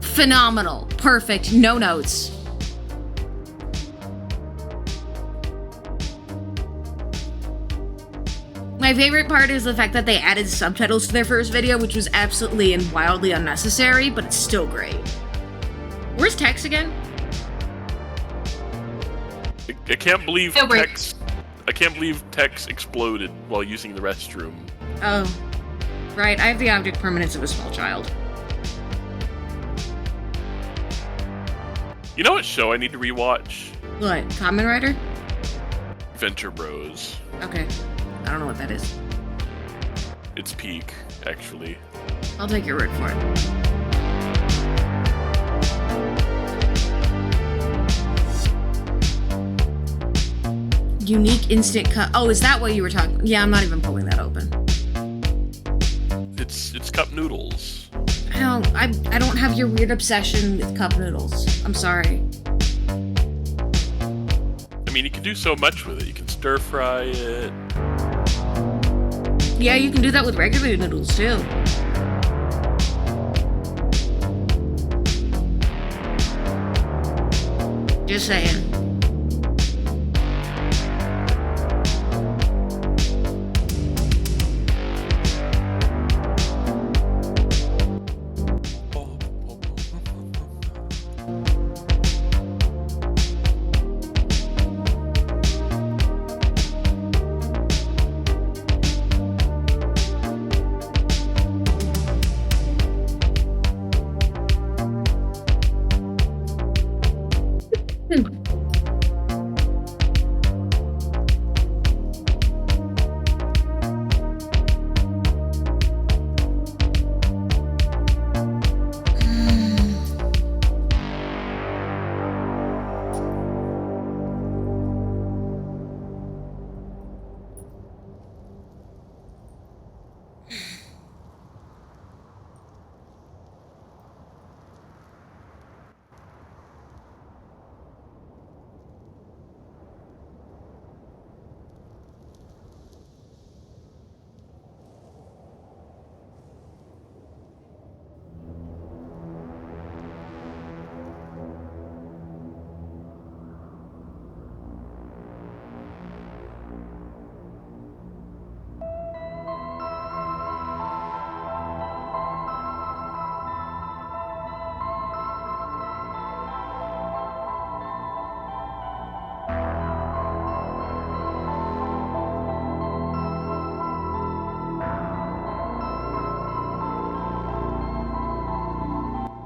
S1: Phenomenal. Perfect. No notes. My favorite part is the fact that they added subtitles to their first video, which was absolutely and wildly unnecessary, but it's still great. Where's Tex again?
S4: I can't believe
S2: No break.
S4: Tex. I can't believe Tex exploded while using the restroom.
S1: Oh, right. I have the object permanence of a small child.
S4: You know what show I need to rewatch?
S1: What? Kamen Rider?
S4: Venture Bros.
S1: Okay. I don't know what that is.
S4: It's peak, actually.
S1: I'll take your word for it. Unique instant cut. Oh, is that what you were talking? Yeah, I'm not even pulling that open.
S4: It's cup noodles.
S1: I don't have your weird obsession with cup noodles. I'm sorry.
S4: I mean, you can do so much with it. You can stir fry it.
S1: Yeah, you can do that with regular noodles too. Just saying.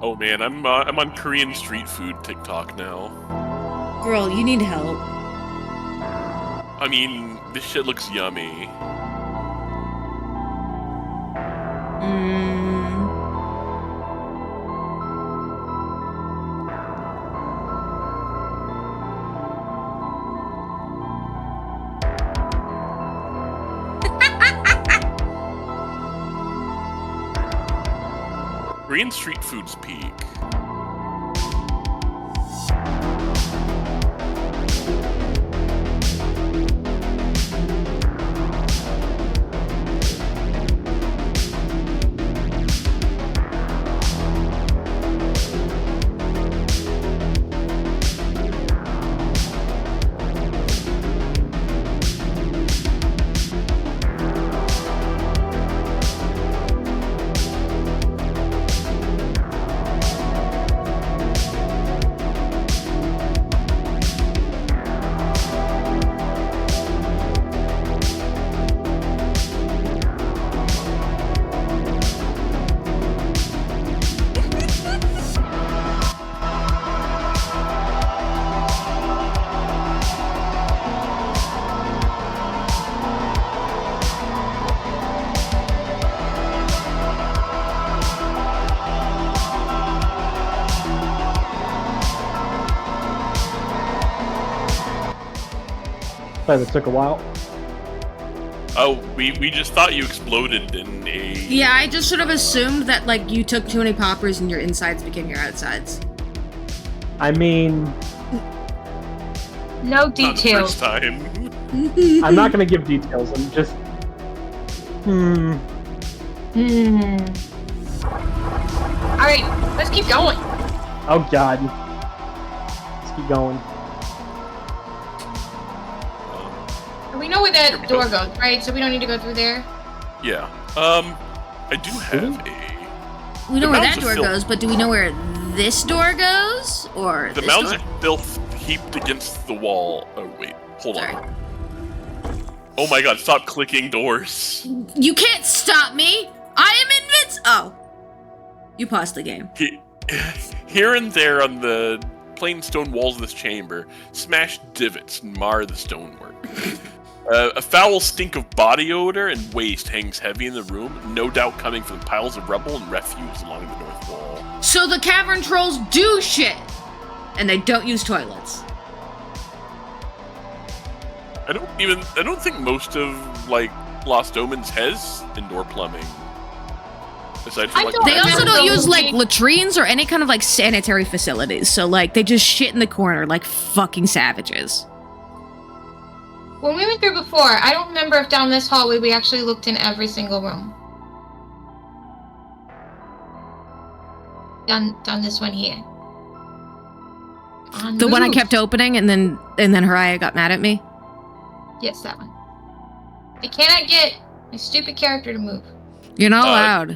S4: Oh man, I'm on Korean street food TikTok now.
S1: Girl, you need help.
S4: I mean, this shit looks yummy. Korean street food's peak.
S3: That took a while.
S4: Oh, we just thought you exploded in a...
S1: Yeah, I just sort of assumed that, like, you took too many poppers and your insides became your outsides.
S3: I mean,
S2: No
S4: Not the
S2: details.
S4: first time.
S3: I'm not gonna give details. I'm just.
S2: Alright, let's keep going.
S3: Oh God. Let's keep going.
S2: We know where that door goes, right? So we don't need to go through there.
S4: Yeah. I do have a...
S1: We know
S4: The
S1: where
S4: mounds
S1: that
S4: of
S1: door
S4: filth.
S1: goes, but do we know where this door goes? Or
S4: The
S1: this
S4: mounds
S1: door?
S4: of filth heaped against the wall. Oh, wait. Hold
S1: Sorry.
S4: on. Oh my god, stop clicking doors.
S1: You can't stop me! I am invincible! Oh. You paused the game.
S4: Here and there on the plain stone walls of this chamber, smashed divots mar the stonework. A foul stink of body odor and waste hangs heavy in the room, no doubt coming from piles of rubble and refuse along the north wall.
S1: So the cavern trolls do shit! And they don't use toilets.
S4: I don't think most of, like, Lost Omens has indoor plumbing. Aside from,
S2: I
S4: like,
S2: don't
S1: They also
S2: remember
S1: don't use, like,
S2: looking-
S1: latrines or any kind of, like, sanitary facilities. So, like, they just shit in the corner like fucking savages.
S2: When we went through before, I don't remember if down this hallway we actually looked in every single room. Down this one here.
S1: The one I
S2: Move.
S1: kept opening and then Haraya got mad at me.
S2: Yes, that one. I cannot get my stupid character to move.
S1: You're not allowed.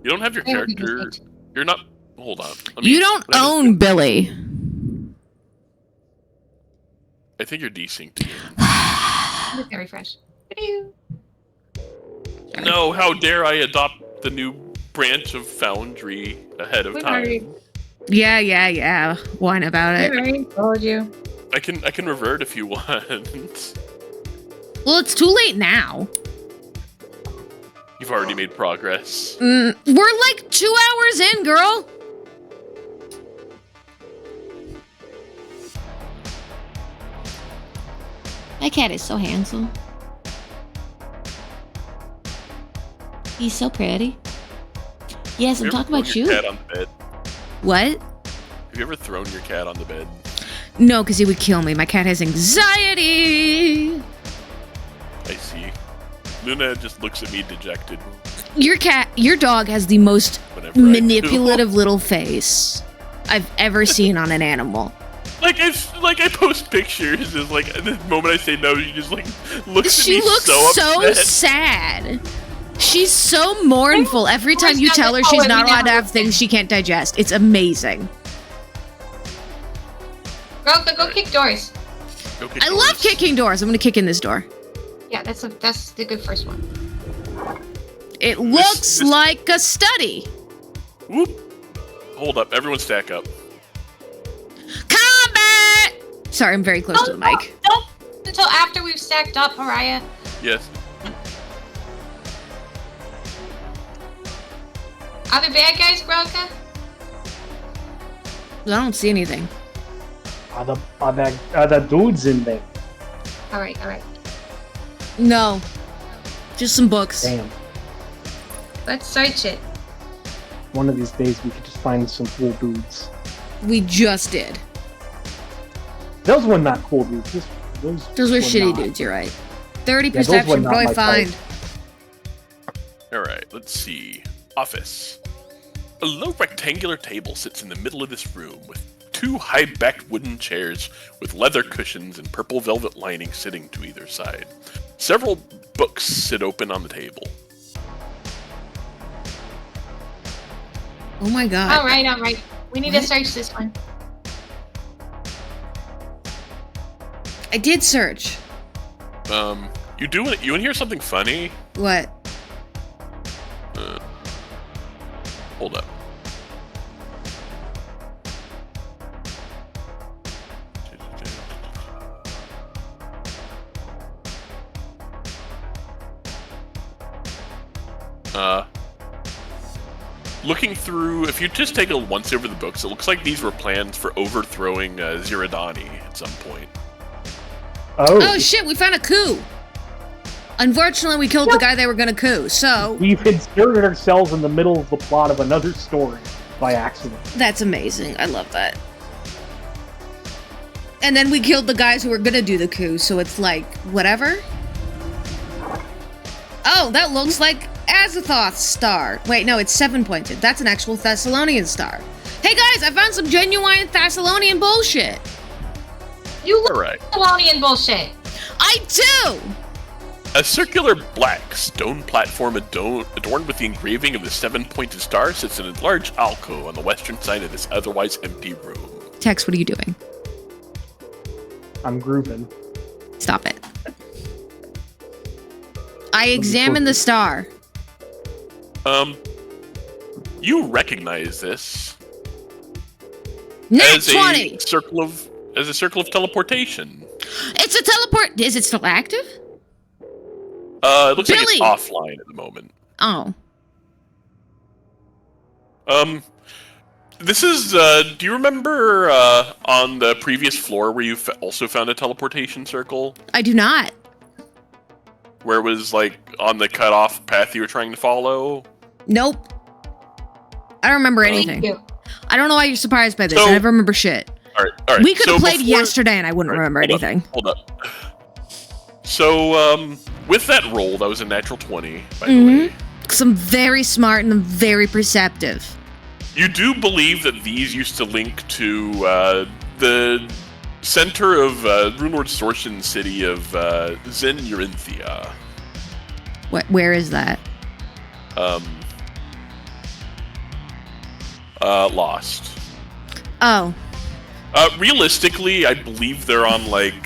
S4: You don't have your
S2: I don't think
S4: character...
S2: it's-
S4: You're not... Hold on. Let me-
S1: You don't
S4: let me-
S1: own Billy.
S4: I think you're desynced.
S2: Look at refresh. Ba-doo.
S4: No, how dare I adopt the new branch of Foundry ahead of
S2: We
S4: time.
S2: already-
S1: Yeah. Whine about
S2: I
S1: it.
S2: already told you.
S4: I can revert if you want.
S1: Well, it's too late now.
S4: You've already made progress.
S1: We're like 2 hours in, girl. My cat is so handsome. He's so pretty. Yes, I'm
S4: Have
S1: talking
S4: ever
S1: about
S4: thrown
S1: you.
S4: your cat on the bed?
S1: What?
S4: Have you ever thrown your cat on the bed?
S1: No, because he would kill me. My cat has anxiety.
S4: I see. Luna just looks at me dejected
S1: Your dog has the most
S4: whenever I
S1: manipulative little face I've ever seen on an animal.
S4: I post pictures. Is like at the moment I say no, she just like looks at
S1: She
S4: me
S1: looks
S4: so upset.
S1: sad. She's so mournful every time you tell her she's not allowed to have things she can't digest. It's amazing.
S2: Go kick doors.
S4: Go kick
S1: I love
S4: doors.
S1: kicking doors. I'm gonna kick in this door.
S2: Yeah, that's the good first one.
S1: It looks like a study.
S4: Whoop. hold up. Everyone stack up.
S1: Combat! Sorry, I'm very close to the mic.
S2: Don't until after we've stacked up, Mariah.
S4: Yes.
S2: Are there bad guys, Bronca?
S1: I don't see anything.
S3: Are the dudes in there?
S2: All right.
S1: No. Just some books.
S3: Damn.
S2: Let's search it.
S3: One of these days we could just find some cool dudes.
S1: We just did.
S3: Those were not cool dudes.
S1: Those were shitty
S3: not.
S1: dudes, you're right. 30
S3: Yeah, those were
S1: perception,
S3: not
S1: probably
S3: my
S1: fine.
S3: type.
S4: Alright, let's see. Office. A low rectangular table sits in the middle of this room with 2 high-backed wooden chairs with leather cushions and purple velvet lining sitting to either side. Several books sit open on the table.
S1: Oh my god.
S2: All right. We need to search this one.
S1: I did search.
S4: You want to hear something funny?
S1: What?
S4: Hold up. Looking through, if you just take a once over the books, it looks like these were plans for overthrowing Ziradani at some point.
S1: Oh shit, we found a coup! Unfortunately, we killed the guy they were gonna coup, so...
S3: We've inserted ourselves in the middle of the plot of another story by accident.
S1: That's amazing. I love that. And then we killed the guys who were gonna do the coup, so it's like, whatever? Oh, that looks like Azathoth's star. Wait, no, it's 7-pointed. That's an actual Thessalonian star. Hey guys, I found some genuine Thessalonian bullshit.
S2: You look
S4: Alright.
S2: Thessalonian bullshit.
S1: I do!
S4: A circular black stone platform adorned with the engraving of the 7-pointed star sits in a large alcove on the western side of this otherwise empty room.
S1: Tex, what are you doing?
S3: I'm grooving.
S1: Stop it. I examined the star.
S4: You recognize this
S1: Nat
S4: as
S1: 20!
S4: a circle of teleportation.
S1: It's a teleport. Is it still active?
S4: It looks like
S1: Billy!
S4: it's offline at the moment.
S1: Oh.
S4: This is, do you remember, on the previous floor where you also found a teleportation circle?
S1: I do not.
S4: Where it was, like, on the cut-off path you were trying to follow?
S1: Nope. I don't remember
S2: Thank
S1: anything.
S2: you.
S1: I don't know why you're surprised by this.
S4: So-
S1: I never remember shit.
S4: Alright.
S1: We could have
S4: So
S1: played
S4: before-
S1: yesterday and I wouldn't remember anything.
S4: Hold up. So, with that roll, that was a natural 20, by the way.
S1: Because I'm very smart and I'm very perceptive.
S4: You do believe that these used to link to, the center of, Runelord Sorshin city of, Zen Eurinthia.
S1: Where is that?
S4: Lost.
S1: Oh.
S4: Realistically, I believe they're on, like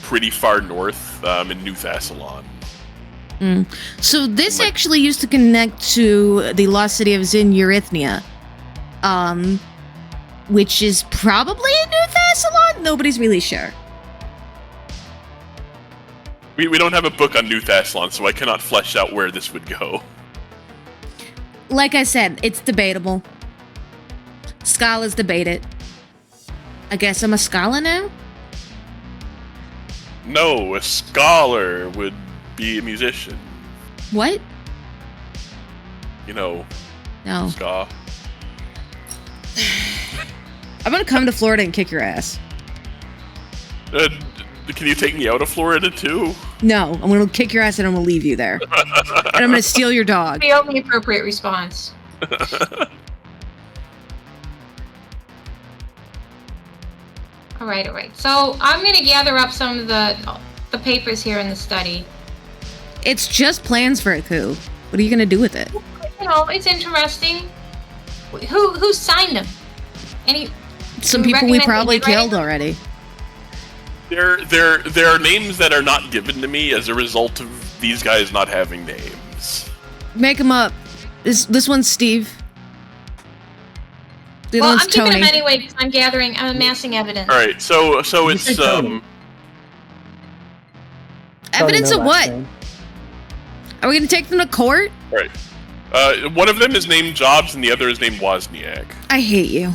S4: pretty far north, in New Thassalon.
S1: So this actually used to connect to the lost city of Zin Eurythnia. Which is probably in New Thassalon? Nobody's really sure.
S4: We don't have a book on New Thassalon, so I cannot flesh out where this would go.
S1: Like I said, it's debatable. Scholars debate it. I guess I'm a scholar now?
S4: No, a scholar would be a musician.
S1: What?
S4: You know,
S1: No.
S4: ska.
S1: I'm gonna come to Florida and kick your ass.
S4: Can you take me out of Florida too?
S1: No, I'm gonna kick your ass and I'm gonna leave you there. And I'm gonna steal your dog.
S2: The only appropriate response. All right. So I'm going to gather up some of the papers here in the study.
S1: It's just plans for a coup. What are you gonna do with it?
S2: You know, it's interesting. Who signed them?
S1: Some
S2: do we
S1: people we
S2: recommend
S1: probably
S2: they get
S1: killed
S2: right?
S1: already.
S4: There are names that are not given to me as a result of these guys not having names.
S1: Make them up. This one's Steve. The
S2: Well,
S1: other
S2: I'm
S1: one's
S2: keeping
S1: Tony.
S2: him anyway because I'm amassing evidence.
S4: All right, so it's
S3: say Tony.
S1: Evidence
S3: Tony,
S1: of
S3: no
S1: what?
S3: last name.
S1: Are we gonna take them to court?
S4: right. One of them is named Jobs, and the other is named Wozniak.
S1: I hate you.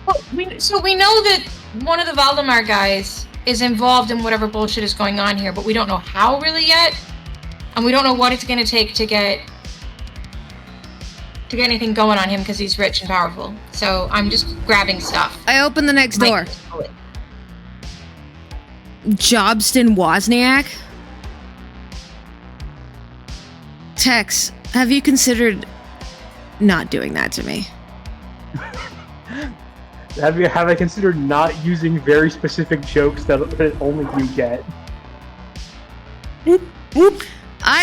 S2: Well, so we know that one of the Valdemar guys is involved in whatever bullshit is going on here, but we don't know how really yet, and we don't know what it's going to take to get anything going on him because he's rich and powerful. So I'm just grabbing stuff.
S1: I open the next door.
S2: Like,
S1: Jobston Wozniak? Tex, have you considered not doing that to me?
S3: Have I considered not using very specific jokes that only you get?
S1: I
S4: hold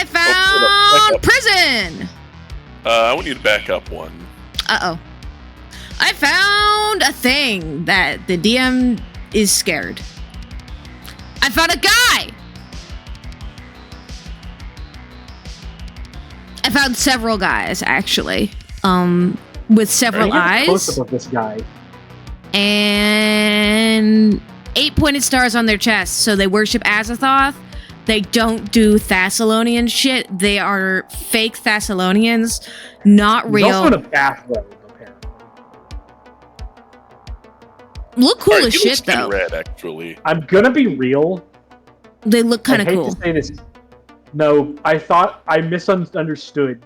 S1: found
S4: up.
S1: prison!
S4: I want you to back up one.
S1: Uh-oh. I found a thing that the DM is scared. I found a guy! I found several guys, actually. With several eyes.
S3: Close up of this guy.
S1: And 8 pointed stars on their chest, so they worship Azathoth. They don't do Thessalonian shit. They are fake Thessalonians, not
S3: He's
S1: real.
S3: also in a bathrobe, apparently.
S1: Look cool
S4: Alright,
S1: as
S4: he looks
S1: shit,
S4: kinda
S1: though.
S4: Red, actually.
S3: I'm gonna be real.
S1: They look kind of
S3: I hate
S1: cool.
S3: to say this. No, I thought I misunderstood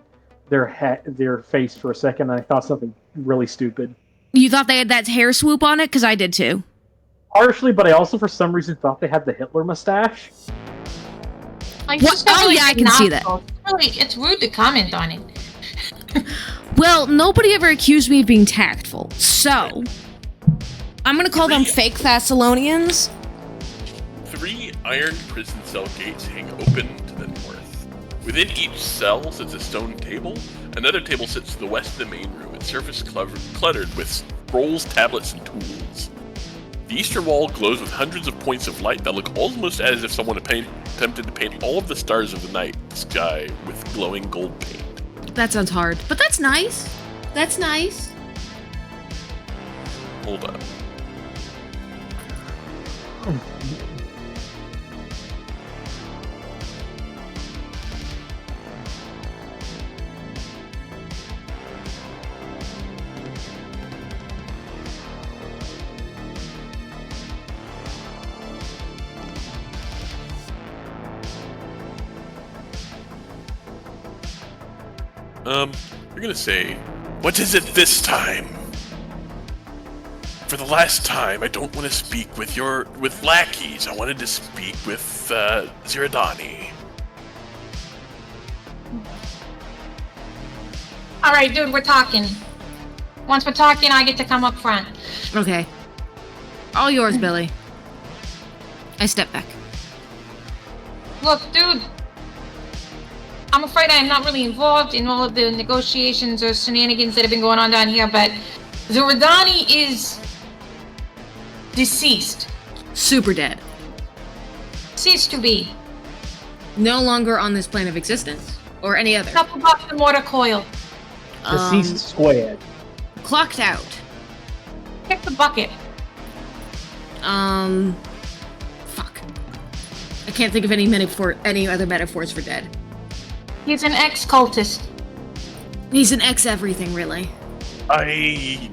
S3: their face for a second. And I thought something really stupid.
S1: You thought they had that hair swoop on it? Because I did too.
S3: Partially, but I also for some reason thought they had the Hitler mustache.
S2: like,
S1: What?
S2: just a
S1: Oh,
S2: really
S1: yeah, I
S2: big
S1: can see that.
S2: nostril. It's rude to comment on it.
S1: Well, nobody ever accused me of being tactful, so I'm gonna call them fake Thessalonians.
S4: 3 iron prison cell gates hang open to the north. Within each cell sits a stone table. Another table sits to the west of the main room, its surface cluttered with scrolls, tablets, and tools. The eastern wall glows with hundreds of points of light that look almost as if someone attempted to paint all of the stars of the night sky with glowing gold paint.
S1: That sounds hard, but that's nice. That's nice.
S4: Hold up. We're gonna say, what is it this time? For the last time, I don't want to speak with lackeys. I wanted to speak with, Ziradani.
S2: Alright, dude, we're talking. Once we're talking, I get to come up front.
S1: Okay. All yours, Billy. I step back.
S2: Look, dude. I'm afraid I am not really involved in all of the negotiations or shenanigans that have been going on down here, but Ziradani is deceased.
S1: Super dead.
S2: Ceased to be.
S1: No longer on this plane of existence. Or any other.
S2: Couple bucks the mortar coil.
S3: Deceased squad.
S1: Clocked out.
S2: Kick the bucket.
S1: Fuck. I can't think of any other metaphors for dead.
S2: He's an ex-cultist.
S1: He's an ex-everything, really.
S4: I...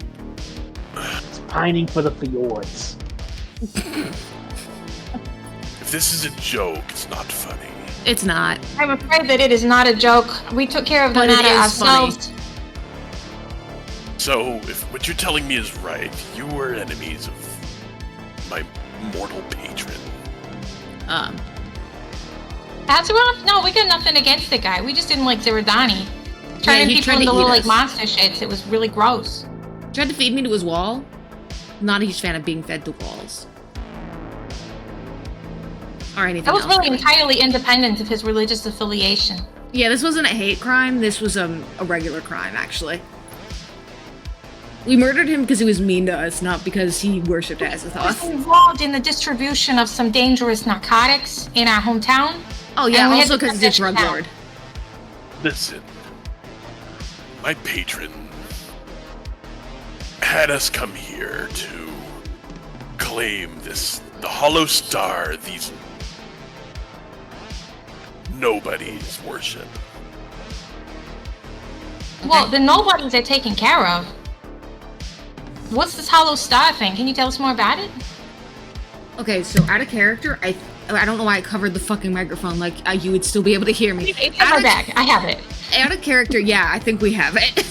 S3: It's pining for the fjords.
S4: If this is a joke, it's not funny.
S1: It's not.
S2: I'm afraid that it is not a joke. We took care of the
S1: But it
S2: matter
S1: is
S2: ourselves.
S4: So, if what you're telling me is right, you were enemies of my mortal patron.
S2: Azeroth? No, we got nothing against the guy. We just didn't like Ziradani. Turning
S1: he
S2: people
S1: tried to
S2: into
S1: eat
S2: little
S1: us.
S2: like monster shits. It was really gross.
S1: Tried to feed me to his wall. Not a huge fan of being fed to walls. Or anything
S2: That was
S1: else.
S2: really entirely independent of his religious affiliation.
S1: Yeah, this wasn't a hate crime. This was a regular crime, actually. We murdered him because he was mean to us, not because he worshipped
S2: He was
S1: Azathoth.
S2: involved in the distribution of some dangerous narcotics in our hometown.
S1: Oh yeah,
S2: And we had
S1: also
S2: to
S1: because he's a
S2: cut
S1: drug
S2: that
S1: lord.
S4: Listen, my patron had us come here to claim the Hollow Star, these nobodies worship.
S2: Well, the nobodies are taken care of. What's this Hollow Star thing? Can you tell us more about it?
S1: Okay, so out of character, I don't know why I covered the fucking microphone. Like you would still be able to hear me.
S2: It's in my bag. I have it.
S1: Out of character, yeah, I think we have it.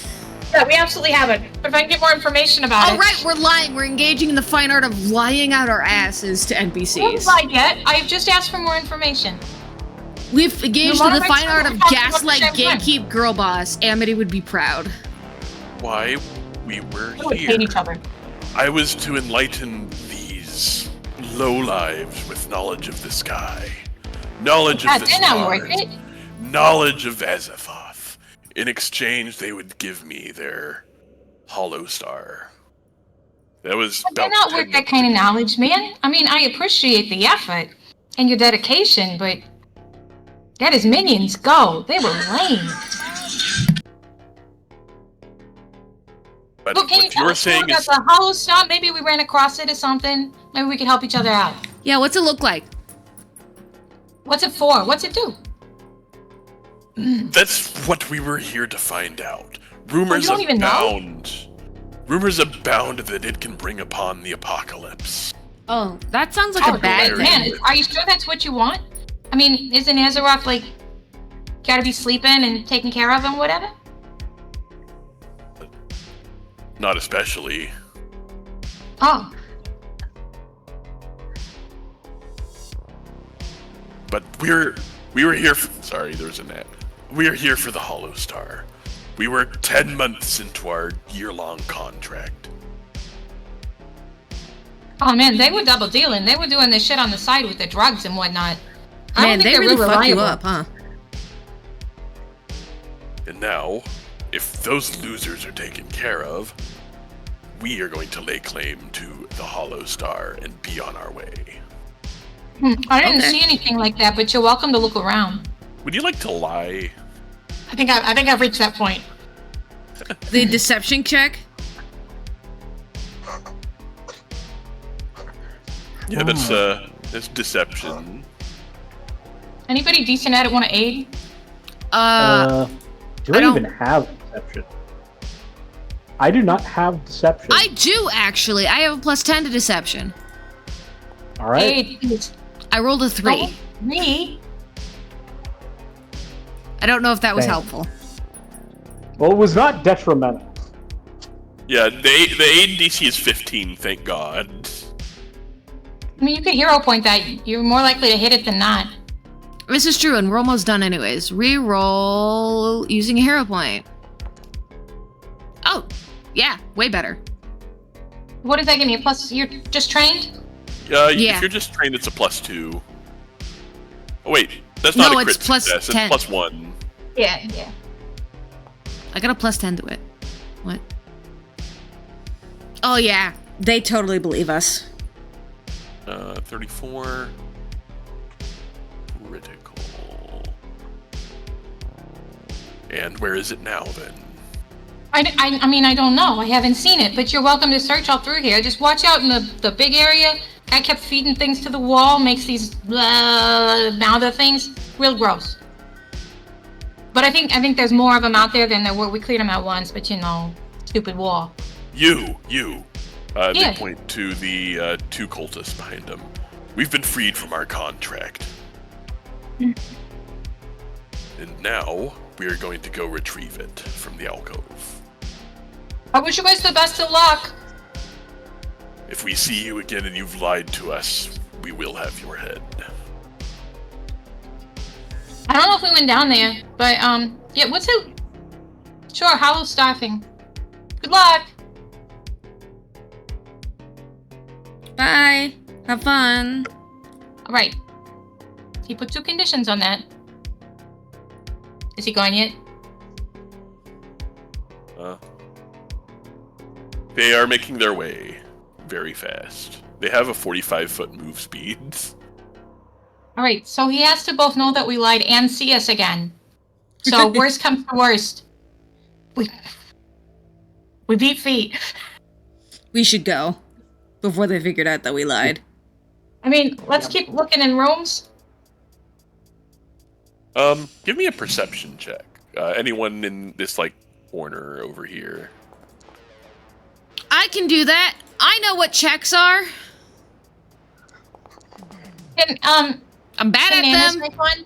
S2: Yeah, we absolutely have it. But if I can get more information about it.
S1: All right, we're lying. We're engaging in the fine art of lying out our asses to
S2: I haven't
S1: NPCs.
S2: lied yet. I've just asked for more information.
S1: We've engaged
S2: You
S1: in the
S2: wanna
S1: fine
S2: make
S1: art
S2: sure
S1: of
S2: we're talking about the
S1: gaslight
S2: same
S1: gatekeep girl boss. Amity would be proud.
S4: Why we were
S2: We
S4: here.
S2: hate each other.
S4: I was to enlighten these lowlives with knowledge of the sky, knowledge
S2: Yeah,
S4: of the
S2: they're not worth
S4: stars,
S2: it.
S4: knowledge of Azathoth. In exchange, they would give me their Hollow Star. That was
S2: But they're
S4: about
S2: not
S4: 10
S2: worth that kind of knowledge, man. I mean, I appreciate the effort and your dedication, but that is minions go. They were lame.
S4: But
S2: Look, can you
S4: what
S2: tell
S4: you're
S2: us more
S4: saying
S2: about
S4: is,
S2: the Hollow Star? Maybe we ran across it or something. Maybe we could help each other out.
S1: Yeah, what's it look like?
S2: What's it for? What's it do?
S4: that's what we were here to find out. Rumors
S2: don't even know?
S4: abound. Rumors abound that it can bring upon the apocalypse.
S1: Oh, that sounds like a bad
S4: very
S1: thing.
S2: Man, are you sure that's what you want? I mean, isn't Azeroth like gotta be sleeping and taken care of and whatever?
S4: Not especially.
S2: Oh,
S4: But we were here for, sorry, there was a net. We are here for the Hollow Star. We were 10 months into our year-long contract.
S2: oh man, they were double dealing. They were doing this shit on the side with the drugs and whatnot. I
S1: Man,
S2: don't think
S1: they
S2: they're
S1: really
S2: real
S1: fuck you
S2: reliable.
S1: up, huh?
S4: And now, if those losers are taken care of, we are going to lay claim to the Hollow Star and be on our way.
S2: I didn't
S1: Okay.
S2: see anything like that, but you're welcome to look around.
S4: Would you like to lie?
S2: I think I've reached that point.
S1: The deception check?
S4: Yeah, that's deception.
S2: Anybody decent at it want to aid?
S3: Do
S1: I
S3: I
S1: don't-
S3: even have deception? I do not have deception.
S1: I do actually. I have a +10 to deception.
S3: All right.
S2: Aid, please.
S1: I rolled a 3.
S2: Don't me.
S1: I don't know if that was
S3: Dang.
S1: helpful.
S3: Well, it was not detrimental.
S4: Yeah, the aid DC is 15, thank God.
S2: I mean, you could hero point that. You're more likely to hit it than not.
S1: This is true, and we're almost done anyways. Reroll using a hero point. Oh, yeah, way better.
S2: What does that give me? A plus? You're just trained?
S1: Yeah.
S4: If you're just trained, it's a +2. Oh wait, that's
S1: No,
S4: not a
S1: it's
S4: crit
S1: plus
S4: success,
S1: 10.
S4: it's +1.
S2: Yeah.
S1: I got a +10 to it. What? Oh yeah, they totally believe us.
S4: 34. Critical. And where is it now then?
S2: I mean, I don't know. I haven't seen it, but you're welcome to search all through here. Just watch out in the big area. Guy kept feeding things to the wall, makes these mouther things. Real gross. But I think there's more of them out there than there were. We cleared them out once, but you know, stupid wall.
S4: You.
S2: Yeah.
S4: They point to the 2 cultists behind them. We've been freed from our contract. And now, we are going to go retrieve it from the alcove.
S2: I wish you guys the best of luck.
S4: If we see you again and you've lied to us, we will have your head.
S2: I don't know if we went down there, but yeah. What's it? Sure, Hollow Star thing. Good luck.
S1: Bye. Have fun.
S2: All right. He put 2 conditions on that. Is he gone yet?
S4: They are making their way very fast. They have a 45-foot move speed.
S2: All right. So he has to both know that we lied and see us again. So worst comes to worst, we beat feet.
S1: We should go before they figured out that we lied.
S2: I mean, let's keep looking in rooms.
S4: Give me a perception check. Anyone in this, like, corner over here?
S1: I can do that. I know what checks are.
S2: Can,
S1: I'm bad
S2: can
S1: at
S2: Nanas
S1: them.
S2: make one?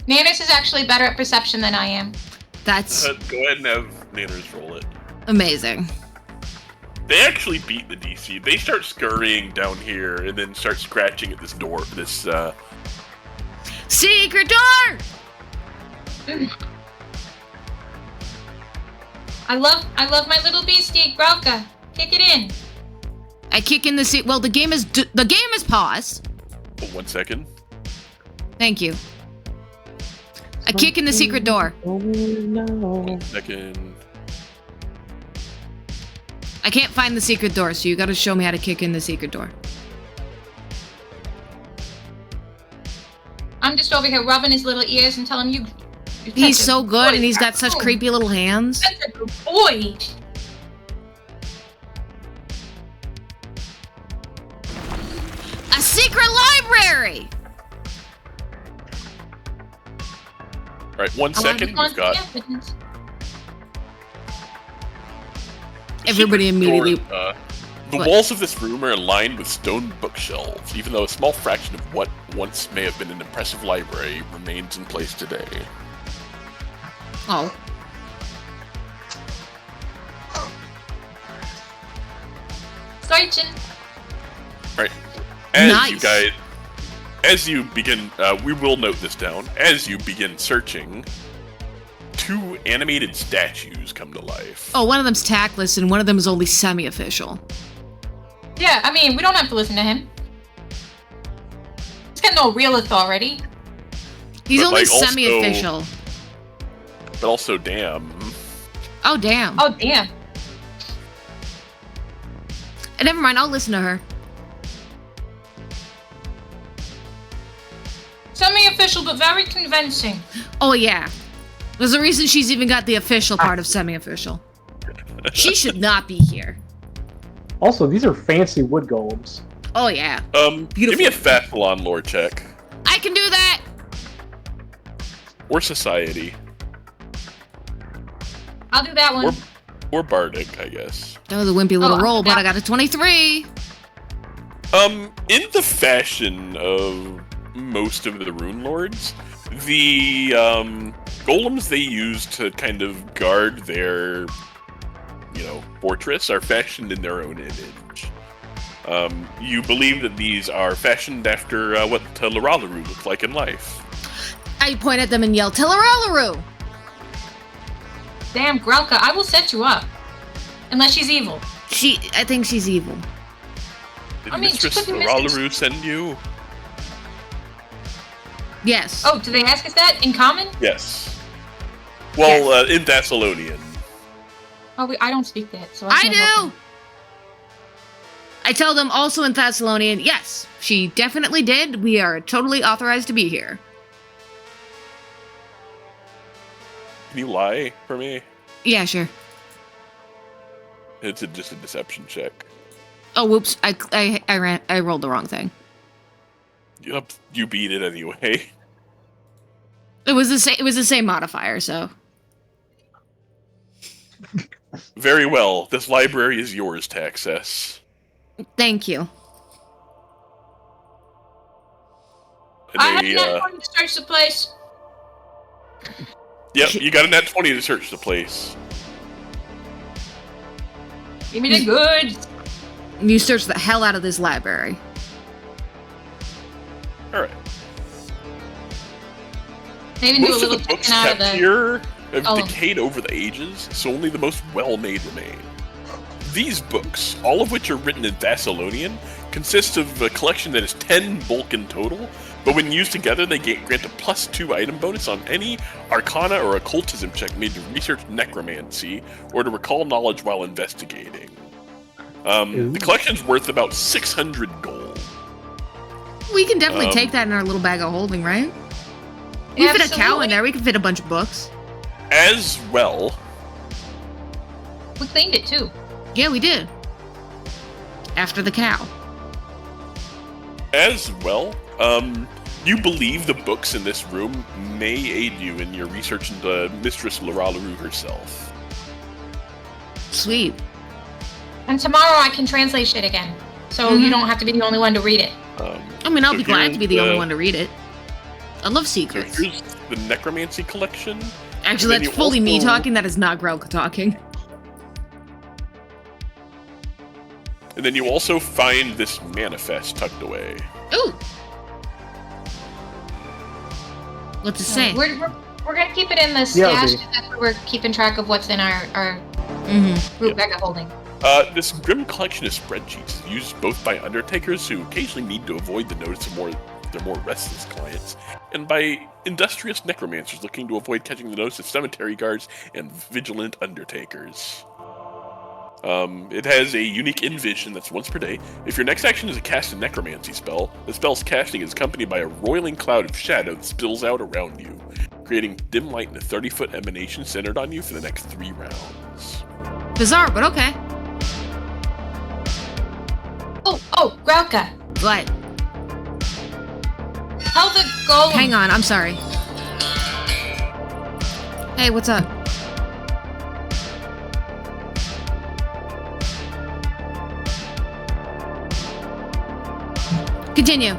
S2: Nanas is actually better at perception than I am.
S1: That's
S4: Go ahead and have Nanners roll it.
S1: amazing.
S4: They actually beat the DC. They start scurrying down here and then start scratching at this door. This,
S1: Secret door!
S2: I love my little beastie, Grauka. Kick it in.
S1: I kick in the seat. Well, the game is paused.
S4: oh, 1 second.
S1: Thank you. I kick in the secret door.
S3: Oh, no.
S4: 1 second.
S1: I can't find the secret door, so you gotta show me how to kick in the secret door.
S2: I'm just over here rubbing his little ears and telling him you're
S1: He's
S2: such a
S1: so good,
S2: boy.
S1: and he's got such
S2: Oh,
S1: creepy little hands.
S2: Such a good boy.
S1: A secret library!
S4: Alright, 1 second. We've got
S1: Everybody
S4: secret
S1: immediately.
S4: door. The
S1: What?
S4: walls of this room are lined with stone bookshelves, even though a small fraction of what once may have been an impressive library remains in place today.
S1: Oh.
S2: Searching.
S4: Right. As
S1: Nice.
S4: you guys, as you begin, we will note this down. As you begin searching, 2 animated statues come to life.
S1: Oh, one of them's tactless, and one of them is only semi-official.
S2: Yeah, I mean, we don't have to listen to him. He's got no real authority.
S1: He's
S4: But,
S1: only
S4: like, also-
S1: semi-official.
S4: But also, damn.
S1: Oh, damn.
S2: Oh, damn.
S1: Never mind, I'll listen to her.
S2: Semi-official, but very convincing.
S1: Oh, yeah. There's a reason she's even got the official part of semi-official. She should not be here.
S3: Also, these are fancy wood golems.
S1: Oh, yeah.
S4: Give
S1: Beautiful.
S4: me a Fathalon lore check.
S1: I can do that!
S4: Or Society.
S2: I'll do that one.
S4: Or Bardic, I guess.
S1: That was a wimpy little
S2: Oh,
S1: roll, but
S2: yeah.
S1: I got a 23.
S4: In the fashion of most of the Rune Lords, the, golems they use to kind of guard their, fortress are fashioned in their own image. You believe that these are fashioned after, what Loralaru looked like in life.
S1: I point at them and yell, Tellaralaru!
S2: Damn, Grauka, I will set you up. Unless she's evil.
S1: I think she's evil.
S4: Did
S2: I mean,
S4: Mistress
S2: she could be missing-
S4: Loralaru send you?
S1: Yes.
S2: Oh, do they ask us that in common?
S4: Yes. Well, in Thessalonian.
S2: Oh, I don't speak that, so
S1: I
S2: can't help
S1: do! I tell them also in Thessalonian, yes, she definitely did. We are totally authorized to be here.
S4: Can you lie for me?
S1: Yeah, sure.
S4: It's just a deception check.
S1: Oh, whoops! I rolled the wrong thing.
S4: Yup, you beat it anyway.
S1: It was the same. It was the same modifier. So
S4: Very well. This library is yours to access.
S1: thank you.
S4: And
S2: I had
S4: they,
S2: that one to search the place.
S4: Yep, you got a nat 20 to search the place.
S2: Give me the goods.
S1: You search the hell out of this library.
S4: Alright.
S2: Maybe do a
S4: Most of
S2: little
S4: the books
S2: checking out of
S4: kept
S2: the.
S4: here have
S2: Oh.
S4: decayed over the ages, so only the most well-made remain. These books, all of which are written in Thessalonian, consist of a collection that is 10 bulk in total, but when used together they grant a +2 item bonus on any arcana or occultism check made to research necromancy or to recall knowledge while investigating. The collection's worth about 600 gold.
S1: We can definitely take that in our little bag of holding, right? We fit a cow in
S2: Absolutely.
S1: there. We can fit a bunch of books.
S4: As well,
S2: We cleaned it too.
S1: Yeah, we did. After the cow.
S4: As well, you believe the books in this room may aid you in your research into Mistress Laralaroo herself.
S1: Sweet.
S2: And tomorrow I can translate shit again. So you don't have to be the only one to read it.
S1: I mean, I'll
S4: so
S1: be glad to be the only
S4: here's
S1: one to read it. I love secrets.
S4: Here's the necromancy collection.
S1: Actually,
S4: and then
S1: that's
S4: you
S1: fully me
S4: also-
S1: talking. That is not Grelka talking.
S4: And then you also find this manifest tucked away.
S1: Ooh. What's it say?
S2: We're gonna keep it in the
S3: Yeah,
S2: stash.
S3: okay.
S2: That's where we're keeping track of what's in our group record holding.
S4: This grim collection of spreadsheets is used both by undertakers who occasionally need to avoid the notice of their more restless clients, and by industrious necromancers looking to avoid catching the notice of cemetery guards and vigilant undertakers. It has a unique envision that's once per day. If your next action is to cast a necromancy spell, the spell's casting is accompanied by a roiling cloud of shadow that spills out around you, creating dim light in a 30-foot emanation centered on you for the next 3 rounds.
S1: Bizarre, but okay.
S2: Oh, Grelka.
S1: What?
S2: Tell the golem.
S1: Hang on, I'm sorry. Hey, what's up? Continue.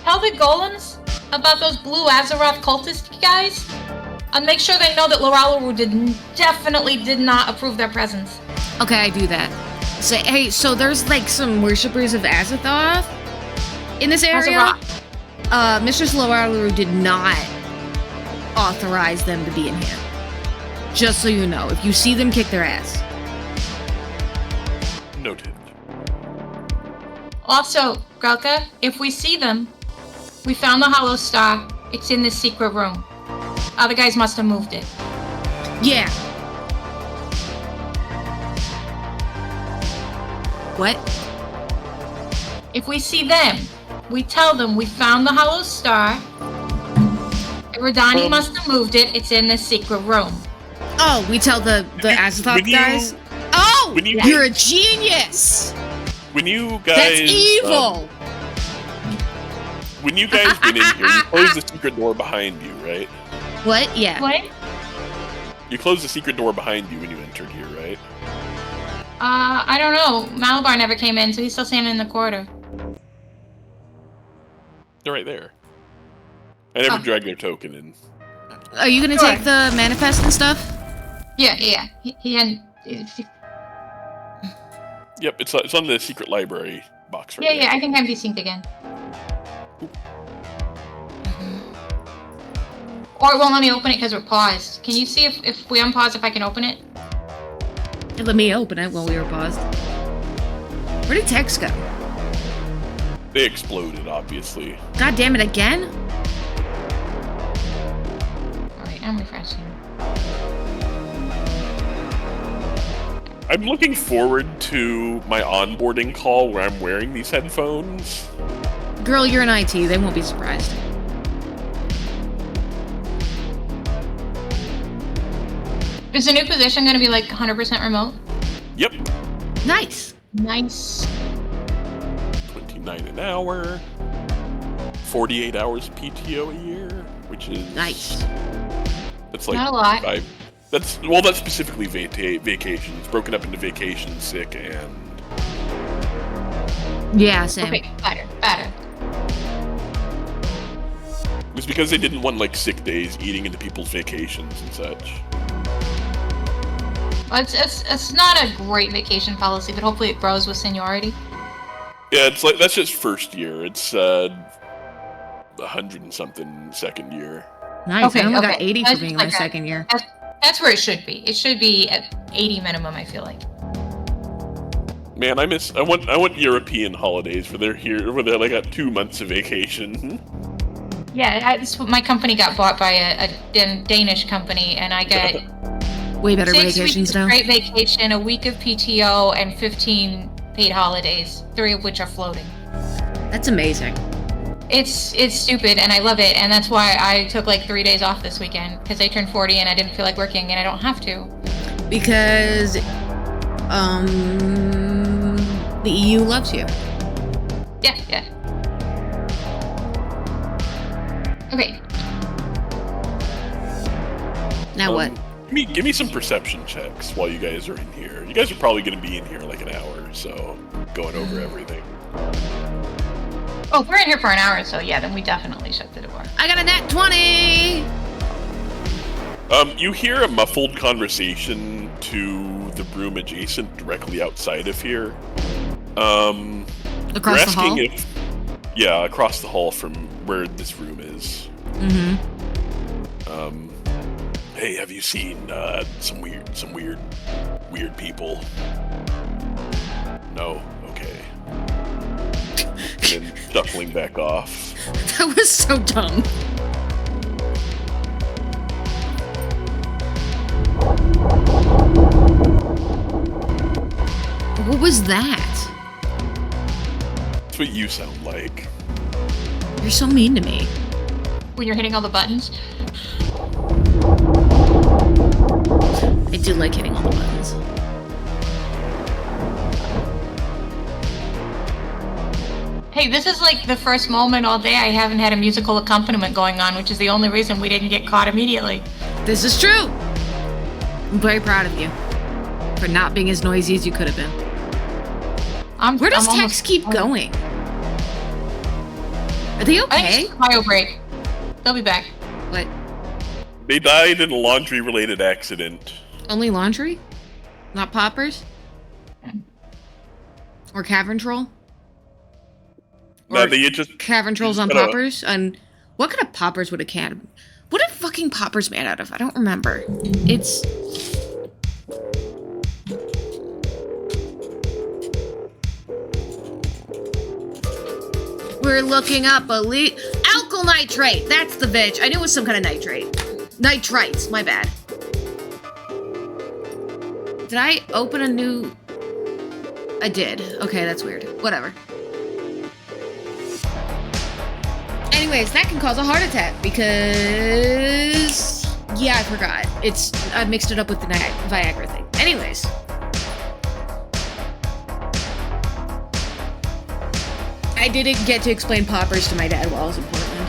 S2: Tell the golems about those blue Azeroth cultist guys. And make sure they know that Laralaroo definitely did not approve their presence.
S1: Okay, I do that. Say, hey, so there's like some worshippers of Azathoth in this area.
S2: Azeroth.
S1: Mistress Laralaroo did not authorize them to be in here. Just so you know, if you see them, kick their ass.
S4: Noted.
S2: Also, Grelka, if we see them, we found the Hollow Star. It's in this secret room. Other guys must have moved it.
S1: Yeah. What?
S2: If we see them, we tell them we found the Hollow Star. Radani must have moved it. It's in this secret room.
S1: Oh, we tell the Azathoth guys? Oh!
S4: when you-
S1: You're a genius!
S4: When you guys...
S1: That's evil!
S4: When you guys went in here, you closed the secret door behind you, right?
S1: What? Yeah.
S2: What?
S4: You closed the secret door behind you when you entered here, right?
S2: I don't know. Malabar never came in, so he's still standing in the corridor.
S4: They're right there. I never
S2: Oh.
S4: dragged their token in.
S1: Are you gonna
S2: Sure.
S1: take the manifest and stuff?
S2: Yeah. He hadn't.
S4: Yep, it's on the secret library box right
S2: Yeah. I think I'm desynced again. Or it won't let me open it because we're paused. Can you see if we unpause if I can open it?
S1: It let me open it while we were paused. Where did text go?
S4: They exploded, obviously.
S1: God damn it, again?
S2: Alright, I'm refreshing.
S4: I'm looking forward to my onboarding call where I'm wearing these headphones.
S1: Girl, you're in IT. They won't be surprised.
S2: Is the new position going to be like 100% remote?
S4: Yep.
S1: Nice.
S2: Nice.
S4: 29 an hour. 48 hours PTO a year, which is...
S1: Nice.
S4: That's like
S2: Not a lot.
S4: That's specifically vacation. It's broken up into vacation, sick, and...
S1: Yeah, same.
S2: Okay, better.
S4: It's because they didn't want, like, sick days eating into people's vacations and such.
S2: Well, it's not a great vacation policy, but hopefully it grows with seniority.
S4: Yeah, it's like, that's just first year. It's, 100 and something second year.
S1: Nice.
S2: Okay,
S1: I only got
S2: okay.
S1: 80
S2: That's
S1: for being
S2: like
S1: my
S2: a-
S1: second year.
S2: That's where it should be. It should be at 80 minimum, I feel like.
S4: Man, I want European holidays where they're here, where they like got 2 months of vacation.
S2: Yeah, my company got bought by a Danish company, and I get
S1: Way better
S2: 6 weeks
S1: vacations
S2: of
S1: now.
S2: straight vacation, a week of PTO, and 15 paid holidays, 3 of which are floating.
S1: That's amazing.
S2: It's stupid, and I love it, and that's why I took like 3 days off this weekend, because I turned 40 and I didn't feel like working, and I don't have to.
S1: Because the EU loves you.
S2: Yeah. Okay.
S1: Now what?
S4: Give me some perception checks while you guys are in here. You guys are probably going to be in here like an hour or so, going over everything.
S2: Oh, if we're in here for an hour, so yeah, then we definitely shut the door.
S1: I got a nat 20!
S4: You hear a muffled conversation to the room adjacent directly outside of here.
S1: Across the hall?
S4: Yeah, across the hall from where this room is.
S1: Mm-hmm.
S4: Hey, have you seen some weird people? No? Okay. And then shuffling back off.
S1: That was so dumb. What was that?
S4: That's what you sound like.
S1: You're so mean to me.
S2: When you're hitting all the buttons.
S1: I do like hitting all the buttons.
S2: Hey, this is like the first moment all day I haven't had a musical accompaniment going on, which is the only reason we didn't get caught immediately.
S1: This is true. I'm very proud of you for not being as noisy as you could have been. Where does Tex keep going? Are they
S2: I
S1: okay?
S2: think it's a bio break. They'll be back.
S1: What?
S4: They died in a laundry-related accident.
S1: Only laundry? Not poppers? Or cavern troll?
S4: No,
S1: Or
S4: they just
S1: cavern trolls on
S4: kinda-
S1: poppers? And what kind of poppers would a can? What are fucking poppers made out of? I don't remember. It's... We're looking up alkyl nitrate. That's the bitch. I knew it was some kind of nitrate. Nitrites. My bad. Did I open a new... I did. Okay, that's weird. Whatever. Anyways, that can cause a heart attack because... Yeah, I forgot. I mixed it up with the Viagra thing. Anyways. I didn't get to explain poppers to my dad while I was in Portland.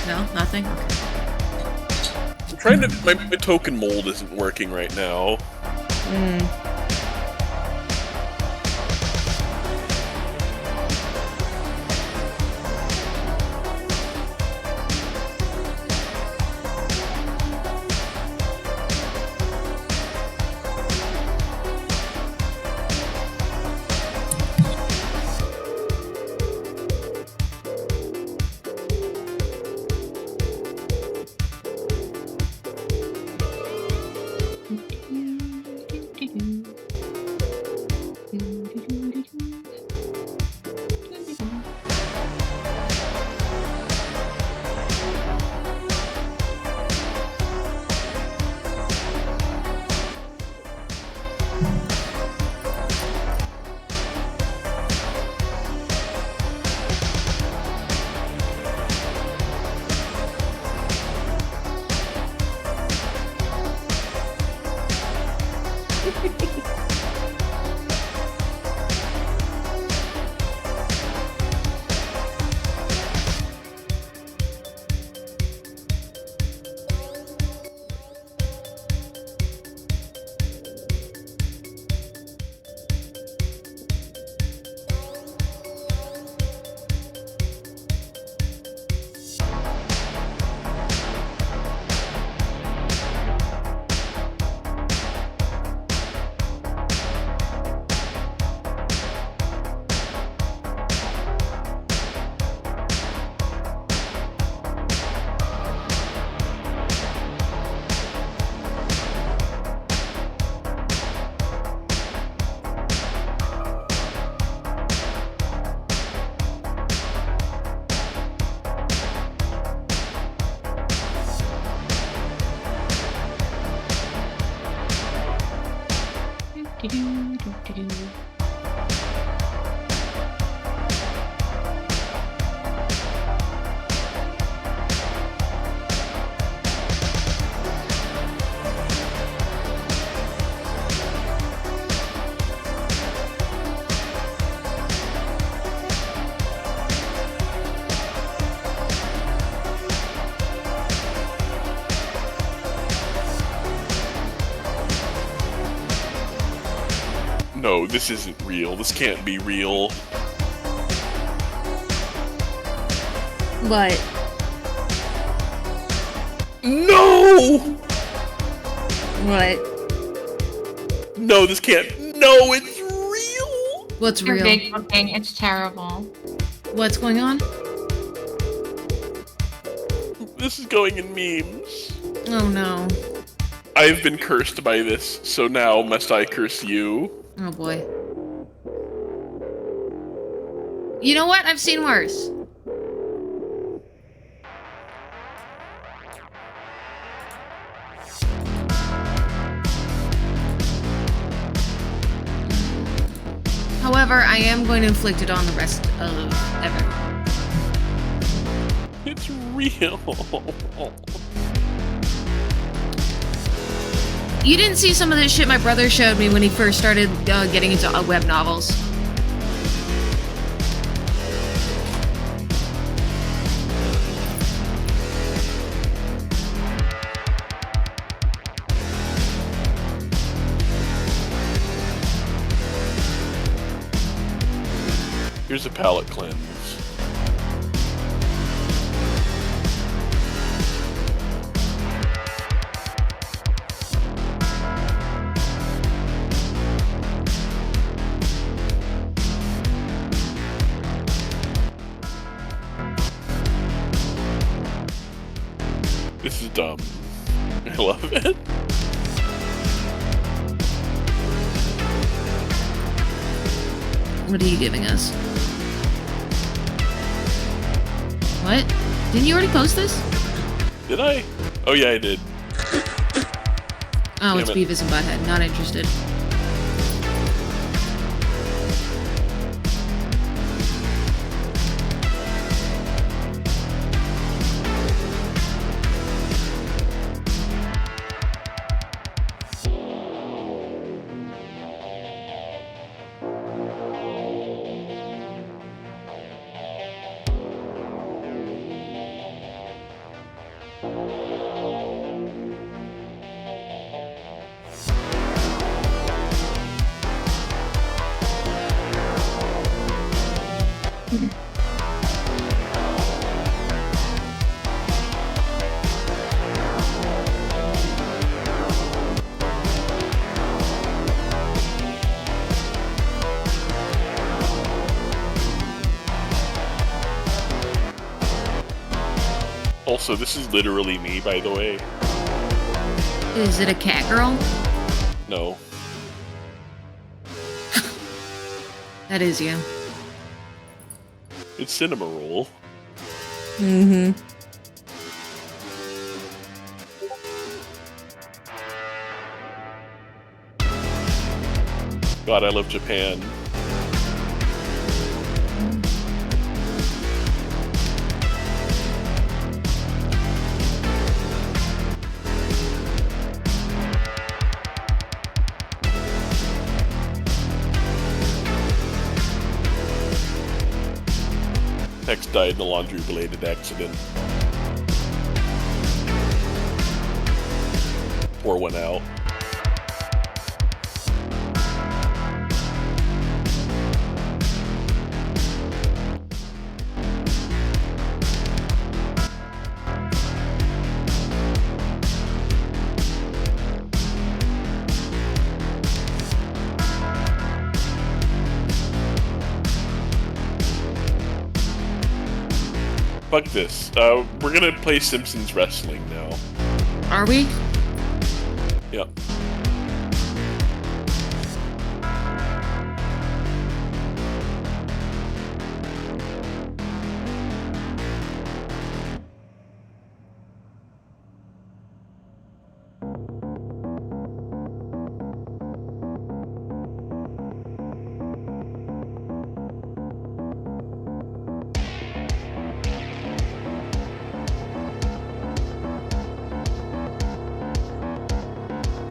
S1: No? Nothing? Okay.
S4: I'm trying to... My token mold isn't working right now. No, this isn't real. This can't be real.
S1: What?
S4: No!
S1: What?
S4: No, this can't. No, it's real!
S1: What's
S2: You're
S1: real?
S2: big fucking. It's terrible.
S1: What's going on?
S4: This is going in memes.
S1: Oh no.
S4: I've been cursed by this, so now must I curse you?
S1: Oh boy. You know what? I've seen worse. However, I am going to inflict it on the rest of everyone.
S4: It's real.
S1: You didn't see some of this shit my brother showed me when he first started getting into web novels.
S4: Here's a palate cleanse. This is dumb. I love it.
S1: What are you giving us? What? Didn't you already post this?
S4: Did I? Oh yeah, I did.
S1: Oh,
S4: Damn
S1: it's
S4: it.
S1: Beavis and Butthead. Not interested.
S4: Also, this is literally me, by the way.
S1: Is it a cat girl?
S4: No.
S1: That is you.
S4: It's Cinema Roll.
S1: Mm-hmm.
S4: God, I love Japan. Hex died in a laundry-related accident. Pour one out. Fuck this. We're gonna play Simpsons Wrestling now.
S1: Are we?
S4: Yep.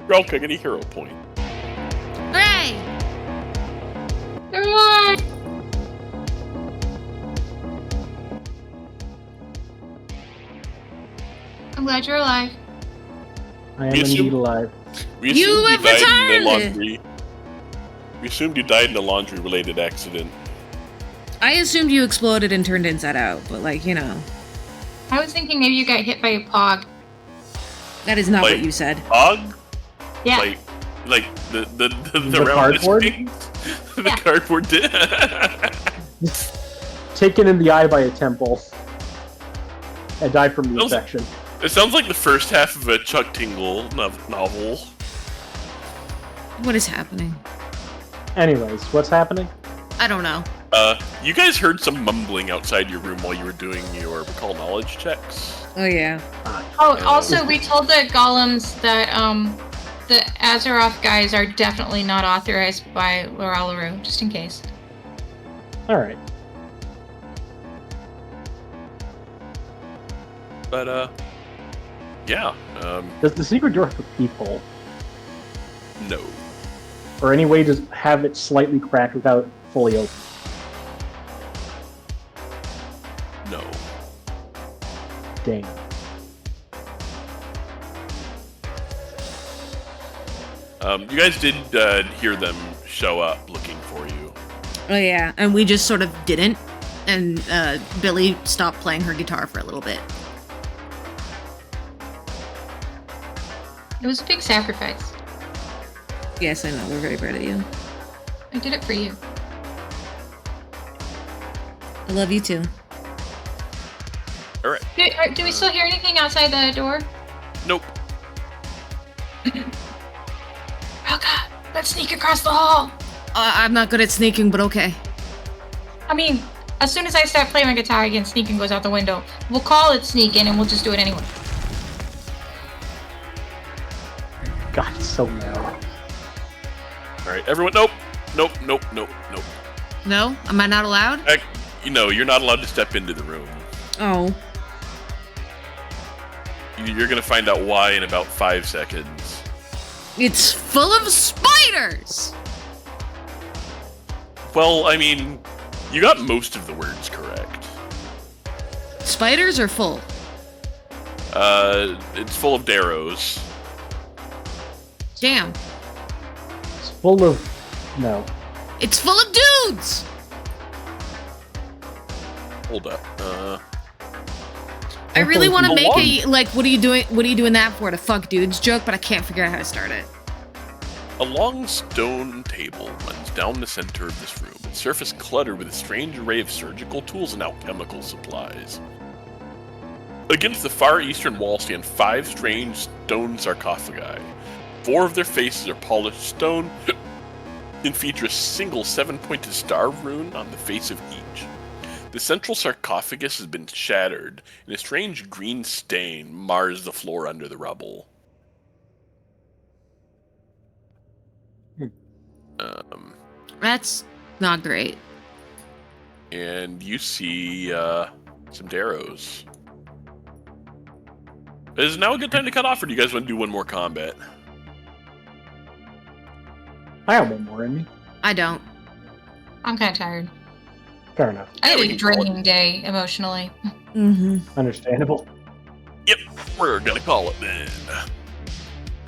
S4: Relka, get a hero point.
S1: Hooray!
S2: Come on! I'm glad you're alive.
S3: I am
S4: We assume-
S3: indeed alive.
S4: We
S1: You
S4: assumed
S1: have
S4: died in the
S1: returned!
S4: laundry. We assumed you died in a laundry-related accident.
S1: I assumed you exploded and turned inside out, but like, you know.
S2: I was thinking maybe you got hit by a pog.
S1: That is not
S4: Like,
S1: what you said.
S4: Hog?
S2: Yeah.
S4: Like the
S3: The
S4: roundest
S3: cardboard?
S4: things? The
S2: Yeah.
S4: cardboard did.
S3: Taken in the eye by a temple. And died from the
S4: Those-
S3: infection.
S4: It sounds like the first half of a Chuck Tingle novel.
S1: What is happening?
S3: Anyways, what's happening?
S1: I don't know.
S4: You guys heard some mumbling outside your room while you were doing your recall knowledge checks.
S1: Oh yeah.
S2: Oh, also, we told the golems that the Azeroth guys are definitely not authorized by Loralaru, just in case.
S3: Alright.
S4: But, yeah,
S3: Does the secret door have a peephole?
S4: no.
S3: Or any way to have it slightly cracked without fully open?
S4: No.
S3: Dang.
S4: You guys did, hear them show up looking for you.
S1: Oh yeah. And we just sort of didn't. And Billy stopped playing her guitar for a little bit.
S2: It was a big sacrifice.
S1: Yes, I know. We're very proud of you.
S2: I did it for you.
S1: I love you too.
S4: Alright.
S2: Do we still hear anything outside the door?
S4: Nope.
S2: Oh god, let's sneak across the hall.
S1: I'm not good at sneaking, but okay.
S2: I mean, as soon as I start playing my guitar again, sneaking goes out the window. We'll call it sneaking and we'll just do it anyway.
S3: God, it's so narrow.
S4: Alright, everyone, nope. Nope.
S1: No? Am I not allowed?
S4: You're not allowed to step into the room.
S1: Oh.
S4: You're gonna find out why in about 5 seconds.
S1: It's full of spiders!
S4: Well, I mean, you got most of the words correct.
S1: Spiders are full.
S4: It's full of darrows.
S1: Damn.
S3: It's full of... No.
S1: It's full of dudes!
S4: Hold up.
S1: I really want to make
S4: Along.
S1: a, like, what are you doing that for? To fuck dudes joke, but I can't figure out how to start it.
S4: A long stone table runs down the center of this room, its surface cluttered with a strange array of surgical tools and alchemical supplies. Against the far eastern wall stand 5 strange stone sarcophagi. 4 of their faces are polished stone and feature a single 7-pointed star rune on the face of each. The central sarcophagus has been shattered, and a strange green stain mars the floor under the rubble.
S1: That's not great.
S4: And you see some darrows. Is now a good time to cut off, or do you guys want to do one more combat?
S3: I have one more in me.
S1: I don't.
S2: I'm kind of tired.
S3: Fair enough.
S2: I had
S4: we
S2: a
S4: can
S2: draining day emotionally.
S1: Mm-hmm.
S3: Understandable.
S4: Yep, we're gonna call it then.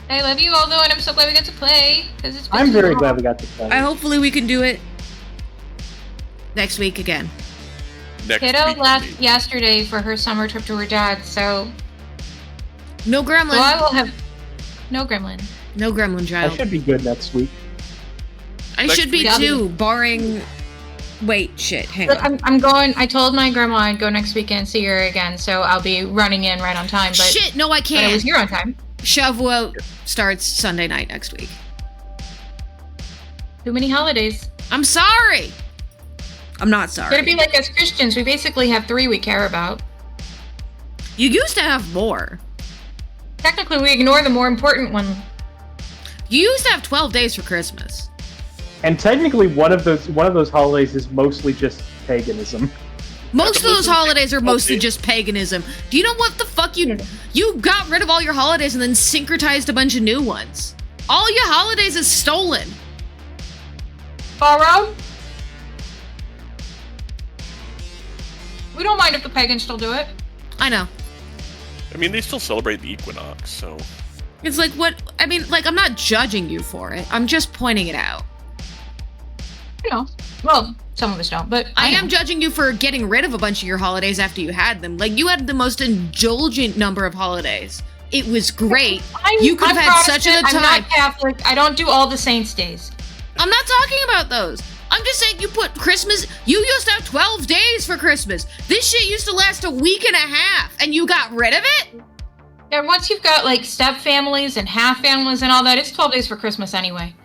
S2: I love you all though, and I'm so glad we got to play. Because it's been
S3: I'm
S2: too
S3: very
S2: long.
S3: glad we got to play.
S1: Hopefully we can do it next week again.
S4: Next
S2: Kiddo
S4: week,
S2: left
S4: maybe.
S2: yesterday for her summer trip to her dad, so
S1: No gremlin.
S2: I will have no gremlin.
S1: No gremlin
S3: I
S1: child.
S3: should be good next week.
S1: I
S4: Next
S1: should be
S2: week.
S1: too, barring... Wait, shit, hang
S2: But
S1: on.
S2: I'm going. I told my grandma I'd go next weekend see her again, so I'll be running in right on time. But
S1: Shit, no, I
S2: but I
S1: can't.
S2: was here on time.
S1: Shavuot starts Sunday night next week.
S2: Too many holidays.
S1: I'm sorry. I'm not sorry.
S2: Gotta be like us Christians. We basically have 3 we care about.
S1: You used to have more.
S2: Technically, we ignore the more important one.
S1: You used to have 12 days for Christmas.
S3: And technically, one of those holidays is mostly just paganism.
S1: Most of those
S4: Capitalism.
S1: holidays are mostly
S4: Okay.
S1: just paganism. Do you know what the fuck you got rid of all your holidays and then syncretized a bunch of new ones? All your holidays is stolen.
S2: Borrow. We don't mind if the pagans still do it.
S1: I know.
S4: I mean, they still celebrate the equinox, so...
S1: It's like what I mean, like I'm not judging you for it. I'm just pointing it out.
S2: You know, well, some of us don't, but
S1: I
S2: know.
S1: am judging you for getting rid of a bunch of your holidays after you had them. Like, you had the most indulgent number of holidays. It was great. You could have had such a good time.
S2: I'm not Catholic. I don't do all the saints' days.
S1: I'm not talking about those. I'm just saying you put Christmas, you used to have 12 days for Christmas. This shit used to last a week and a half, and you got rid of it?
S2: Yeah, once you've got, like, step families and half families and all that, it's 12 days for Christmas anyway.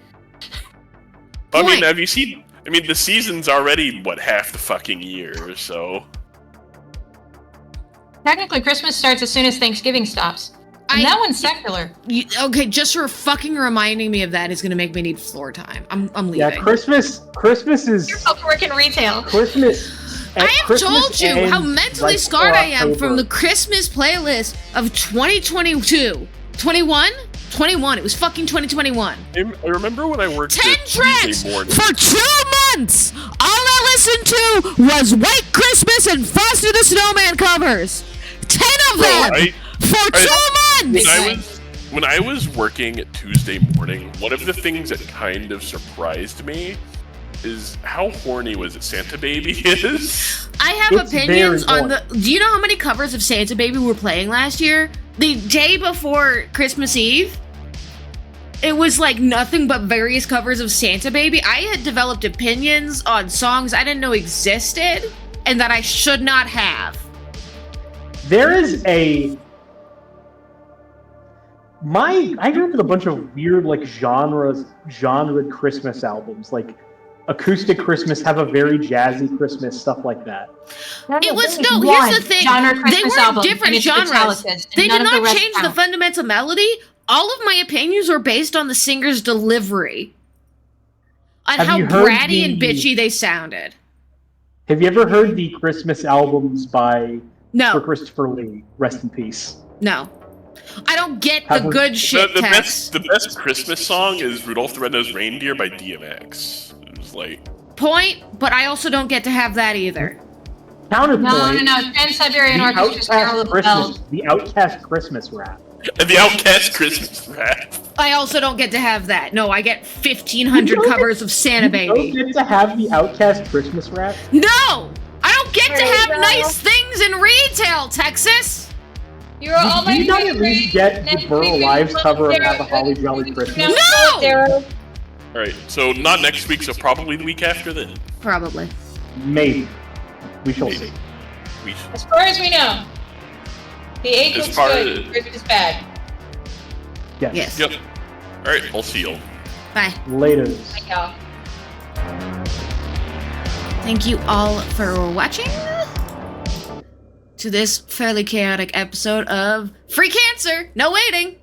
S4: I mean, have you seen... I mean, the season's already, half the fucking year, so...
S2: Technically, Christmas starts as soon as Thanksgiving stops. And that one's secular.
S1: Okay, just for fucking reminding me of that is gonna make me need floor time. I'm leaving.
S3: Yeah, Christmas is...
S2: You're both working retail.
S3: Christmas...
S1: I have told you how mentally scarred I am from the Christmas playlist of 2022. 21? 21. It was fucking 2021.
S4: I remember when I worked
S1: 10
S4: at
S1: tracks
S4: Tuesday morning.
S1: for 2 months. All I listened to was White Christmas and Frosty the Snowman covers. 10 of them for 2 months.
S4: When I was working at Tuesday morning, one of the things that kind of surprised me is how horny was it Santa Baby is.
S1: I have opinions on the... Do you know how many covers of Santa Baby were playing last year? The day before Christmas Eve, it was like nothing but various covers of Santa Baby. I had developed opinions on songs I didn't know existed and that I should not have.
S3: There is a... I grew up with a bunch of weird, like, genre Christmas albums, like Acoustic Christmas, Have a Very Jazzy Christmas, stuff like that.
S1: It was, no, here's the thing. They were different genres. They did not change the fundamental melody. All of my opinions were based on the singer's delivery. On how bratty and bitchy they sounded.
S3: Have you ever heard the Christmas albums by
S1: No.
S3: Christopher Lee? Rest in peace.
S1: No. I don't get the good shit text.
S4: The best Christmas song is Rudolph the Red-Nosed Reindeer by DMX. It was like...
S1: Point, but I also don't get to have that either.
S3: Counterpoint.
S2: No. Trans-Siberian Orchestra's Carol of the Bells.
S3: The Outcast Christmas rap.
S4: The Outcast Christmas rap.
S1: I also don't get to have that. No, I get 1,500 covers of Santa Baby.
S3: You don't get to have the Outcast Christmas rap?
S1: No! I don't get to have nice things in retail, Texas!
S2: You're all
S3: Do you not at least get the Burl Lives cover of Have a Holly Jolly Christmas?
S1: No!
S4: Alright, so not next week, so probably the week after then.
S1: Probably.
S3: Maybe. We shall see.
S2: As far as we know, the age looks good, Christmas bad.
S3: Yes.
S4: Yep. Alright, I'll see you.
S1: Bye.
S3: Laters.
S2: Bye, y'all.
S1: Thank you all for watching to this fairly chaotic episode of Free Cancer. No waiting.